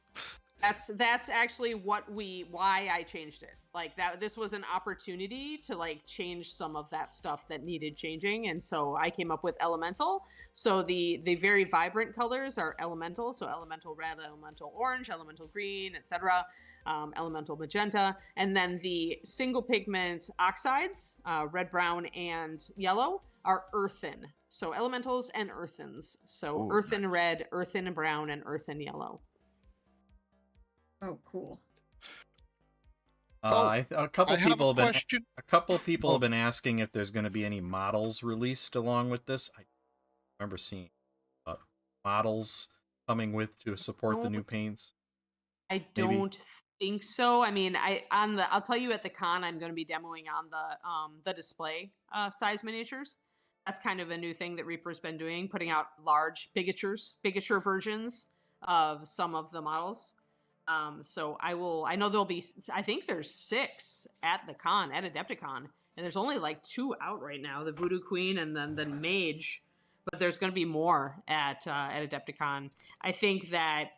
That's actually why I changed it. Like that, this was an opportunity to like change some of that stuff that needed changing, and so I came up with elemental. So the very vibrant colors are elemental. So elemental red, elemental orange, elemental green, etc. Elemental magenta, and then the single pigment oxides, red, brown, and yellow, are earthen. So elementals and earthens. So Ooh. earthen red, earthen brown, and earthen yellow. Oh, cool. A couple I have people a have been question. a couple people Oh. have been asking if there's going to be any models released along with this. I remember seeing models coming with to support the new paints. I don't think so. I mean, I'll tell you at the con I'm going to be demoing on the display size miniatures. That's kind of a new thing that Reaper's been doing, putting out large bigature versions of some of the models. So I know there'll be, I think there's 6 at the con, at Adepticon, and there's only like 2 out right now, the Voodoo Queen and then the Mage, but there's going to be more at Adepticon. I think that,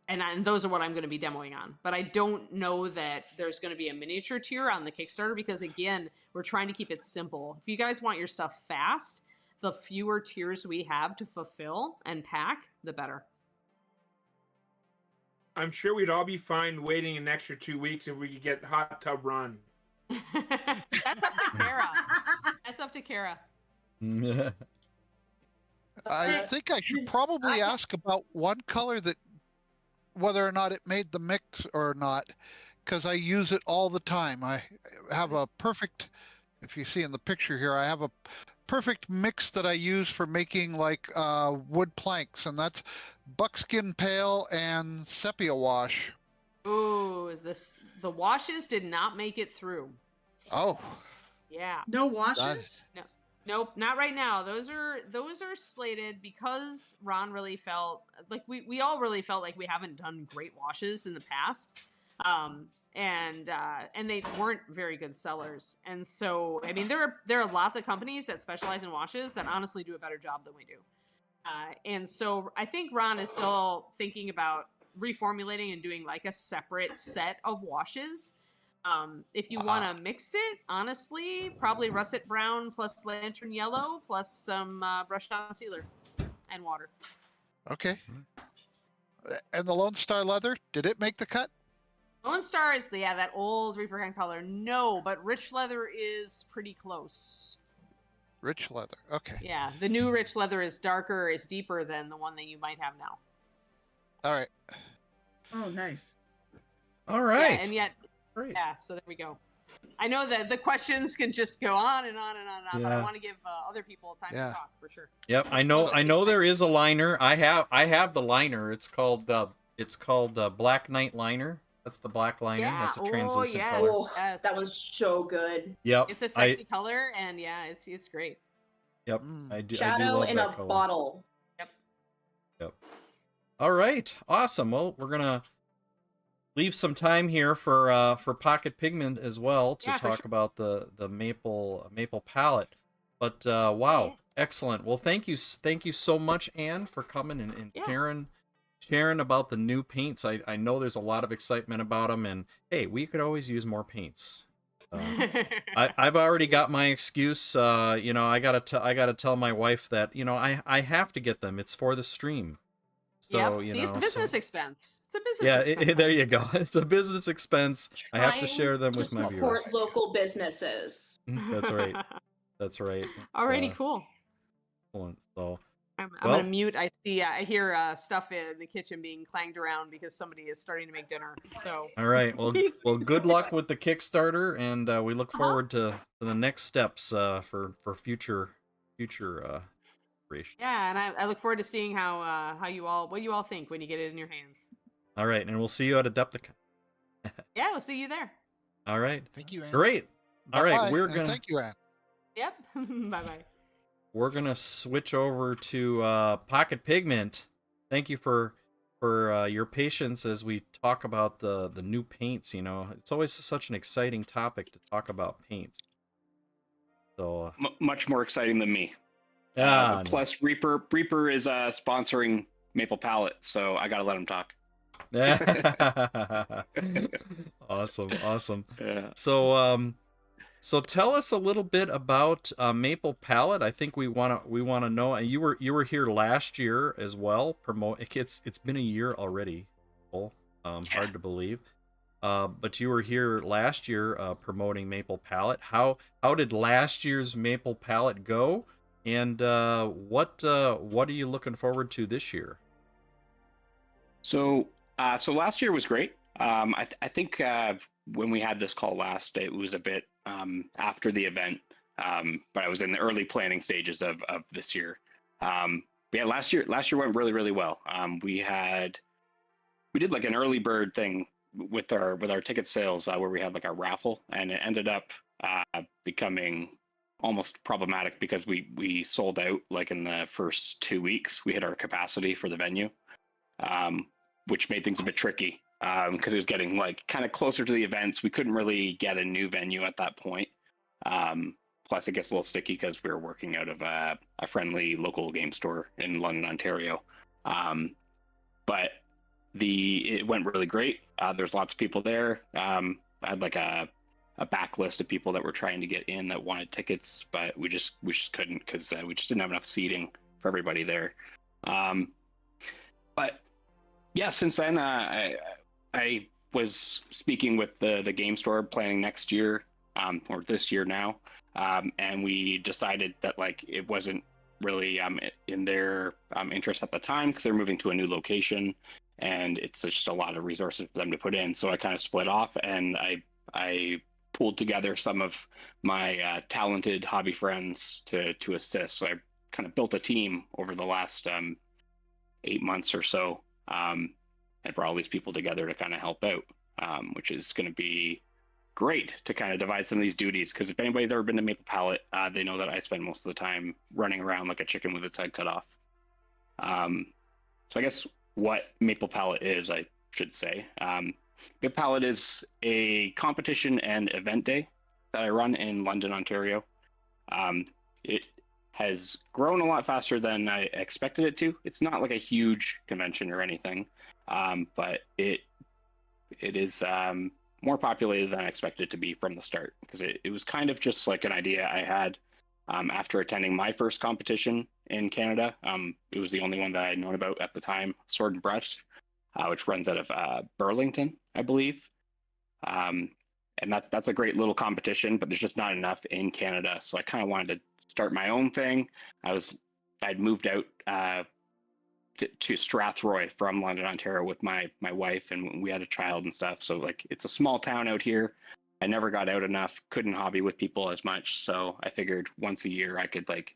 and those are what I'm going to be demoing on, but I don't know that there's going to be a miniature tier on the Kickstarter because, again, we're trying to keep it simple. If you guys want your stuff fast, the fewer tiers we have to fulfill and pack, the better. I'm sure we'd all be fine waiting an extra 2 weeks if we could get Hot Tub Run. That's up to Kara. That's up to Kara. I think I should probably ask about one color that, whether or not it made the mix or not, because I use it all the time. I have a perfect, if you see in the picture here, I have a perfect mix that I use for making like wood planks, and that's buckskin pale and sepia wash. Ooh, the washes did not make it through. Oh. Yeah. No washes? Nope, not right now. Those are slated because Ron really felt like we all really felt like we haven't done great washes in the past. And they weren't very good sellers. And so, I mean, there are lots of companies that specialize in washes that honestly do a better job than we do. And so I think Ron is still thinking about reformulating and doing like a separate set of washes. If you want to mix it, honestly, probably russet brown plus lantern yellow plus some brushed on sealer and water. Okay. And the Lone Star leather, did it make the cut? Lone Star is that old Reaper Gun color. No, but rich leather is pretty close. Rich leather. Okay. Yeah, the new rich leather is darker, is deeper than the one that you might have now. All right. Oh, nice. All right. Yeah, and yet, Great. Yeah, so there we go. I know that the questions can just go on and on and on and on, but I want to give other people time to talk for sure. Yep, I know there is a liner. I have the liner. It's called Black Knight liner. That's the black liner. Yeah. That's a translucent yes. color. Oh, Yes. that was so good. Yep. It's a sexy color, and yeah, it's great. Yep. I do Shadow love in that a color. bottle. Yep. All right. Awesome. Well, we're gonna leave some time here for Pocket Pigment as well to talk about the maple palette. But wow, excellent. Well, thank you so much, Anne, for coming and sharing about the new paints. I know there's a lot of excitement about them, and hey, we could always use more paints. I've already got my excuse. I gotta tell my wife that I have to get them. It's for the stream. So, it's a business expense. It's a business expense. There you go. It's a business expense. I have to share them with my viewers. Support local businesses. That's right. That's right. Alrighty, cool. Excellent. So I'm gonna mute. I hear stuff in the kitchen being clanged around because somebody is starting to make dinner. So all right. Well, good luck with the Kickstarter, and we look forward to the next steps for future creation. Yeah, and I look forward to seeing what you all think when you get it in your hands. All right, and we'll see you at Adepticon. Yeah, we'll see you there. All right. Thank you, Anne. Great. All right, Bye-bye, and thank you, Anne. Yep. Bye-bye. We're gonna switch over to Pocket Pigment. Thank you for your patience as we talk about the new paints. It's always such an exciting topic to talk about paints. So Much more exciting than me. Yeah. Plus, Reaper is sponsoring Maple Palette, so I gotta let him talk. Awesome. Yeah. So tell us a little bit about Maple Palette. I think we wanna know. You were here last year as well. It's been a year already. Hard to believe. But you were here last year promoting Maple Palette. How did last year's Maple Palette go? And what are you looking forward to this year? So last year was great. I think when we had this call last, it was a bit after the event, but I was in the early planning stages of this year. But yeah, last year went really well. We did like an early bird thing with our ticket sales where we had like a raffle, and it ended up becoming almost problematic because we sold out like in the first 2 weeks. We hit our capacity for the venue, which made things a bit tricky because it was getting like kind of closer to the events. We couldn't really get a new venue at that point. Plus, it gets a little sticky because we were working out of a friendly local game store in London, Ontario. But it went really great. There's lots of people there. I had like a backlist of people that were trying to get in that wanted tickets, but we just couldn't because we just didn't have enough seating for everybody there. But yeah, since then I was speaking with the game store planning next year or this year now, and we decided that like it wasn't really in their interest at the time because they're moving to a new location. And it's just a lot of resources for them to put in. So I kind of split off, and I pulled together some of my talented hobby friends to assist. So I kind of built a team over the last 8 months or so, and brought all these people together to kind of help out, which is going to be great to kind of divide some of these duties. Because if anybody's ever been to Maple Palette, they know that I spend most of the time running around like a chicken with its head cut off. So I guess what Maple Palette is, I should say. Maple Palette is a competition and event day that I run in London, Ontario. It has grown a lot faster than I expected it to. It's not like a huge convention or anything, but it is more populated than I expected it to be from the start, because it was kind of just like an idea I had after attending my first competition in Canada. It was the only one that I had known about at the time, Sword and Brush, which runs out of Burlington, I believe. And that's a great little competition, but there's just not enough in Canada. So I kind of wanted to start my own thing. I'd moved out to Strathroy from London, Ontario with my wife, and we had a child and stuff. So like it's a small town out here. I never got out enough, couldn't hobby with people as much. So I figured once a year I could like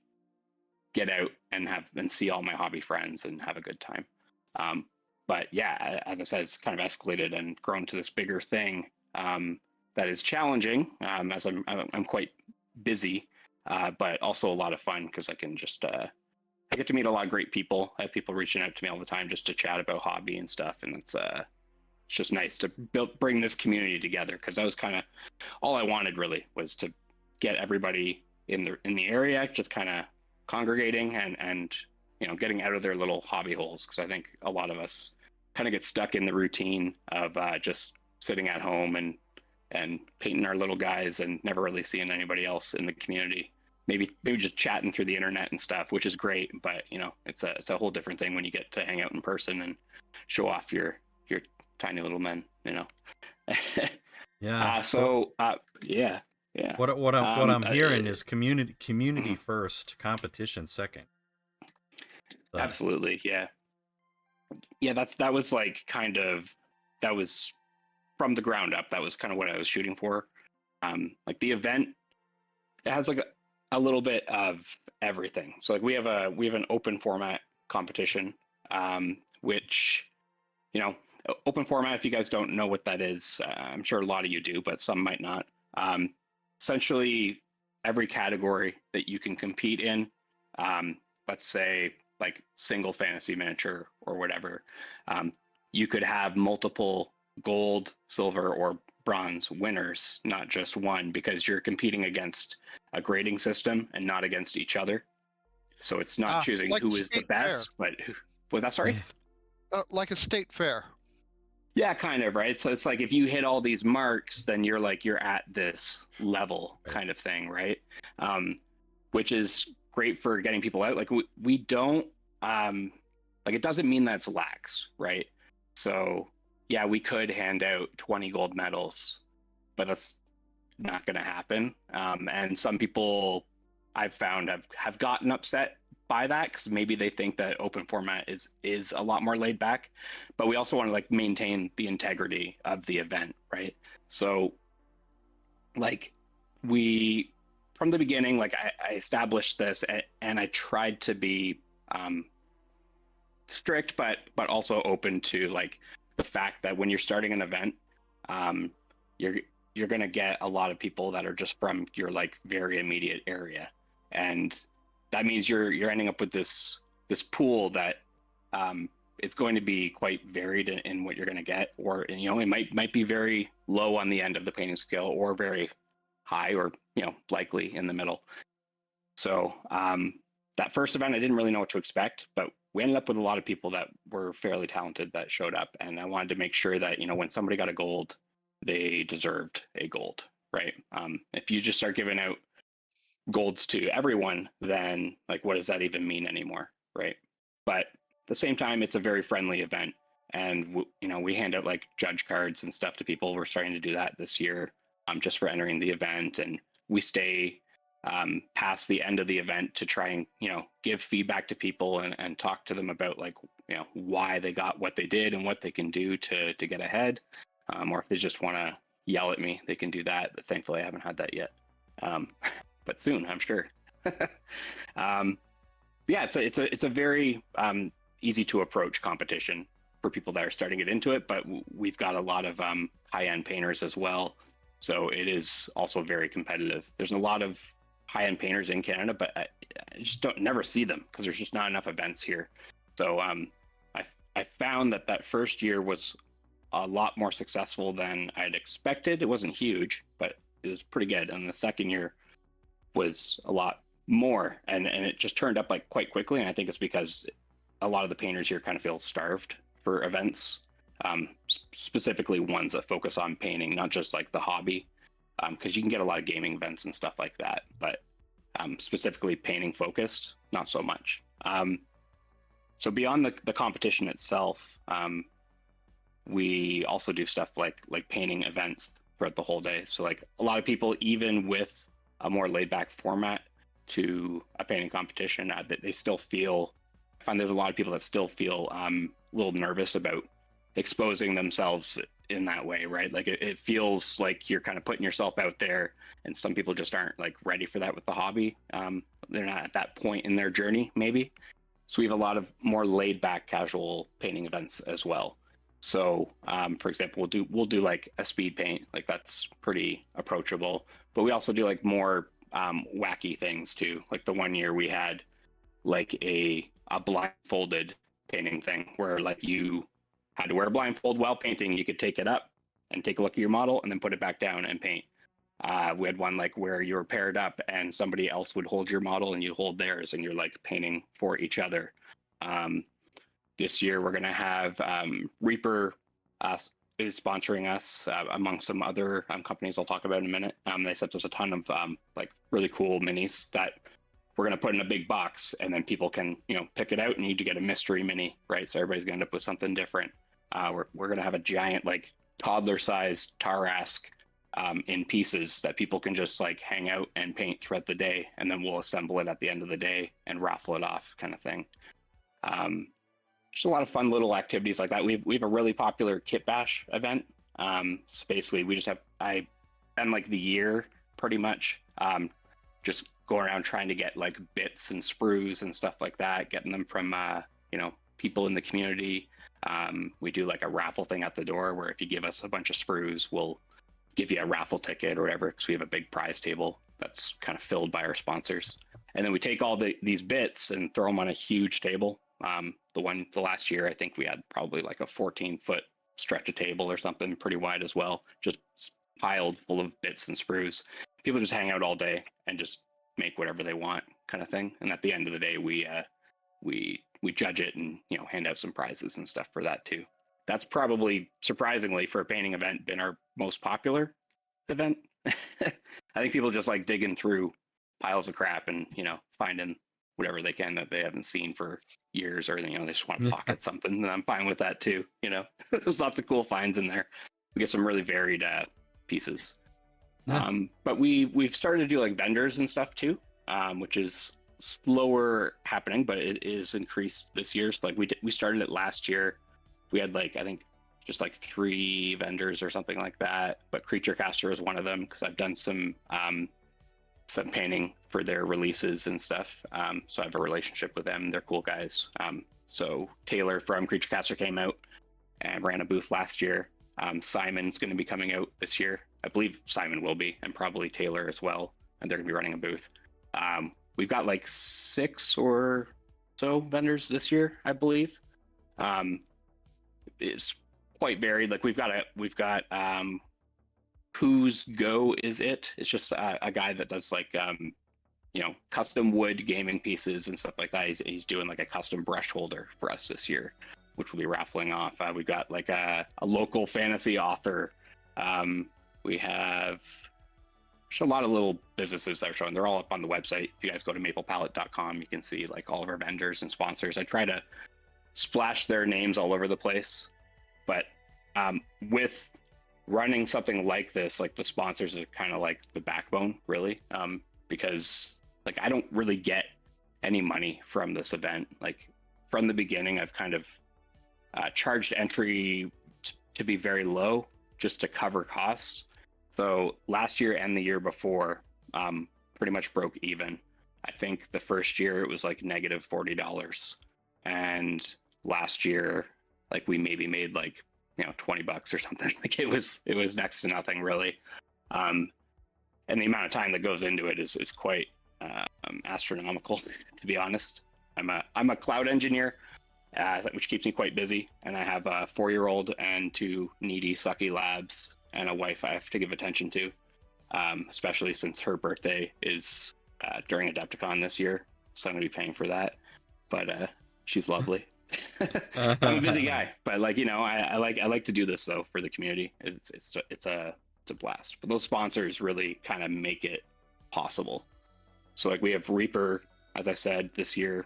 get out and see all my hobby friends and have a good time. But yeah, as I said, it's kind of escalated and grown to this bigger thing that is challenging as I'm quite busy, but also a lot of fun because I can just I get to meet a lot of great people. I have people reaching out to me all the time just to chat about hobby and stuff, and it's just nice to bring this community together, because that was kind of all I wanted really, was to get everybody in the area just kind of congregating and getting out of their little hobby holes, because I think a lot of us kind of get stuck in the routine of just sitting at home and painting our little guys and never really seeing anybody else in the community. Maybe just chatting through the internet and stuff, which is great, but it's a whole different thing when you get to hang out in person and show off your tiny little men. Yeah. Yeah. What I'm hearing is community first, competition second. So. Absolutely, yeah. That was from the ground up. That was kind of what I was shooting for. Like the event, it has like a little bit of everything. So like we have an open format competition, which open format, if you guys don't know what that is, I'm sure a lot of you do, but some might not. Essentially, every category that you can compete in, let's say like single fantasy miniature or whatever, you could have multiple gold, silver, or bronze winners, not just one, because you're competing against a grading system and not against each other. So it's not choosing like who is the state fair. best, but who. Well, that's sorry. Like a state fair. Yeah, kind of, right? So it's like if you hit all these marks, then you're at this level kind of thing, right? Which is great for getting people out. Like we don't like it doesn't mean that's lax, right? So yeah, we could hand out 20 gold medals, but that's not going to happen. And some people I've found have gotten upset by that because maybe they think that open format is a lot more laid back, but we also want to like maintain the integrity of the event, right? So like we from the beginning, like I established this and I tried to be strict but also open to like the fact that when you're starting an event, you're going to get a lot of people that are just from your like very immediate area, and that means you're ending up with this pool that is going to be quite varied in what you're going to get, or it might be very low on the end of the painting scale or very high, or likely in the middle. So that first event I didn't really know what to expect, but we ended up with a lot of people that were fairly talented that showed up, and I wanted to make sure that when somebody got a gold, they deserved a gold, right? If you just start giving out golds to everyone, then like what does that even mean anymore, right? But at the same time, it's a very friendly event, and we hand out like judge cards and stuff to people. We're starting to do that this year, just for entering the event, and we stay past the end of the event to try and give feedback to people and talk to them about like why they got what they did and what they can do to get ahead, or if they just want to yell at me, they can do that, but thankfully I haven't had that yet. But soon, I'm sure. Yeah, it's a very easy to approach competition for people that are starting to get into it, but we've got a lot of high-end painters as well, so it is also very competitive. There's a lot of high-end painters in Canada, but I just never see them because there's just not enough events here. So I found that first year was a lot more successful than I'd expected. It wasn't huge, but it was pretty good. And the second year was a lot more, and it just turned up like quite quickly. And I think it's because a lot of the painters here kind of feel starved for events, specifically ones that focus on painting, not just like the hobby, because you can get a lot of gaming events and stuff like that, but specifically painting focused, not so much. So beyond the competition itself, we also do stuff like painting events throughout the whole day. So like a lot of people, even with a more laid back format to a painting competition, that they still feel, I find there's a lot of people that still feel a little nervous about exposing themselves in that way, right? Like it feels like you're kind of putting yourself out there, and some people just aren't like ready for that with the hobby. They're not at that point in their journey, maybe. So we have a lot of more laid back casual painting events as well. So for example, we'll do like a speed paint, like that's pretty approachable, but we also do like more wacky things too. Like the one year we had like a blindfolded painting thing where like you had to wear a blindfold while painting. You could take it up and take a look at your model and then put it back down and paint. We had one like where you were paired up and somebody else would hold your model and you hold theirs and you're like painting for each other. This year we're going to have Reaper is sponsoring us among some other companies I'll talk about in a minute. They sent us a ton of like really cool minis that we're going to put in a big box, and then people can pick it out, and you get a mystery mini, right? So everybody's going to end up with something different. We're going to have a giant like toddler-sized Tarask in pieces that people can just like hang out and paint throughout the day, and then we'll assemble it at the end of the day and raffle it off, kind of thing. Just a lot of fun little activities like that. We have a really popular kit bash event. So basically I spend like the year pretty much just going around trying to get like bits and sprues and stuff like that, getting them from people in the community. We do like a raffle thing at the door where if you give us a bunch of sprues, we'll give you a raffle ticket or whatever, because we have a big prize table that's kind of filled by our sponsors. And then we take all these bits and throw them on a huge table. The last year, I think we had probably like a 14-foot stretch of table or something pretty wide as well, just piled full of bits and sprues. People just hang out all day and just make whatever they want, kind of thing. And at the end of the day, we judge it and hand out some prizes and stuff for that too. That's probably, surprisingly, for a painting event, been our most popular event. I think people just like digging through piles of crap and finding whatever they can that they haven't seen for years, or they just want to pocket something, and I'm fine with that too. There's lots of cool finds in there. We get some really varied pieces. But we've started to do like vendors and stuff too, which is slower happening, but it is increased this year. So like we started it last year. We had like, I think just like 3 vendors or something like that, but Creature Caster is one of them, because I've done some painting for their releases and stuff. So I have a relationship with them. They're cool guys. So Taylor from Creature Caster came out and ran a booth last year. Simon's going to be coming out this year. I believe Simon will be, and probably Taylor as well. And they're going to be running a booth. We've got like 6 or so vendors this year, I believe. It's quite varied. Like we've got Whose Go Is It? It's just a guy that does like custom wood gaming pieces and stuff like that. He's doing like a custom brush holder for us this year, which we'll be raffling off. We've got like a local fantasy author. We have just a lot of little businesses that are showing. They're all up on the website. If you guys go to maplepalette.com, you can see like all of our vendors and sponsors. I try to splash their names all over the place, but with running something like this, like the sponsors are kind of like the backbone, really, because like I don't really get any money from this event. Like from the beginning, I've kind of charged entry to be very low just to cover costs. So last year and the year before, pretty much broke even. I think the first year it was like negative $40, and last year, like we maybe made like $20 or something. Like it was next to nothing really. And the amount of time that goes into it is quite astronomical, to be honest. I'm a cloud engineer, which keeps me quite busy, and I have a 4-year-old and 2 needy, sucky labs, and a wife I have to give attention to, especially since her birthday is during Adepticon this year, so I'm gonna be paying for that. But she's lovely. I'm a busy guy, but like I like to do this though for the community. It's a blast. But those sponsors really kind of make it possible. So like we have Reaper, as I said, this year.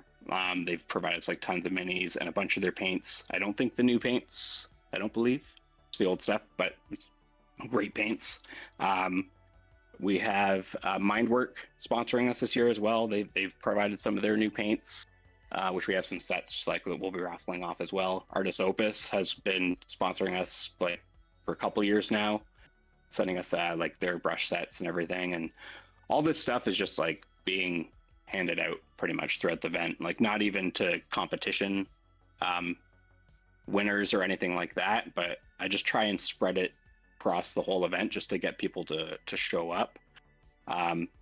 They've provided us like tons of minis and a bunch of their paints. I don't think the new paints, I don't believe. It's the old stuff, but great paints. We have Mindwork sponsoring us this year as well. They've provided some of their new paints, which we have some sets like that we'll be raffling off as well. Artis Opus has been sponsoring us like for a couple years now, sending us like their brush sets and everything. And all this stuff is just like being handed out pretty much throughout the event, like not even to competition winners or anything like that, but I just try and spread it across the whole event just to get people to show up.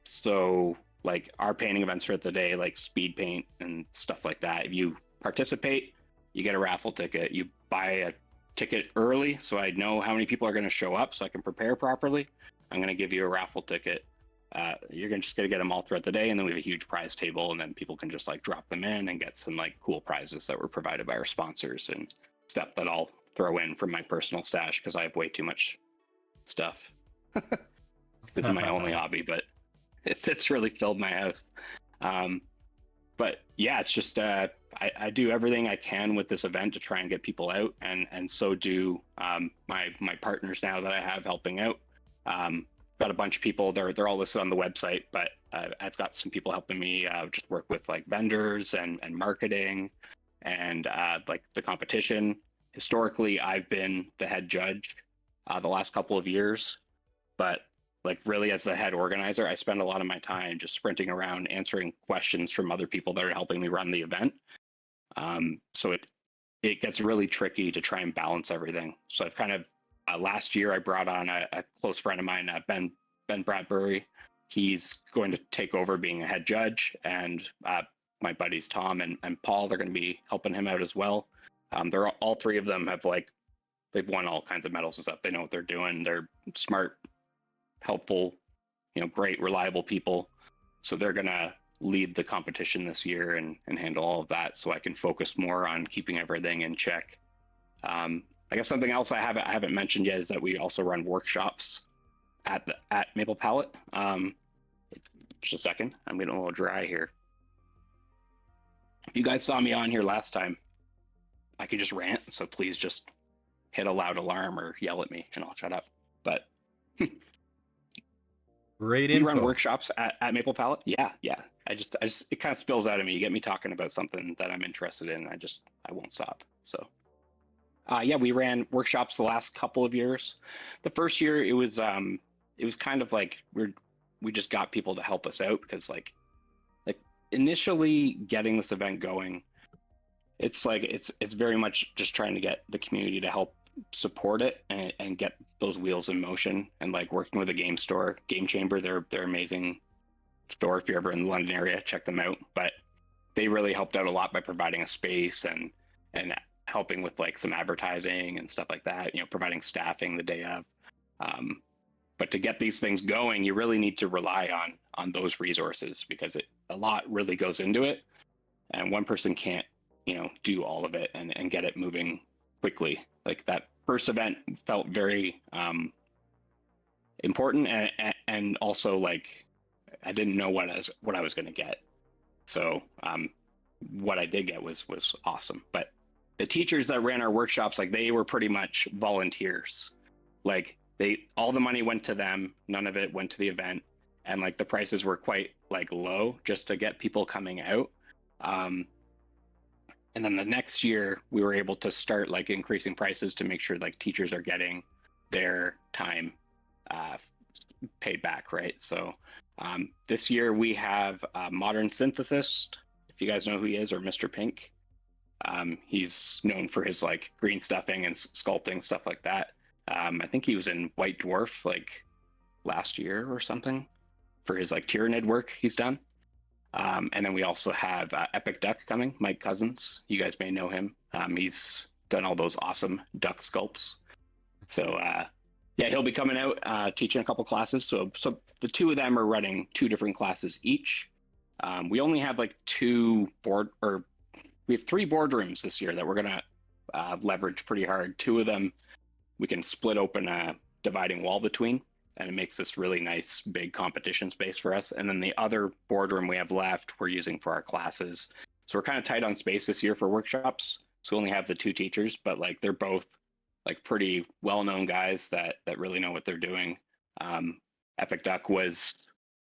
So like our painting events throughout the day, like speed paint and stuff like that, if you participate, you get a raffle ticket. You buy a ticket early so I know how many people are going to show up so I can prepare properly. I'm going to give you a raffle ticket. You're just going to get them all throughout the day, and then we have a huge prize table, and then people can just like drop them in and get some like cool prizes that were provided by our sponsors and stuff that I'll throw in from my personal stash because I have way too much stuff. This is my only hobby, but it's really filled my house. But yeah, it's just I do everything I can with this event to try and get people out, and so do my partners now that I have helping out. Got a bunch of people. They're all listed on the website, but I've got some people helping me just work with like vendors and marketing and like the competition. Historically, I've been the head judge the last couple of years, but like really as the head organizer, I spend a lot of my time just sprinting around answering questions from other people that are helping me run the event. So it gets really tricky to try and balance everything. So I've kind of last year I brought on a close friend of mine, Ben Bradbury. He's going to take over being a head judge, and my buddies Tom and Paul, they're going to be helping him out as well. They're all 3 of them have like they've won all kinds of medals and stuff. They know what they're doing. They're smart, helpful, great, reliable people. So they're gonna lead the competition this year and handle all of that, so I can focus more on keeping everything in check. I guess something else I haven't mentioned yet is that we also run workshops at Maple Palette. Just a second, I'm getting a little dry here. You guys saw me on here last time. I could just rant, so please just hit a loud alarm or yell at me and I'll shut up. But Great we info. run workshops at Maple Palette. Yeah. I just it kind of spills out of me. You get me talking about something that I'm interested in. I won't stop. So yeah, we ran workshops the last couple of years. The first year it was kind of like we just got people to help us out, because like initially getting this event going, it's very much just trying to get the community to help support it and get those wheels in motion, and like working with a game store, Game Chamber. They're amazing store. If you're ever in the London area, check them out. But they really helped out a lot by providing a space and helping with like some advertising and stuff like that, providing staffing the day of. But to get these things going, you really need to rely on those resources, because a lot really goes into it, and one person can't do all of it and get it moving quickly. Like that first event felt very important, and also like I didn't know what I was going to get. So what I did get was awesome. But the teachers that ran our workshops, like they were pretty much volunteers. Like all the money went to them, none of it went to the event, and like the prices were quite like low just to get people coming out. And then the next year we were able to start like increasing prices to make sure like teachers are getting their time paid back, right? So this year we have a modern synthesist, if you guys know who he is, or Mr. Pink. He's known for his like green stuffing and sculpting, stuff like that. I think he was in White Dwarf like last year or something for his like Tyranid work he's done. And then we also have Epic Duck coming, Mike Cousins. You guys may know him. He's done all those awesome duck sculpts. So yeah, he'll be coming out teaching a couple classes. So the two of them are running 2 different classes each. We only have like we have 3 boardrooms this year that we're gonna leverage pretty hard. 2 of them we can split open a dividing wall between, and it makes this really nice big competition space for us. And then the other boardroom we have left, we're using for our classes. So we're kind of tight on space this year for workshops. So we only have the 2 teachers, but like they're both like pretty well-known guys that really know what they're doing. Epic Duck was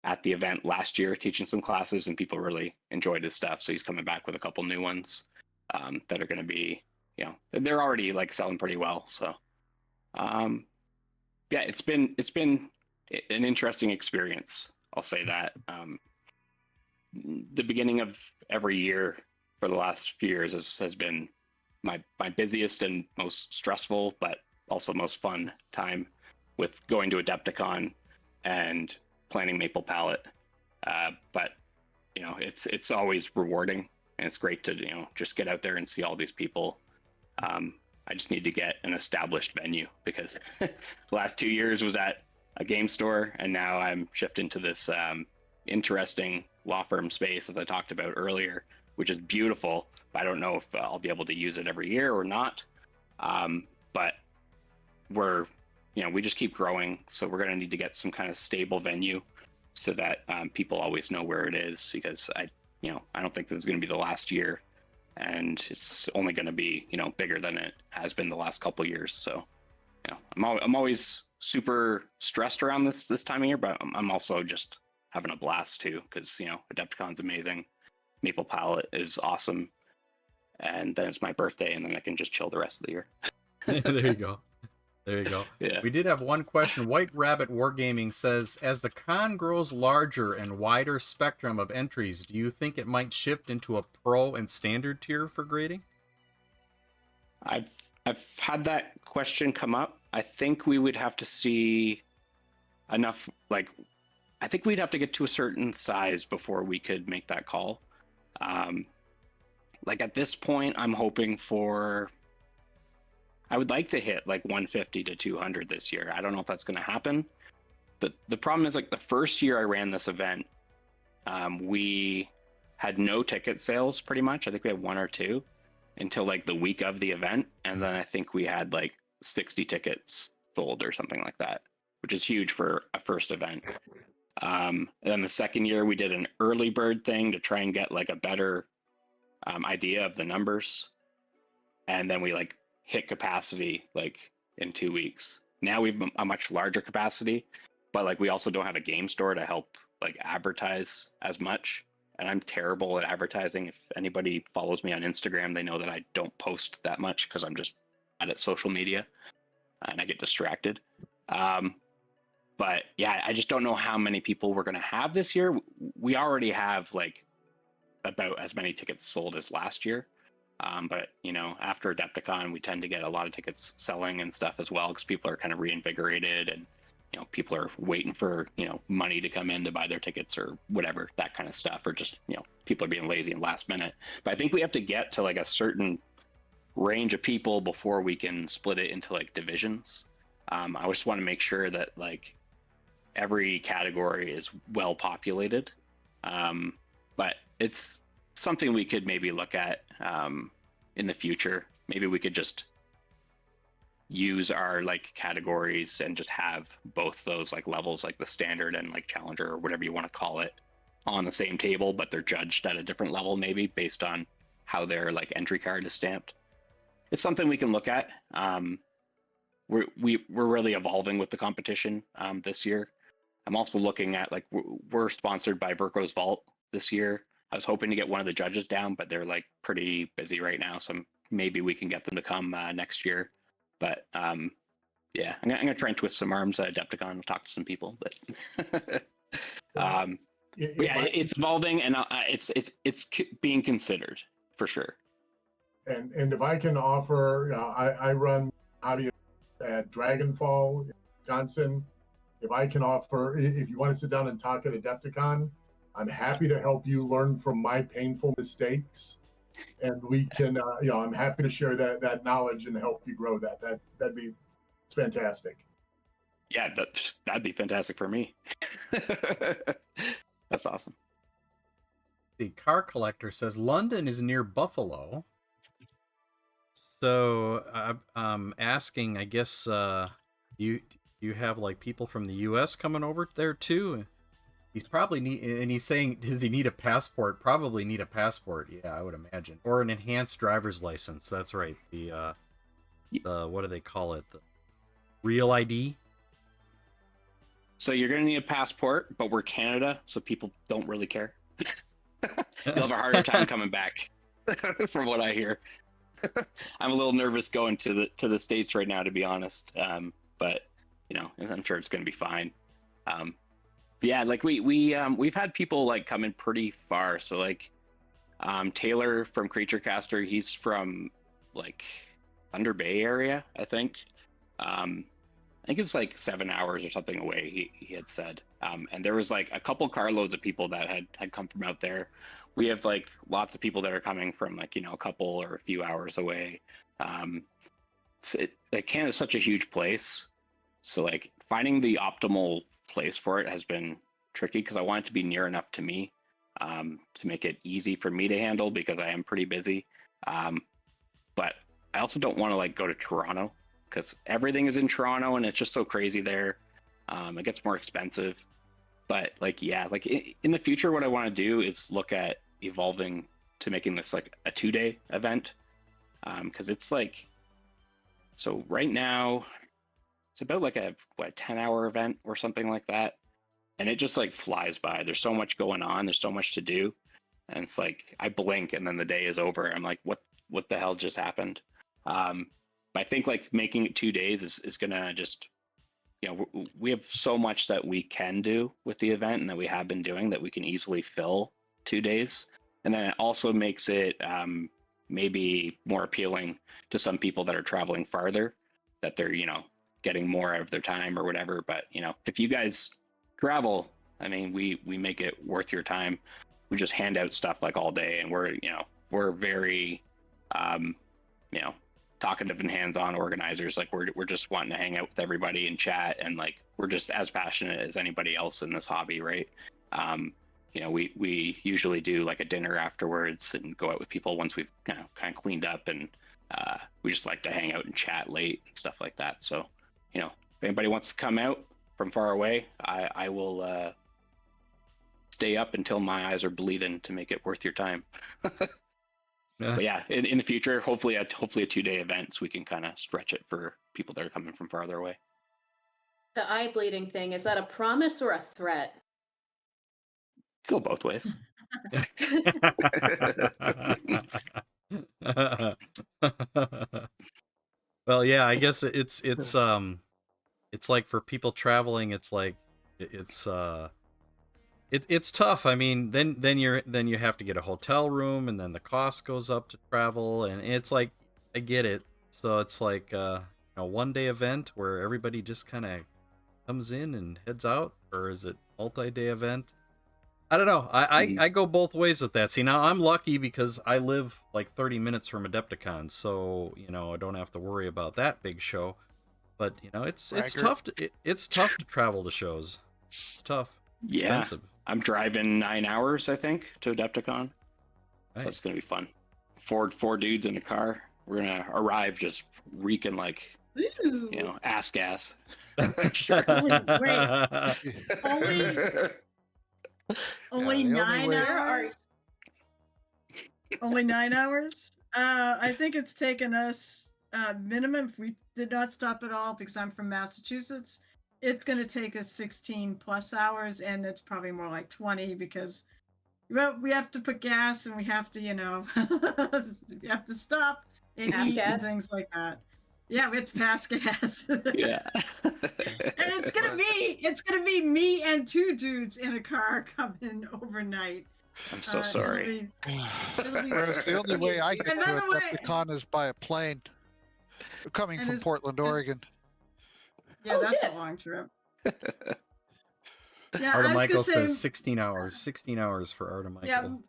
at the event last year teaching some classes, and people really enjoyed his stuff. So he's coming back with a couple new ones that are going to be, they're already like selling pretty well. So yeah, it's been an interesting experience. I'll say that. The beginning of every year for the last few years has been my busiest and most stressful, but also most fun time, with going to Adepticon and planning Maple Palette. But it's always rewarding, and it's great to just get out there and see all these people. I just need to get an established venue, because the last 2 years was at a game store, and now I'm shifting to this interesting law firm space, as I talked about earlier, which is beautiful. But I don't know if I'll be able to use it every year or not. But we just keep growing, so we're going to need to get some kind of stable venue so that people always know where it is, because I don't think this is going to be the last year. And it's only going to be, bigger than it has been the last couple of years. So, I'm always super stressed around this time of year, but I'm also just having a blast too, because Adepticon's amazing, Maple Palette is awesome, and then it's my birthday, and then I can just chill the rest of the year. There you go. There you go. Yeah. We did have one question. White Rabbit Wargaming says, as the con grows larger and wider spectrum of entries, do you think it might shift into a pro and standard tier for grading? I've had that question come up. I think we would have to see enough, I think we'd have to get to a certain size before we could make that call. At this point, I'm hoping I would like to hit 150 to 200 this year. I don't know if that's going to happen. The problem is the first year I ran this event, we had no ticket sales pretty much. I think we had one or two until like the week of the event. And then I think we had like 60 tickets sold or something like that, which is huge for a first event. And then the second year we did an early bird thing to try and get like a better idea of the numbers. And then we like hit capacity like in 2 weeks. Now we have a much larger capacity, but like we also don't have a game store to help like advertise as much. And I'm terrible at advertising. If anybody follows me on Instagram, they know that I don't post that much because I'm just bad at social media and I get distracted. But yeah, I just don't know how many people we're going to have this year. We already have like about as many tickets sold as last year. But you know, after Adepticon, we tend to get a lot of tickets selling and stuff as well because people are kind of reinvigorated and, you know, people are waiting for, you know, money to come in to buy their tickets or whatever, that kind of stuff, or just, you know, people are being lazy and last minute. But I think we have to get to like a certain range of people before we can split it into like divisions. I just want to make sure that like every category is well populated. But it's something we could maybe look at in the future. Maybe we could just use our like categories and just have both those like levels, like the standard and like challenger or whatever you want to call it, on the same table, but they're judged at a different level, maybe based on how their like entry card is stamped. It's something we can look at. We're really evolving with the competition this year. I'm also looking at like we're sponsored by Virko's Vault this year. I was hoping to get one of the judges down, but they're like pretty busy right now, so maybe we can get them to come next year. But yeah, I'm gonna try and twist some arms at Adepticon and talk to some people. But yeah, it's evolving and it's being considered for sure. And if I can offer, I run hobby at Dragonfall, Wisconsin. If I can offer, if you want to sit down and talk at Adepticon, I'm happy to help you learn from my painful mistakes, and we can, you know, I'm happy to share that knowledge and help you grow that. It's fantastic. Yeah, that'd be fantastic for me. That's awesome. The car collector says London is near Buffalo. So I'm asking, I guess you have like people from the U.S. coming over there too? He's probably he's saying, does he need a passport? Probably need a passport. Yeah, I would imagine, or an enhanced driver's license. That's right. The what do they call it? The real ID. So you're gonna need a passport, but we're Canada, so people don't really care. You'll have a harder time coming back, from what I hear. I'm a little nervous going to the States right now, to be honest. But you know, I'm sure it's gonna be fine. Yeah, like we've had people like come in pretty far. So like Taylor from Creature Caster, he's from like Thunder Bay area, I think. I think it was like 7 hours or something away, he had said. And there was like a couple carloads of people that had come from out there. We have like lots of people that are coming from like, you know, a couple or a few hours away. Like Canada's such a huge place. So like finding the optimal place for it has been tricky because I want it to be near enough to me to make it easy for me to handle because I am pretty busy. But I also don't want to like go to Toronto because everything is in Toronto and it's just so crazy there. It gets more expensive. But like, yeah, like in the future, what I want to do is look at evolving to making this like a 2-day event. Because it's like, so right now, it's about like a 10-hour event or something like that. And it just like flies by. There's so much going on. There's so much to do. And it's like, I blink and then the day is over. I'm like, what the hell just happened? But I think like making it 2 days is going to just, you know, we have so much that we can do with the event and that we have been doing that we can easily fill 2 days. And then it also makes it maybe more appealing to some people that are traveling farther, that they're, you know, getting more out of their time or whatever. But, you know, if you guys travel, I mean, we make it worth your time. We just hand out stuff like all day, and we're very, you know, talkative and hands-on organizers. Like we're just wanting to hang out with everybody and chat, and like we're just as passionate as anybody else in this hobby, right? we usually do like a dinner afterwards and go out with people once we've kind of cleaned up, and we just like to hang out and chat late and stuff like that. So, if anybody wants to come out from far away, I will stay up until my eyes are bleeding to make it worth your time. But yeah, in the future, hopefully a 2-day event, so we can kind of stretch it for people that are coming from farther away. The eye bleeding thing, is that a promise or a threat? Go both ways. Well, yeah, I guess it's like for people traveling, it's like it's tough. I mean, then you have to get a hotel room, and then the cost goes up to travel, and it's like, I get it. So it's like a 1-day event where everybody just kind of comes in and heads out, or is it multi-day event? I don't know. I go both ways with that. See, now I'm lucky because I live like 30 minutes from Adepticon, so I don't have to worry about that big show. But it's tough. It's tough to travel to shows. It's tough. Expensive. Yeah, I'm driving 9 hours, I think, to Adepticon. Nice. So that's gonna be fun. Four dudes in a car. We're gonna arrive just reeking like ass gas. Sure. Only 9 hours. Only 9 hours. I think it's taken us minimum, if we did not stop at all, because I'm from Massachusetts, it's going to take us 16 plus hours, and it's probably more like 20 because we have to put gas, and we have to, we have to stop and eat and things like that. Yeah, we have to pass gas. Yeah. And it's gonna be me and 2 dudes in a car coming overnight. I'm so sorry. The only way I get to Adepticon is by a plane. Coming from Portland, Oregon. Yeah, that's a long trip. Yeah, Arta Michael says 16 hours. 16 hours for Arta Michael.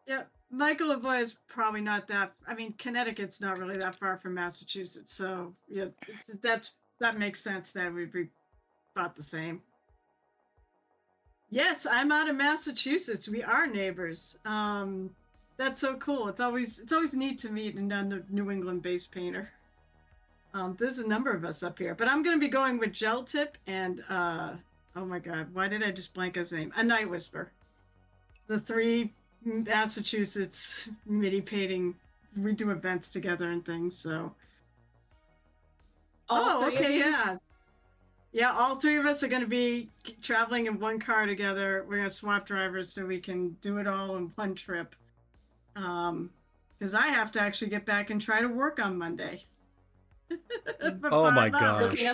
Yeah. Michael Lavoie is probably not that. I mean, Connecticut's not really that far from Massachusetts, so yeah, that makes sense. That would be about the same. Yes, I'm out of Massachusetts. We are neighbors. That's so cool. It's always neat to meet a New England-based painter. There's a number of us up here, but I'm going to be going with Gel Tip and oh my God, why did I just blank his name? A Night Whisper. The 3 Massachusetts MIDI painting. We do events together and things. So. Okay, yeah. Yeah, all 3 of us are going to be traveling in one car together. We're going to swap drivers so we can do it all in one trip. Because I have to actually get back and try to work on Monday. Oh my gosh.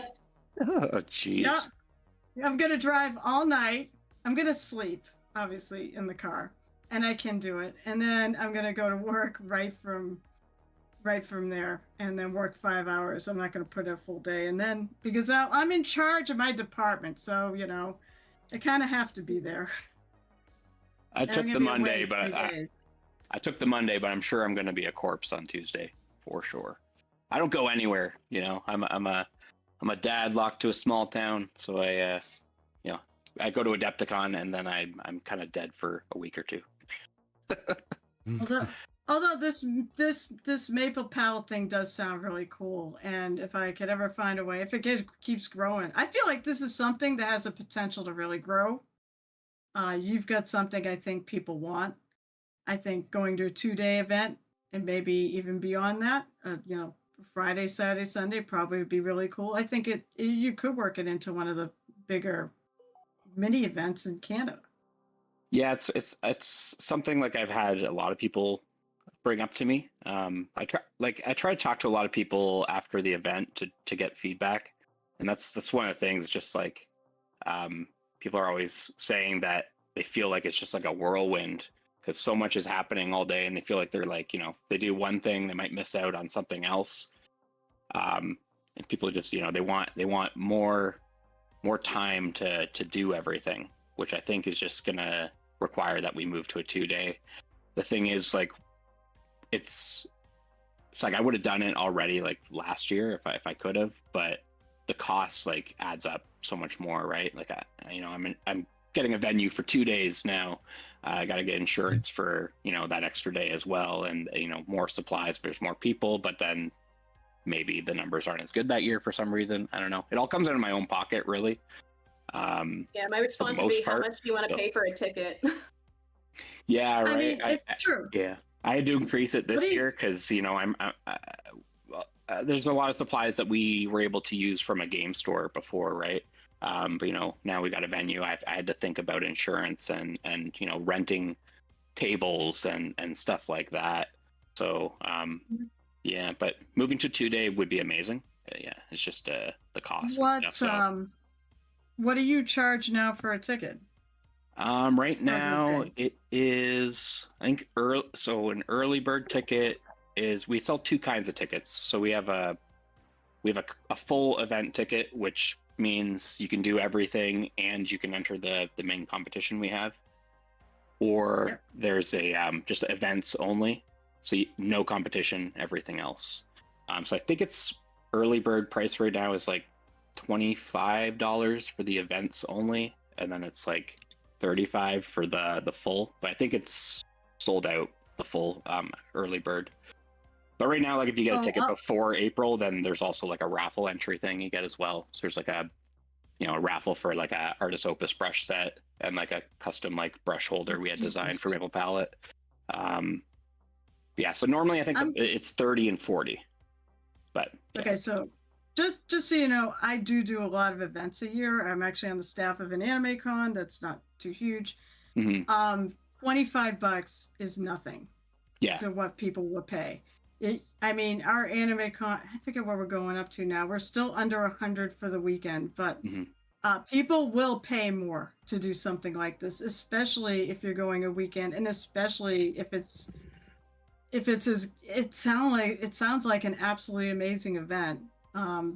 Oh, jeez. Yeah. I'm going to drive all night. I'm going to sleep, obviously, in the car. And I can do it. And then I'm going to go to work right from there, and then work 5 hours. I'm not going to put a full day. And then, because I'm in charge of my department, so, I kind of have to be there. I took the Monday, but I took the Monday, but I'm sure I'm going to be a corpse on Tuesday for sure. I don't go anywhere, I'm a dad locked to a small town, so I go to Adepticon, and then I'm kind of dead for a week or 2. Although this maple palette thing does sound really cool, and if I could ever find a way, if it keeps growing, I feel like this is something that has a potential to really grow. You've got something I think people want. I think going to a 2-day event and maybe even beyond that, Friday, Saturday, Sunday probably would be really cool. I think you could work it into one of the bigger mini events in Canada. Yeah, it's something like I've had a lot of people bring up to me. I try to talk to a lot of people after the event to get feedback, and that's one of the things. Just like people are always saying that they feel like it's just like a whirlwind because so much is happening all day, and they feel like they're like, they do one thing, they might miss out on something else. And people just, they want more time to do everything, which I think is just gonna require that we move to a 2-day. The thing is, like, it's like I would have done it already like last year if I could have, but the cost like adds up so much more, right? Like I'm getting a venue for 2 days now. I got to get insurance for, you know, that extra day as well. And, you know, more supplies if there's more people, but then maybe the numbers aren't as good that year for some reason. I don't know. It all comes out of my own pocket, really. Yeah, my response would be, how much do you want to pay for a ticket? Yeah, right. I mean, it's true. Yeah, I had to increase it this year because, you know, there's a lot of supplies that we were able to use from a game store before, right? But, you know, now we got a venue. I had to think about insurance and you know, renting tables and stuff like that. So yeah, but moving to 2-day would be amazing. Yeah, it's just the cost. What and stuff, so. What do you charge now for a ticket? Right now it is, I think, an early bird ticket is, we sell 2 kinds of tickets. So we have a full event ticket, which means you can do everything and you can enter the main competition we have. Or there's a just events only, so no competition, everything else. So I think it's early bird price right now is like $25 for the events only, and then it's like $35 for the full. But I think it's sold out, the full early bird. But right now, like, if you get a ticket before April, then there's also like a raffle entry thing you get as well. So there's like a, you know, a raffle for like a Artist Opus brush set and like a custom like brush holder we had designed for Maple Palette. Yeah, so normally I think it's 30 and 40. But yeah. Okay, so just so you know, I do a lot of events a year. I'm actually on the staff of an anime con that's not too huge. $25 is nothing to what people will pay. I mean, our anime con, I forget what we're going up to now. We're still under 100 for the weekend, but people will pay more to do something like this, especially if you're going a weekend, and especially if it sounds like an absolutely amazing event.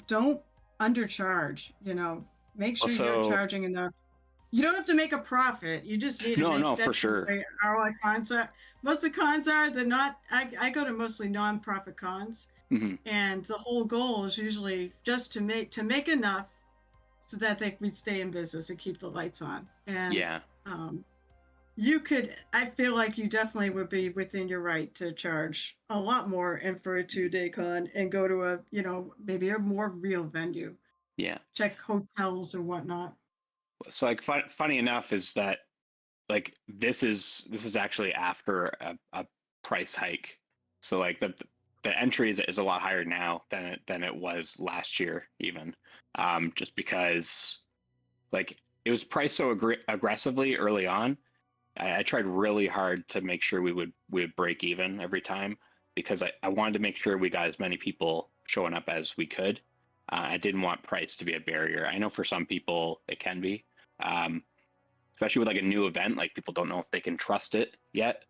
Don't undercharge. You know, make sure you're charging enough. You don't have to make a profit. You just need to make for sure. ROI concept. Most of the cons they're not. I go to mostly non-profit cons, and the whole goal is usually just to make enough so that they can stay in business and keep the lights on. And you could. I feel like you definitely would be within your right to charge a lot more and for a 2-day con and go to a, you know, maybe a more real venue. Yeah. Check hotels or whatnot. So like funny enough is that, like, this is actually after a price hike. So like the entry is a lot higher now than it was last year even, just because like it was priced so aggressively early on. I tried really hard to make sure we would break even every time, because I wanted to make sure we got as many people showing up as we could. I didn't want price to be a barrier. I know for some people it can be. Especially with like a new event, like people don't know if they can trust it yet.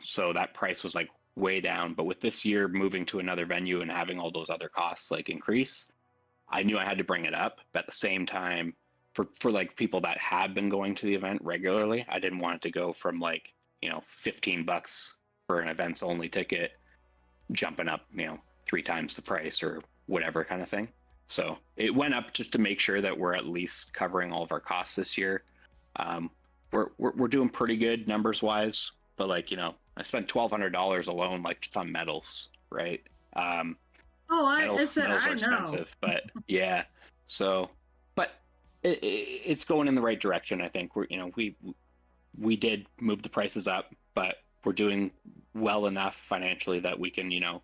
So that price was like way down. But with this year moving to another venue and having all those other costs like increase, I knew I had to bring it up. But at the same time, for like people that have been going to the event regularly, I didn't want it to go from like, you know, $15 for an events only ticket, jumping up, you know, 3 times the price or whatever kind of thing. So it went up just to make sure that we're at least covering all of our costs this year. We're doing pretty good numbers wise, but like, you know, I spent $1,200 alone, like just on metals, right? Metals are expensive, but yeah. So, but it's going in the right direction. I think we did move the prices up, but we're doing well enough financially that we can, you know,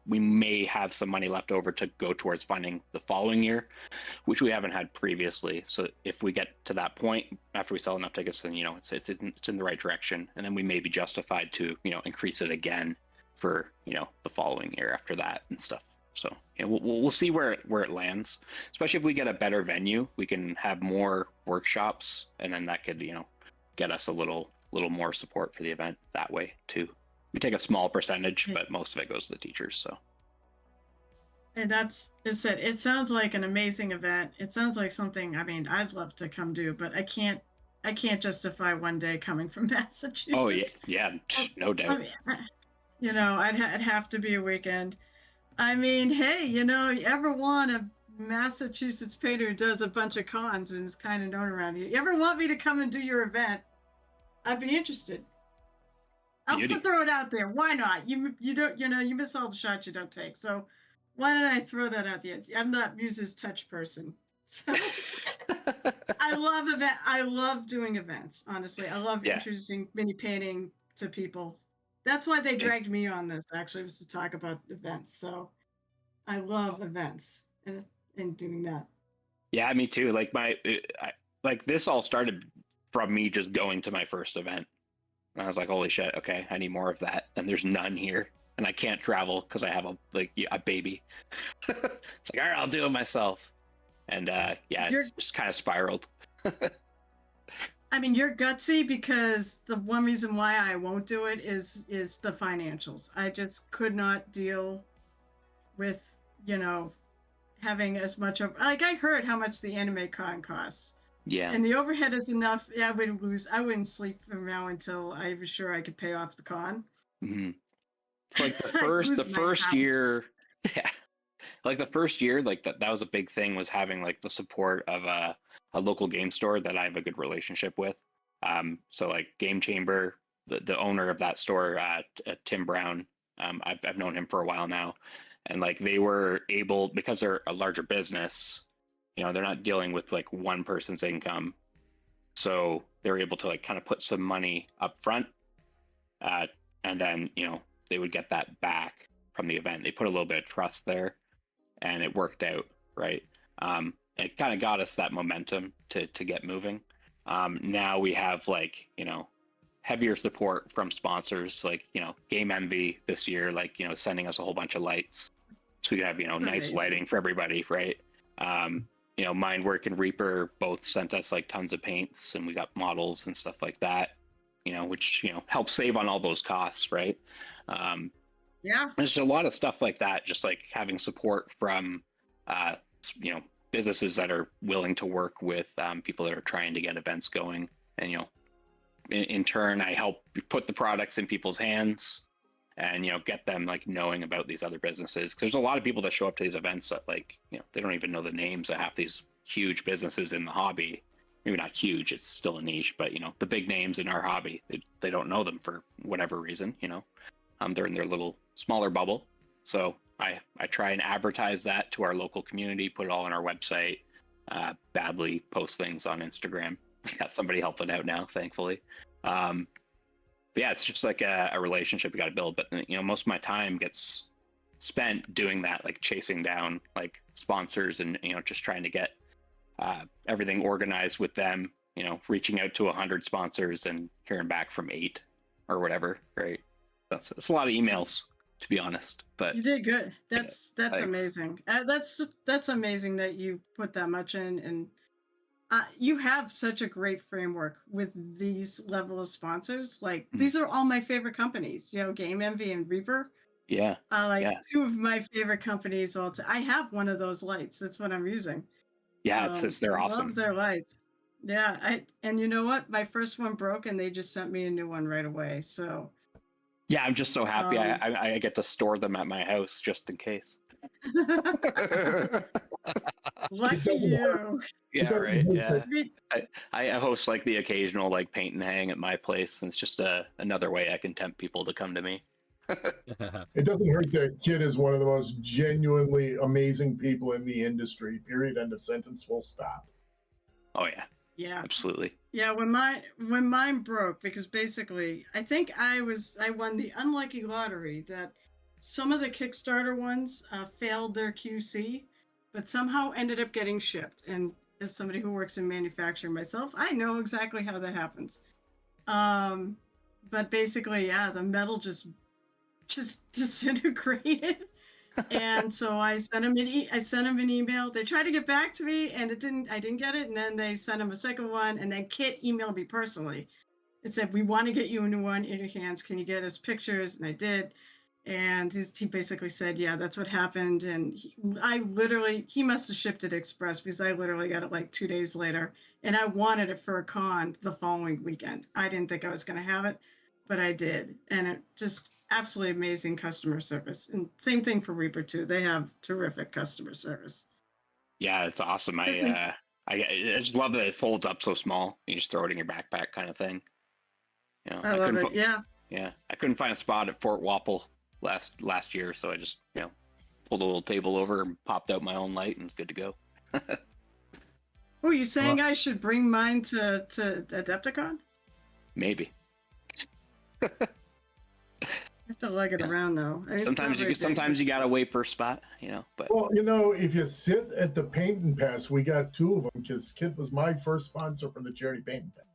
we may have some money left over to go towards funding the following year, which we haven't had previously. So if we get to that point after we sell enough tickets, then, you know, it's in the right direction, and then we may be justified to, you know, increase it again for, you know, the following year after that and stuff. So yeah, we'll see where it lands. Especially if we get a better venue, we can have more workshops, and then that could, you know, get us a little more support for the event that way too. We take a small percentage, but most of it goes to the teachers. So, and it sounds like an amazing event. It sounds like something, I mean, I'd love to come do, but I can't justify one day coming from Massachusetts. Oh yeah, no doubt. I mean, you know, I'd have to be a weekend. I mean, hey, you know, you ever want to Massachusetts painter who does a bunch of cons and is kind of known around here. You ever want me to come and do your event? I'd be interested. I'll throw it out there. Why not? You don't, you miss all the shots you don't take. So why don't I throw that out there? I'm not Muse's touch person. So I love doing events, honestly. I love introducing mini painting to people. That's why they dragged me on this, actually, was to talk about events. So I love events and doing that. Yeah, me too. Like this all started from me just going to my first event. And I was like, holy shit, okay, I need more of that. And there's none here. And I can't travel because I have a baby. It's like, all right, I'll do it myself. And it's just kind of spiraled. I mean, you're gutsy, because the one reason why I won't do it is the financials. I just could not deal with, having as much of, like, I heard how much the anime con costs. Yeah. And the overhead is enough. Yeah, I wouldn't sleep from now until I was sure I could pay off the con. Mm-hmm. Like the first year, yeah. Like the first year, like that was a big thing, was having like the support of a local game store that I have a good relationship with. So like Game Chamber, the owner of that store, Tim Brown, I've known him for a while now, and like they were able, because they're a larger business, they're not dealing with like one person's income, so they were able to like kind of put some money up front, and then they would get that back from the event. They put a little bit of trust there, and it worked out, right? It kind of got us that momentum to get moving. Now we have like, heavier support from sponsors, like, Game Envy this year, like, sending us a whole bunch of lights. So we have, nice lighting for everybody, right? Mindwork and Reaper both sent us like tons of paints, and we got models and stuff like that, which, helps save on all those costs, right? Yeah. There's a lot of stuff like that, just like having support from, businesses that are willing to work with people that are trying to get events going. And, in turn, I help put the products in people's hands and, get them like knowing about these other businesses. 'Cause there's a lot of people that show up to these events that like, they don't even know the names of half these huge businesses in the hobby. Maybe not huge, it's still a niche, but, the big names in our hobby, they don't know them for whatever reason, they're in their little smaller bubble. So I try and advertise that to our local community, put it all on our website, badly post things on Instagram. I got somebody helping out now, thankfully. But yeah, it's just like a relationship you got to build. But, most of my time gets spent doing that, like chasing down like sponsors and, just trying to get everything organized with them, reaching out to 100 sponsors and hearing back from 8 or whatever, right? That's a lot of emails, to be honest. But you did good. That's thanks. amazing. That's amazing that you put that much in, and you have such a great framework with these level of sponsors. Like these are all my favorite companies. Game Envy and Reaper. Yeah. Two of my favorite companies. I have one of those lights. That's what I'm using. Yeah, they're awesome. I love their lights. Yeah, and you know what? My first one broke, and they just sent me a new one right away. So. Yeah, I'm just so happy I get to store them at my house just in case. Lucky you. Yeah, right. Yeah. I host like the occasional like paint and hang at my place, and it's just another way I can tempt people to come to me. It doesn't hurt that Kid is one of the most genuinely amazing people in the industry. Period. End of sentence. Full stop. Oh yeah. Yeah, absolutely. Yeah, when mine broke, because basically I think I won the unlucky lottery that some of the Kickstarter ones failed their QC, but somehow ended up getting shipped. And as somebody who works in manufacturing myself, I know exactly how that happens. But basically, yeah, the metal just disintegrated. And so I sent him an email. They tried to get back to me, and I didn't get it. And then they sent him a second one, and then Kit emailed me personally. It said, "We want to get you a new one in your hands. Can you get us pictures?" And I did. And he basically said, "Yeah, that's what happened." And he must have shipped it express, because I literally got it like 2 days later. And I wanted it for a con the following weekend. I didn't think I was going to have it, but I did. And it just absolutely amazing customer service. And same thing for Reaper too. They have terrific customer service. Yeah, it's awesome. This is- I just love that it folds up so small. You just throw it in your backpack, kind of thing. You know, I love couldn't it. Yeah. yeah, I couldn't find a spot at Fort Wapple last year, so I just pulled a little table over and popped out my own light, and it's good to go. Oh, you saying I should bring mine to Adepticon? Maybe. I have to lug it around though. I mean, Sometimes you gotta wait for a spot, But Well, if you sit at the Paint and Pass, we got 2 of them because Kit was my first sponsor for the charity Paint and Pass.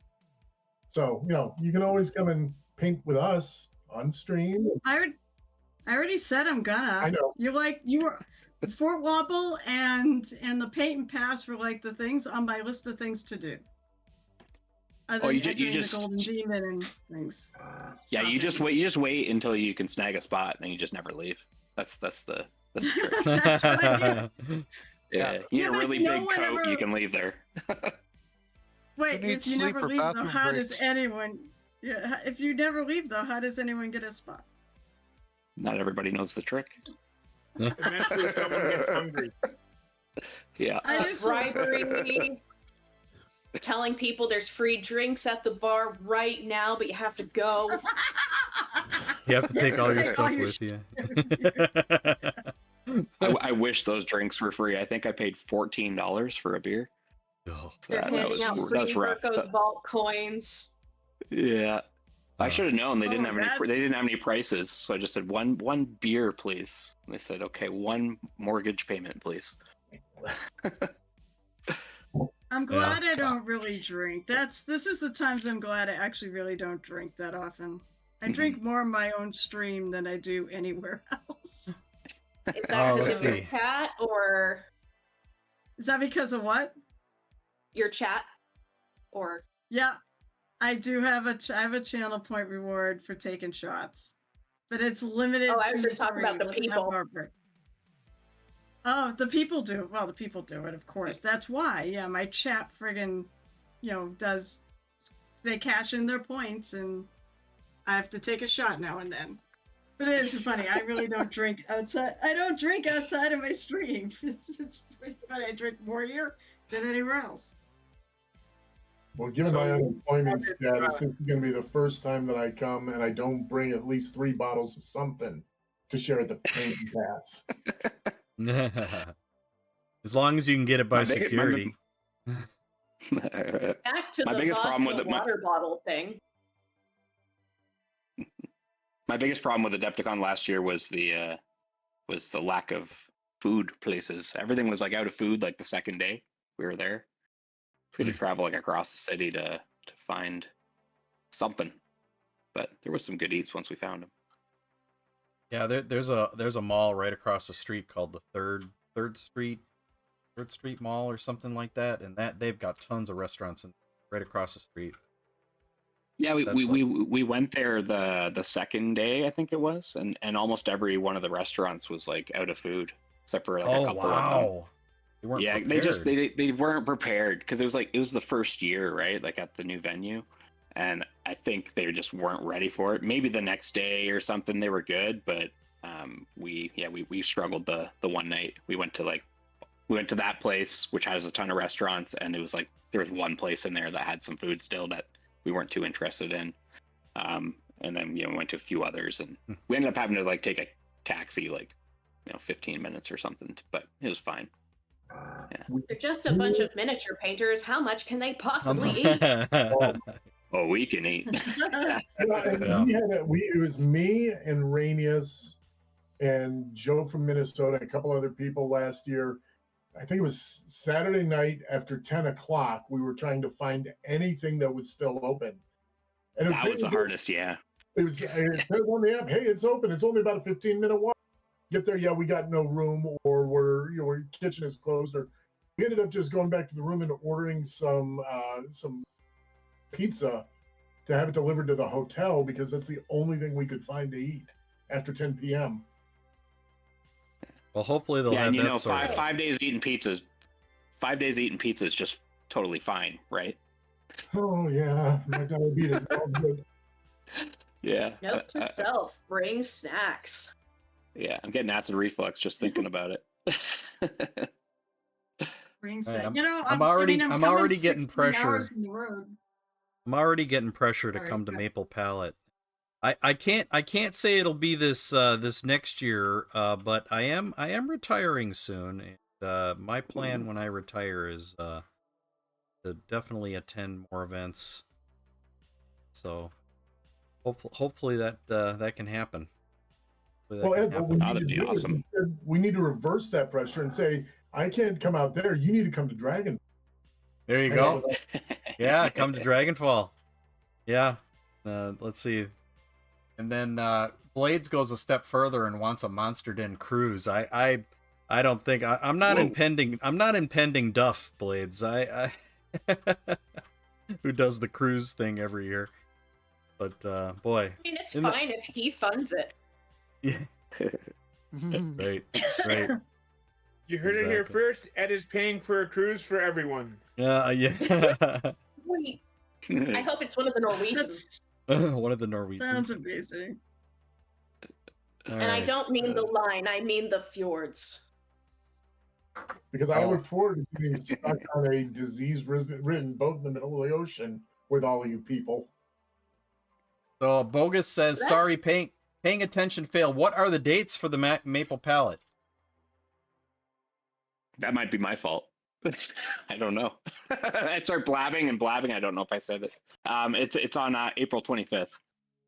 So, you can always come and paint with us on stream. I already said I'm gonna. I know. You were Fort Wapple and the Paint and Pass were like the things on my list of things to do. Other than the Golden Demon and things. Yeah, you just wait until you can snag a spot, and then you just never leave. That's the trick. That's what I do. Yeah, you need a really big coat. You can leave there. Wait, Who if needs you never sleep or leave though, bathroom how does breaks? anyone? Yeah, if you never leave though, how does anyone get a spot? Not everybody knows the trick. Eventually, someone gets hungry. Yeah. I just Bribery. Telling people there's free drinks at the bar right now, but you have to go. You have to take all your Take all stuff your with you. I wish those drinks were free. I think I paid $14 for a beer. Oh. They're handing out free That's rough. Mirko's vault coins. Yeah. I should have known they didn't Oh, have any. They didn't have any prices, so I just said one beer, please. And they said, okay, 1 mortgage payment, please. I'm glad I don't really drink. This is the times I'm glad I actually really don't drink that often. I drink more on my own stream than I do anywhere else. Is that because let's of your see. cat or Is that because of what? your chat? Or Yeah, I do have I have a channel point reward for taking shots, but it's limited. Oh, I was to just talking about 3. the Doesn't have people. heartbreak. Oh, the people do. Well, the people do it, of course. That's why. Yeah, my chat friggin', does. They cash in their points, and I have to take a shot now and then. But it is funny. I really don't drink outside. I don't drink outside of my stream. It's pretty funny. I drink more here than anywhere else. Well, given my unemployment status, this is going to be the first time that I come and I don't bring at least 3 bottles of something to share at the Paint and Pass. As long as you can get it by security. Back to My the biggest problem with vodka it- my- water bottle thing. My biggest problem with Adepticon last year was the lack of food places. Everything was out of food the second day we were there. We had to travel across the city to find something, but there was some good eats once we found them. Yeah, there's a mall right across the street called the Third Street Mall or something like that, and that they've got tons of restaurants right across the street. Yeah, we went there the second day, I think it was, and almost every one of the restaurants was out of food except for a couple of them. Wow. They weren't prepared. they weren't prepared because it was the first year, right? At the new venue, and I think they just weren't ready for it. Maybe the next day or something they were good, but we struggled the one night. We went to that place which has a ton of restaurants, and it was there was one place in there that had some food still that we weren't too interested in, and then we went to a few others, and we ended up having to take a taxi 15 minutes or something, but it was fine. Yeah. They're just a bunch of miniature painters. How much can they possibly eat? Oh, we can eat. It was me and Rainius and Joe from Minnesota, and a couple other people last year. I think it was Saturday night after 10 o'clock. We were trying to find anything that was still open. And That was the hardest, yeah. It said on the app, hey, it's open. It's only about a 15-minute walk. Get there, yeah, we got no room, or our kitchen is closed, or we ended up just going back to the room and ordering some pizza to have it delivered to the hotel because that's the only thing we could find to eat after 10 p.m. Well, hopefully they'll have that sorted out. 5 days eating pizzas. 5 days eating pizza is just totally fine, right? Oh yeah, my diabetes. All good. Yeah. Note to self: bring snacks. Yeah, I'm getting acid reflux just thinking about it. Green Right, state. I'm- You know, I'm I already- mean, I'm coming already getting 16 pressure. hours in the road. I'm already getting pressure to Sorry, come to go- Maple Palette. I can't say it'll be this next year, but I am retiring soon. And, my plan when I retire is to definitely attend more events. So hopefully that can happen. Hopefully that Well, can Ed, what we happen. need That'd to be do is awesome. instead, we need to reverse that pressure and say, I can't come out there. You need to come to Dragon. There you Hang out go. with us. Yeah, come to Dragonfall. Yeah. Let's see. And then Blades goes a step further and wants a Monster Den cruise. I don't think I'm not Whoa. impending Duff, Blades. I who does the cruise thing every year. But boy. I mean, it's In the- fine if he funds it. Yeah, right. Right. You heard it here Exactly. first. Ed is paying for a cruise for everyone. Yeah, Wait, I hope it's one of the Norwegians. One of the Norwegians. Sounds amazing. All And I right. don't mean the line, I mean the fjords. Because I Oh. look forward to being stuck on a disease-ridden boat in the middle of the ocean with all of you people. So Bogus says, That's- "Sorry, paying attention fail. What are the dates for the Maple Palette?" That might be my fault. I don't know. I start blabbing and blabbing. I don't know if I said it. It's on April 25th.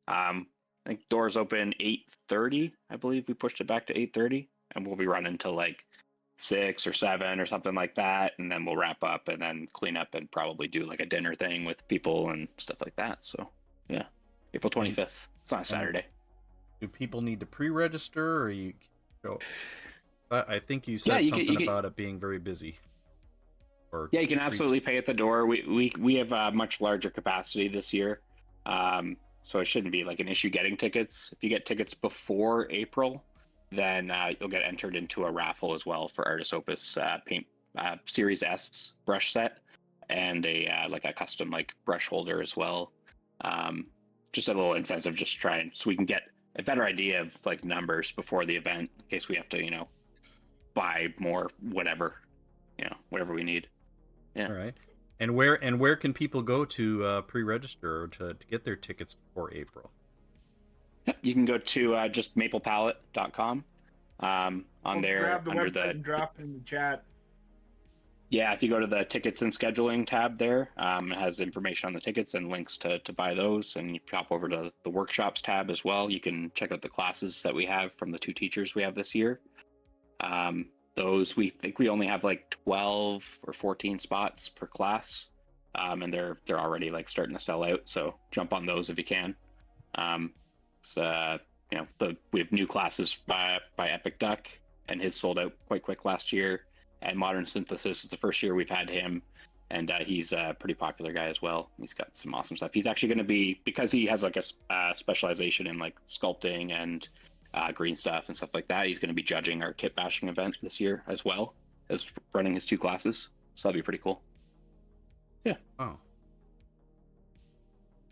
I think doors open 8:30. I believe we pushed it back to 8:30, and we'll be running till like 6 or 7 or something like that, and then we'll wrap up and then clean up and probably do like a dinner thing with people and stuff like that. So yeah, April 25th. It's on a Saturday. Do people need to pre-register, or you go? I think you said Yeah, you something can- about it being very busy. Or Yeah, you can absolutely pay at the door. We have a much larger capacity this year, so it shouldn't be like an issue getting tickets. If you get tickets before April, then you'll get entered into a raffle as well for Artis Opus paint Series S brush set and a like a custom like brush holder as well. Just a little incentive, just trying so we can get a better idea of like numbers before the event in case we have to buy more whatever we need. Yeah. All right. And where can people go to pre-register or to get their tickets before April? You can go to just maplepalette.com. On I'll there grab the under website and drop it in the chat. Yeah, if you go to the tickets and scheduling tab there, it has information on the tickets and links to buy those. And you hop over to the workshops tab as well. You can check out the classes that we have from the 2 teachers we have this year. Those we think we only have like 12 or 14 spots per class, and they're already like starting to sell out. So jump on those if you can. We have new classes by Epic Duck, and his sold out quite quick last year. And Modern Synthesis is the first year we've had him, and he's a pretty popular guy as well. He's got some awesome stuff. He's actually going to be, because he has like a specialization in like sculpting and green stuff and stuff like that, he's going to be judging our kit bashing event this year as well as running his 2 classes. So that'll be pretty cool. Yeah. Oh.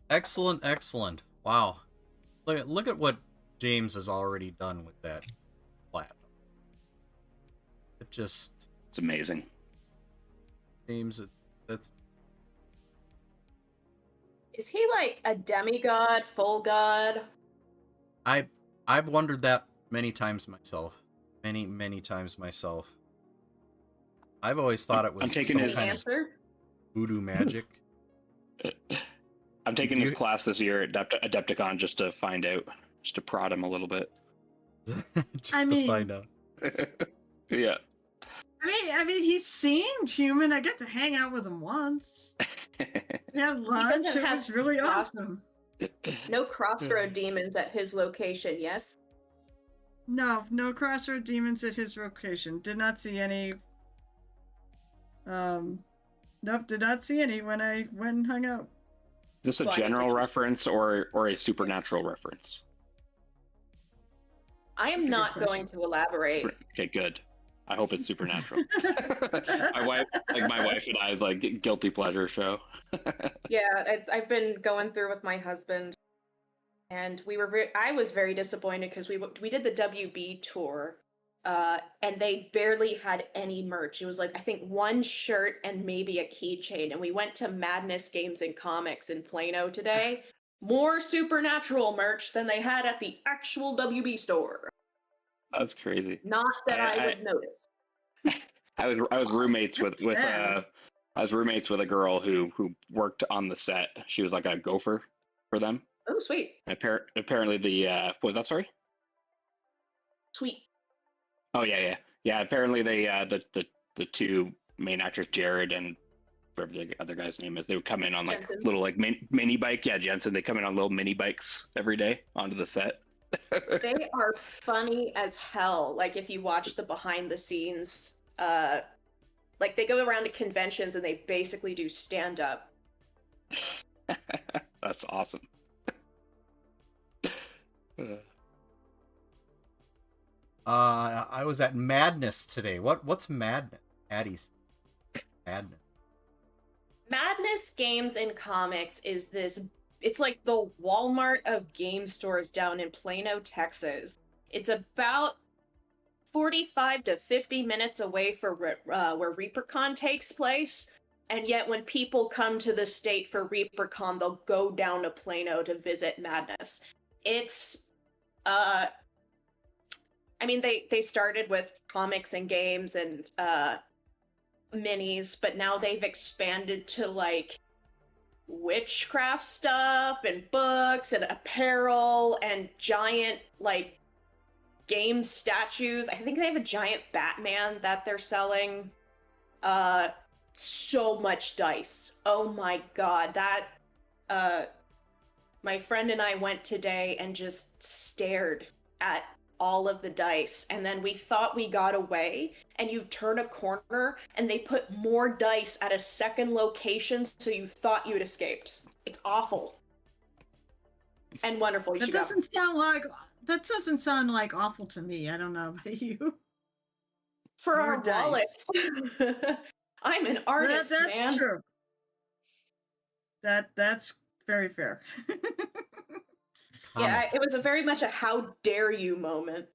Excellent. Wow. Look at what James has already done with that platform. It's amazing. James, that's Is he like a demigod, full god? I've wondered that many times myself. Many times myself. I've always thought it was I'm taking some his kind of Answer? voodoo magic. I'm taking his class this year at Adepticon just to find out, just to prod him a little bit. Just I to mean- find out. Yeah. I mean, he seemed human. I got to hang out with him once. We had lunch. doesn't It have was really cross- awesome. No crossroad demons at his location, yes? No crossroad demons at his location. Did not see any. Nope, did not see any when I went and hung out. Is this a Well, I think general it's- reference or a supernatural reference? I am That's a good not question. going to elaborate. Okay, good. I hope it's supernatural. my wife and I's like guilty pleasure show. Yeah, I've been going through with my husband, and I was very disappointed because we did the WB tour and they barely had any merch. It was like, I think, one shirt and maybe a keychain. And we went to Madness Games and Comics in Plano today. More Supernatural merch than they had at the actual WB store. That's crazy. Not that I would notice. I was roommates with sad. I was roommates with a girl who worked on the set. She was like a gopher for them. Oh, sweet. Apparently the what was that, sorry? Sweet. Oh yeah. Apparently they the two main actors, Jared and whatever the other guy's name is, they would come in on like Jensen. little like mini bike. Yeah, Jensen. They come in on little mini bikes every day onto the set. They are funny as hell. Like if you watch the behind the scenes, like they go around to conventions and they basically do stand up. That's awesome. I was at Madness today. What's Madness? Addie's Madness. Madness Games and Comics is it's like the Walmart of game stores down in Plano, Texas. It's about 45 to 50 minutes away from where ReaperCon takes place. And yet when people come to the state for ReaperCon, they'll go down to Plano to visit Madness. It's, I mean, they started with comics and games and minis, but now they've expanded to like witchcraft stuff and books and apparel and giant like game statues. I think they have a giant Batman that they're selling. So much dice. Oh my god, that my friend and I went today and just stared at all of the dice, and then we thought we got away, and you turn a corner and they put more dice at a second location, so you thought you'd escaped. It's awful and wonderful. You That should go. doesn't sound like awful to me. I don't know about you. For More our wallets. I'm an artist, That's man. true. That's very fair. Yeah, Comics. it was a very much a how dare you moment.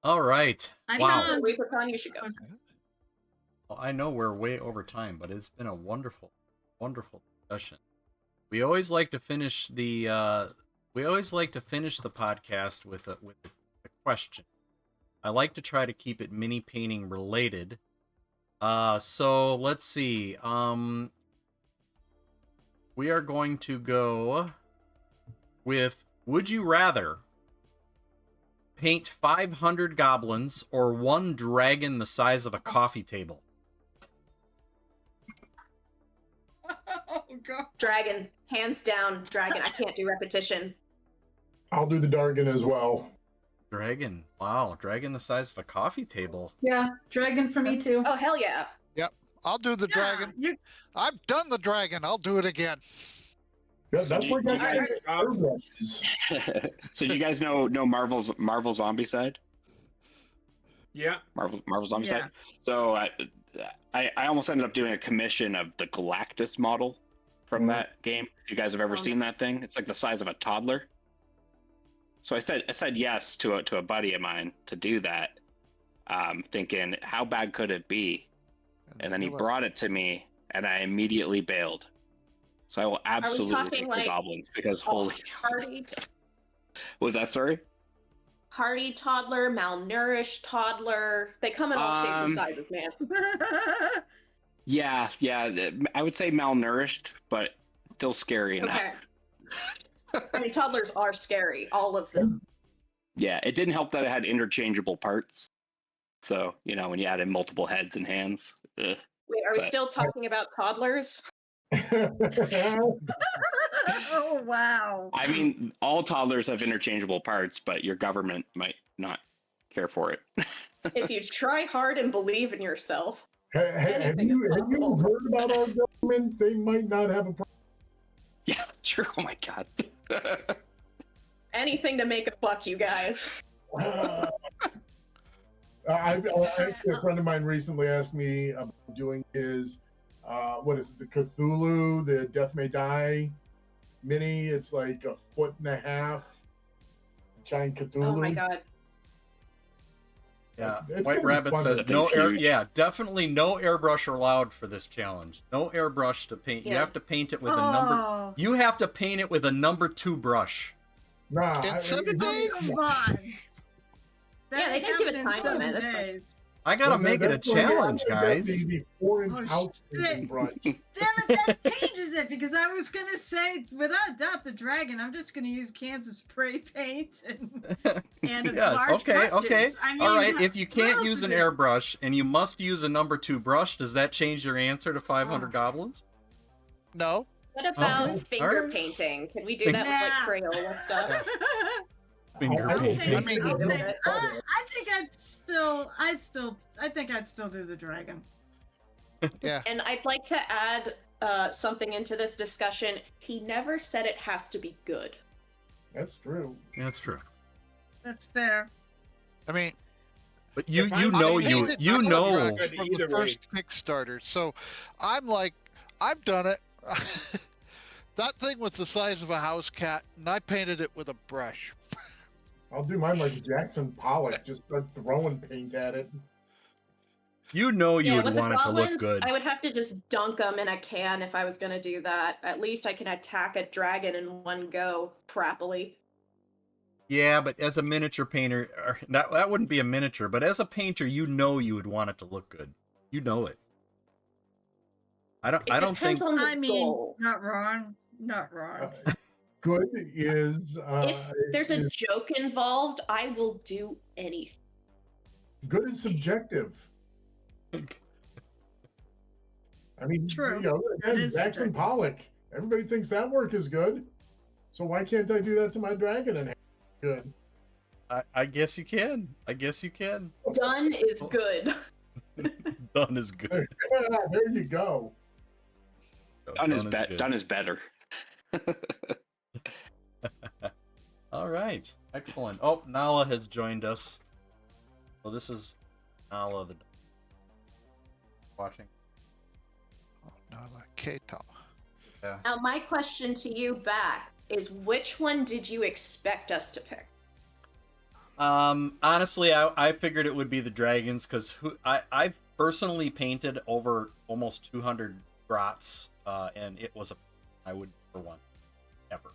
All right. I Wow. found- ReaperCon, you should go. Well, I know we're way over time, but it's been a wonderful, wonderful discussion. We always like to finish the podcast with a question. I like to try to keep it mini painting related. So let's see. We are going to go with: would you rather paint 500 goblins or one dragon the size of a coffee table? Oh god. Dragon, hands down, dragon. I can't do repetition. I'll do the Dargan as well. Dragon. Wow, dragon the size of a coffee table. Yeah, dragon for me too. Oh hell yeah! I'll do the dragon. You, I've done the dragon. I'll do it again. Yeah, that's what You got guys- So do you guys know Marvel Zombicide? Yeah. Marvel Zombicide. Yeah. So I almost ended up doing a commission of the Galactus model from that game. If you guys have ever seen that thing, it's like the size of a toddler. So I said yes to a buddy of mine to do that, thinking how bad could it be, and then he brought it to me, and I immediately bailed. So I will absolutely talking take the like goblins because A holy, hardy, was that sorry? hardy toddler, malnourished toddler. They come in all shapes and Um, sizes, man. Yeah, I would say malnourished, but still scary enough. Okay. I mean, toddlers are scary, all of them. Yeah, it didn't help that it had interchangeable parts. So, when you added multiple heads and hands. Wait, are we But- still talking about toddlers? oh wow. I mean, all toddlers have interchangeable parts, but your government might not care for it. If you try hard and believe in yourself. Have Anything is you possible. heard about our government? They might not have a problem. Yeah, true. Oh my god. Anything to make a buck, you guys. Actually, a friend of mine recently asked me about doing his, what is it, the Cthulhu, the Death May Die mini. It's like 1.5 giant Cthulhu. Oh my god. Yeah, It's White gonna be Rabbit fun. says That no thing's air. huge. Yeah, definitely no airbrush allowed for this challenge. No airbrush to paint. You Yeah. have to paint it with a number. Oh, You have to paint it with a number 2 brush. Nah, In 7 days? come on. Yeah, they didn't give a happened in time 7 limit, that's fine. days. I gotta make it a that's gonna be- challenge, I think that guys. may be 4-inch Oh, house shit. painting brush. Damn it, that changes it because I was gonna say without a doubt the dragon. I'm just gonna use cans of spray paint and Yeah, large okay. brushes. I mean, All right, if you what can't else use is an it? airbrush and you must use a number 2 brush, does that change your answer to 500 Oh. goblins? No. What about Okay. finger Alright. painting? Can we do that with like Nah. Crayola stuff? Finger I painting. think- I mean, I'll do it. I think I'd still do the dragon. Yeah. And I'd like to add something into this discussion. He never said it has to be good. That's true. That's true. That's fair. I mean, But you If I'm know painting you it, you I'm know not from the either way. first Kickstarter. So I'm like, I've done it. That thing was the size of a house cat, and I painted it with a brush. I'll do mine like Jackson Pollock, just start throwing paint at it. you know you with would the want it to look goblins, good. I would have to just dunk them in a can if I was going to do that. At least I can attack a dragon in one go, properly. Yeah, but as a miniature painter, that wouldn't be a miniature. But as a painter, you know you would want it to look good. You know it. I don't think. Depends on the I mean, goal. not wrong. Not wrong. Good is If there's a joke involved, I will do anything. good is subjective. I mean, True. You know, That again, is Jackson subjective. Pollock. Everybody thinks that work is good. So why can't I do that to my dragon and have it good? I guess you can. I guess you can. Done is good. Done is good. Yeah, there you go. Done is good. done is better. All right. Excellent. Oh, Nala has joined us. So this is Nala the watching. Oh, Nala Keto. Yeah. Now, my question to you back is which one did you expect us to pick? Honestly, I figured it would be the dragons because I've personally painted over almost 200 grots, and it was I would for one ever.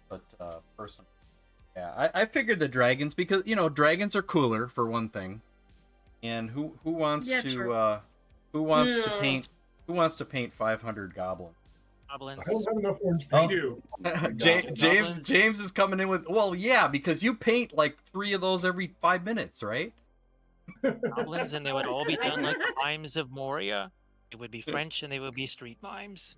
But personally, yeah, I figured the dragons because dragons are cooler for one thing, and who wants Yeah, to true. who wants to Yeah. paint 500 goblins? Goblins. I don't have enough orange Oh. paint. do. James Goblins? is coming in with yeah, because you paint like 3 of those every 5 minutes, right? Goblins, and they would all be done like the mimes of Moria. It would be French, and they would be street mimes.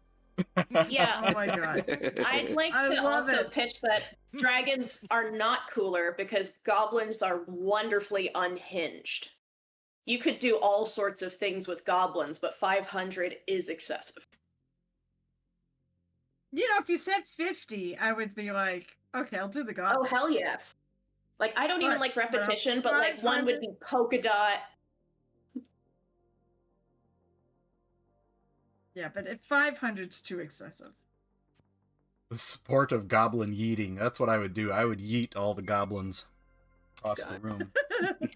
Yeah. Oh my god. I'd like I to love also it. pitch that dragons are not cooler because goblins are wonderfully unhinged. You could do all sorts of things with goblins, but 500 is excessive. You know, if you said 50, I would be like, okay, I'll do the god. Oh, hell yeah. Like, I don't even But, like repetition, but like one would 500? be polka dot. Yeah, but if 500's too excessive. The sport of goblin yeeting. That's what I would do. I would yeet all the goblins across the God. room. That's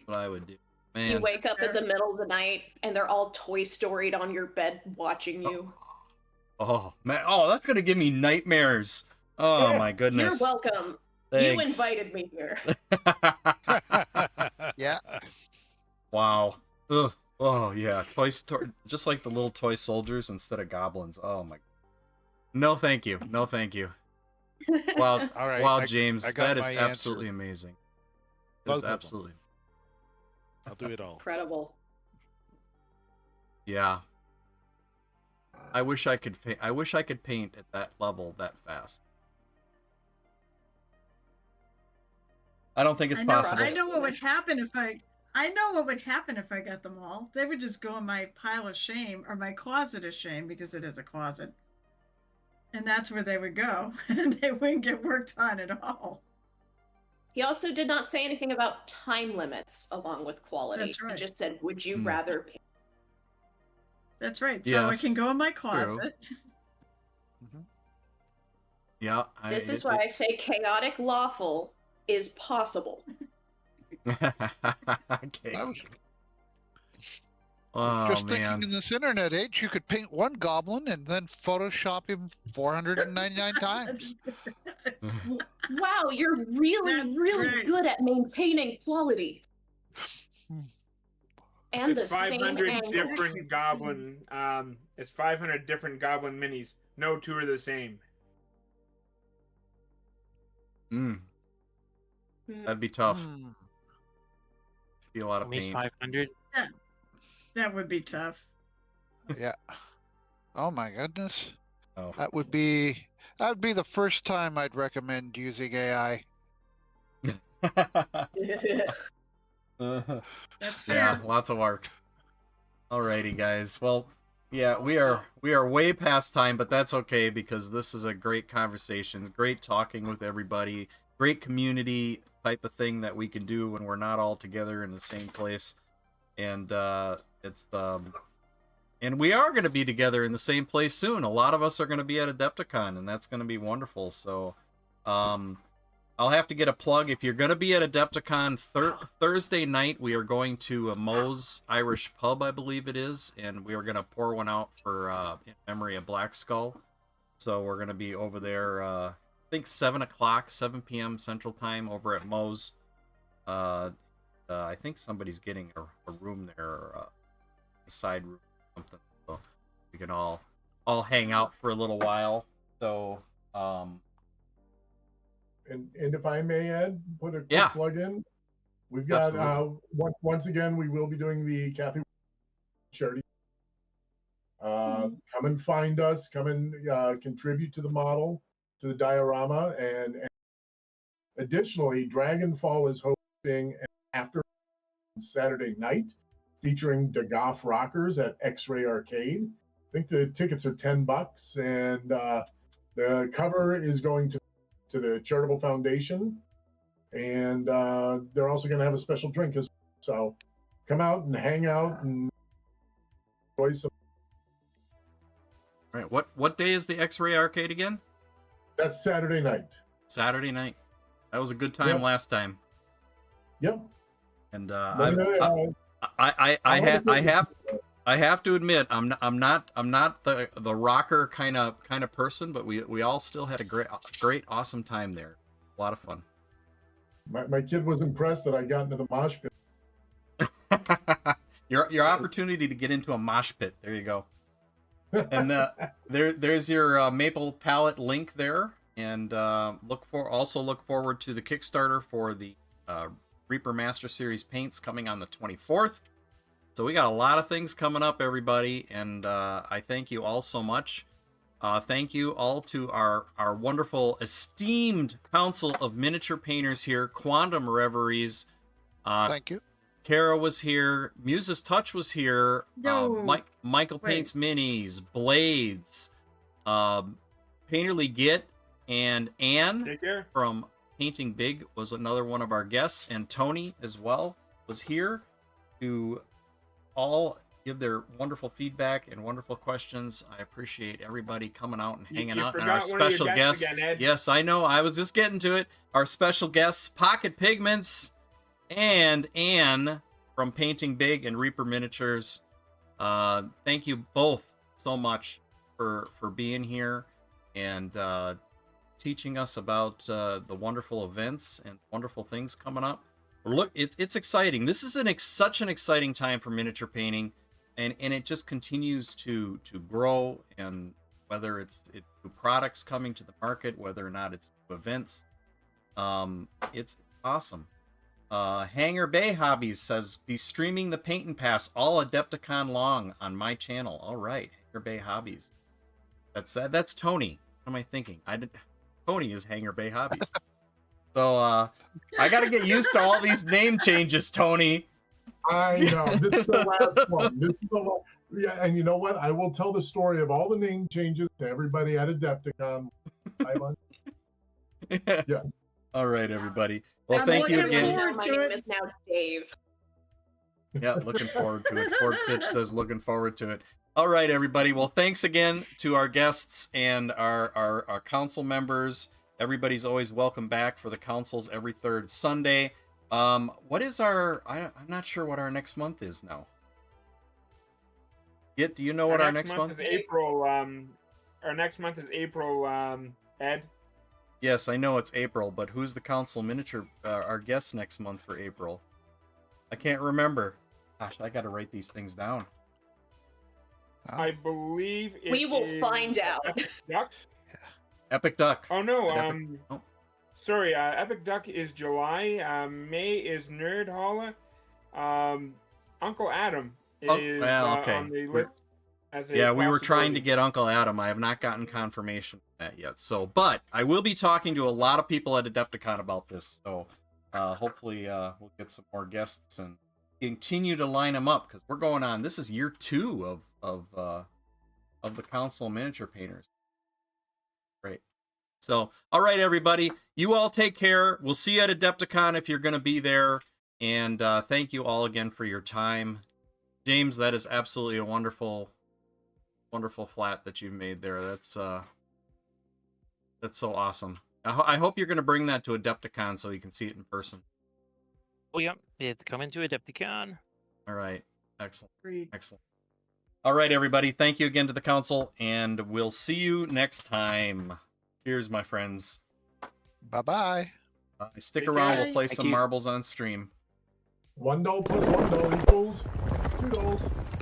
what I would do. Man. You wake up in fair. the middle of the night and they're all Toy Storied on your bed watching you. Oh man. Oh, that's gonna give me nightmares. Oh my You're goodness. welcome. You Thanks. invited me here. Yeah. Wow. Ugh. Oh yeah. Toy Story, just like the little toy soldiers instead of goblins. Oh my. No, thank you. No, thank you. Wow. All right. Wow, I James, got that is my absolutely answer. amazing. Both of That's them. absolutely. I'll do it all. Incredible. Yeah. I wish I could. I wish I could paint at that level that fast. I don't think it's possible. I know what would happen if I know what would happen if I got them all. They would just go in my pile of shame or my closet of shame because it is a closet. And that's where they would go. And they wouldn't get worked on at all. He also did not say anything about time limits along with quality. That's right. He just said, would you Hmm. rather paint? That's right. So it Yes, can go in my closet. Yeah. This is why I say chaotic lawful is possible. Okay. I was Oh just man. thinking in this internet age, you could paint one goblin and then Photoshop him 499 times. Wow, you're really, That's really great. good at maintaining quality. And It's the same 500 angle. different goblin. It's 500 different goblin minis. No two are the same. Mm, Hmm. that'd be tough. Hmm. Be a lot of Only paint. 500. That would be tough. Yeah. Oh my goodness. Oh. That would be the first time I'd recommend using AI. That's fair. Yeah, lots of work. Alrighty, guys. Well, yeah, we are way past time, but that's okay because this is a great conversation. It's great talking with everybody. Great community type of thing that we can do when we're not all together in the same place. And and we are going to be together in the same place soon. A lot of us are going to be at Adepticon, and that's going to be wonderful. So, I'll have to get a plug. If you're going to be at Adepticon Thursday night, we are going to Moe's Irish Pub, I believe it is, and we are going to pour one out for in memory of Black Skull. So we're going to be over there, I think 7 p.m. Central Time over at Moe's. I think somebody's getting a room there, a side room or something, so we can all hang out for a little while. So, And if I may, Ed, put a quick Yeah. plug in. We've got Absolutely. once again, we will be doing the Kathy charity. Come and find us. Come and contribute to the model, to the diorama, and additionally, Dragonfall is hosting an after Saturday night featuring the Goff Rockers at X-Ray Arcade. I think the tickets are $10, and the cover is going to the charitable foundation, and they're also going to have a special drink as well. So come out and hang out and enjoy some. All right, what day is the X-Ray Arcade again? That's Saturday night. Saturday night. That was a good time Yep. last time. Yep. And Let me know, I have to admit I'm not the rocker kind of person, but we all still had a great awesome time there. A lot of fun. my kid was impressed that I got into the mosh pit. Your opportunity to get into a mosh pit. There you go. And there's your Maple Palette link there, and look forward to the Kickstarter for the Reaper Master Series paints coming on the 24th. So we got a lot of things coming up, everybody, and I thank you all so much. Thank you all to our wonderful, esteemed Council of Miniature Painters here, Quantum Reveries. Thank you. Kara was here, Muse's Touch was here, No. Michael Wait. Paints Minis, Blades, Painterly Git, and Anne Take care. from Painting Big was another one of our guests, and Tony as well was here to all give their wonderful feedback and wonderful questions. I appreciate everybody coming out and hanging You out, and our forgot one of your special guests guests. again, Ed. Yes, I know. I was just getting to it. Our special guests, Pocket Pigments and Anne from Painting Big and Reaper Miniatures. Thank you both so much for being here and teaching us about the wonderful events and wonderful things coming up. Look, it's exciting. This is such an exciting time for miniature painting, and it just continues to grow. And whether it's new products coming to the market, whether or not it's new events, it's awesome. Hanger Bay Hobbies says, be streaming the Paint and Pass all Adepticon long on my channel. All right, Hanger Bay Hobbies. That's Tony. What am I thinking? Tony is Hanger Bay Hobbies. So I got to get used to all these name changes, Tony. I know. This is the last one. This is the last. Yeah, and you know what? I will tell the story of all the name changes to everybody at Adepticon. Yeah. All right, everybody. Well, I'm thank you looking again. forward My to name it. is now Dave. Yeah, looking forward to it. Ford Fitch says looking forward to it. All right, everybody. Well, thanks again to our guests and our council members. Everybody's always welcome back for the councils every third Sunday. What is our? I'm not sure what our next month is now. Do you know what our next month is? April. Our next month is April. Ed. Yes, I know it's April, but who's the council miniature? Our guest next month for April? I can't remember. Gosh, I got to write these things down. I believe we will find out. Epic Duck. Epic Duck. Oh no. Oh. Sorry. Epic Duck is July. May is Nerd Holla. Uncle Adam is okay. on the list. Yeah, we were trying to get Uncle Adam. I have not gotten confirmation of that yet. So, but I will be talking to a lot of people at Adepticon about this. So, hopefully, we'll get some more guests and continue to line them up because we're going on. This is year 2 of the Council Miniature Painters. Great. So, all right, everybody, you all take care. We'll see you at Adepticon if you're going to be there. And thank you all again for your time. James, that is absolutely a wonderful flat that you've made there. That's so awesome. I hope you're going to bring that to Adepticon so you can see it in person. Oh, yeah. It's coming to Adepticon. All right. Excellent. Agreed. Excellent. All right, everybody. Thank you again to the council, and we'll see you next time. Cheers, my friends. Bye-bye. Stick Take around. care. We'll play Thank some you. marbles on stream. $1 plus $1 equals $2.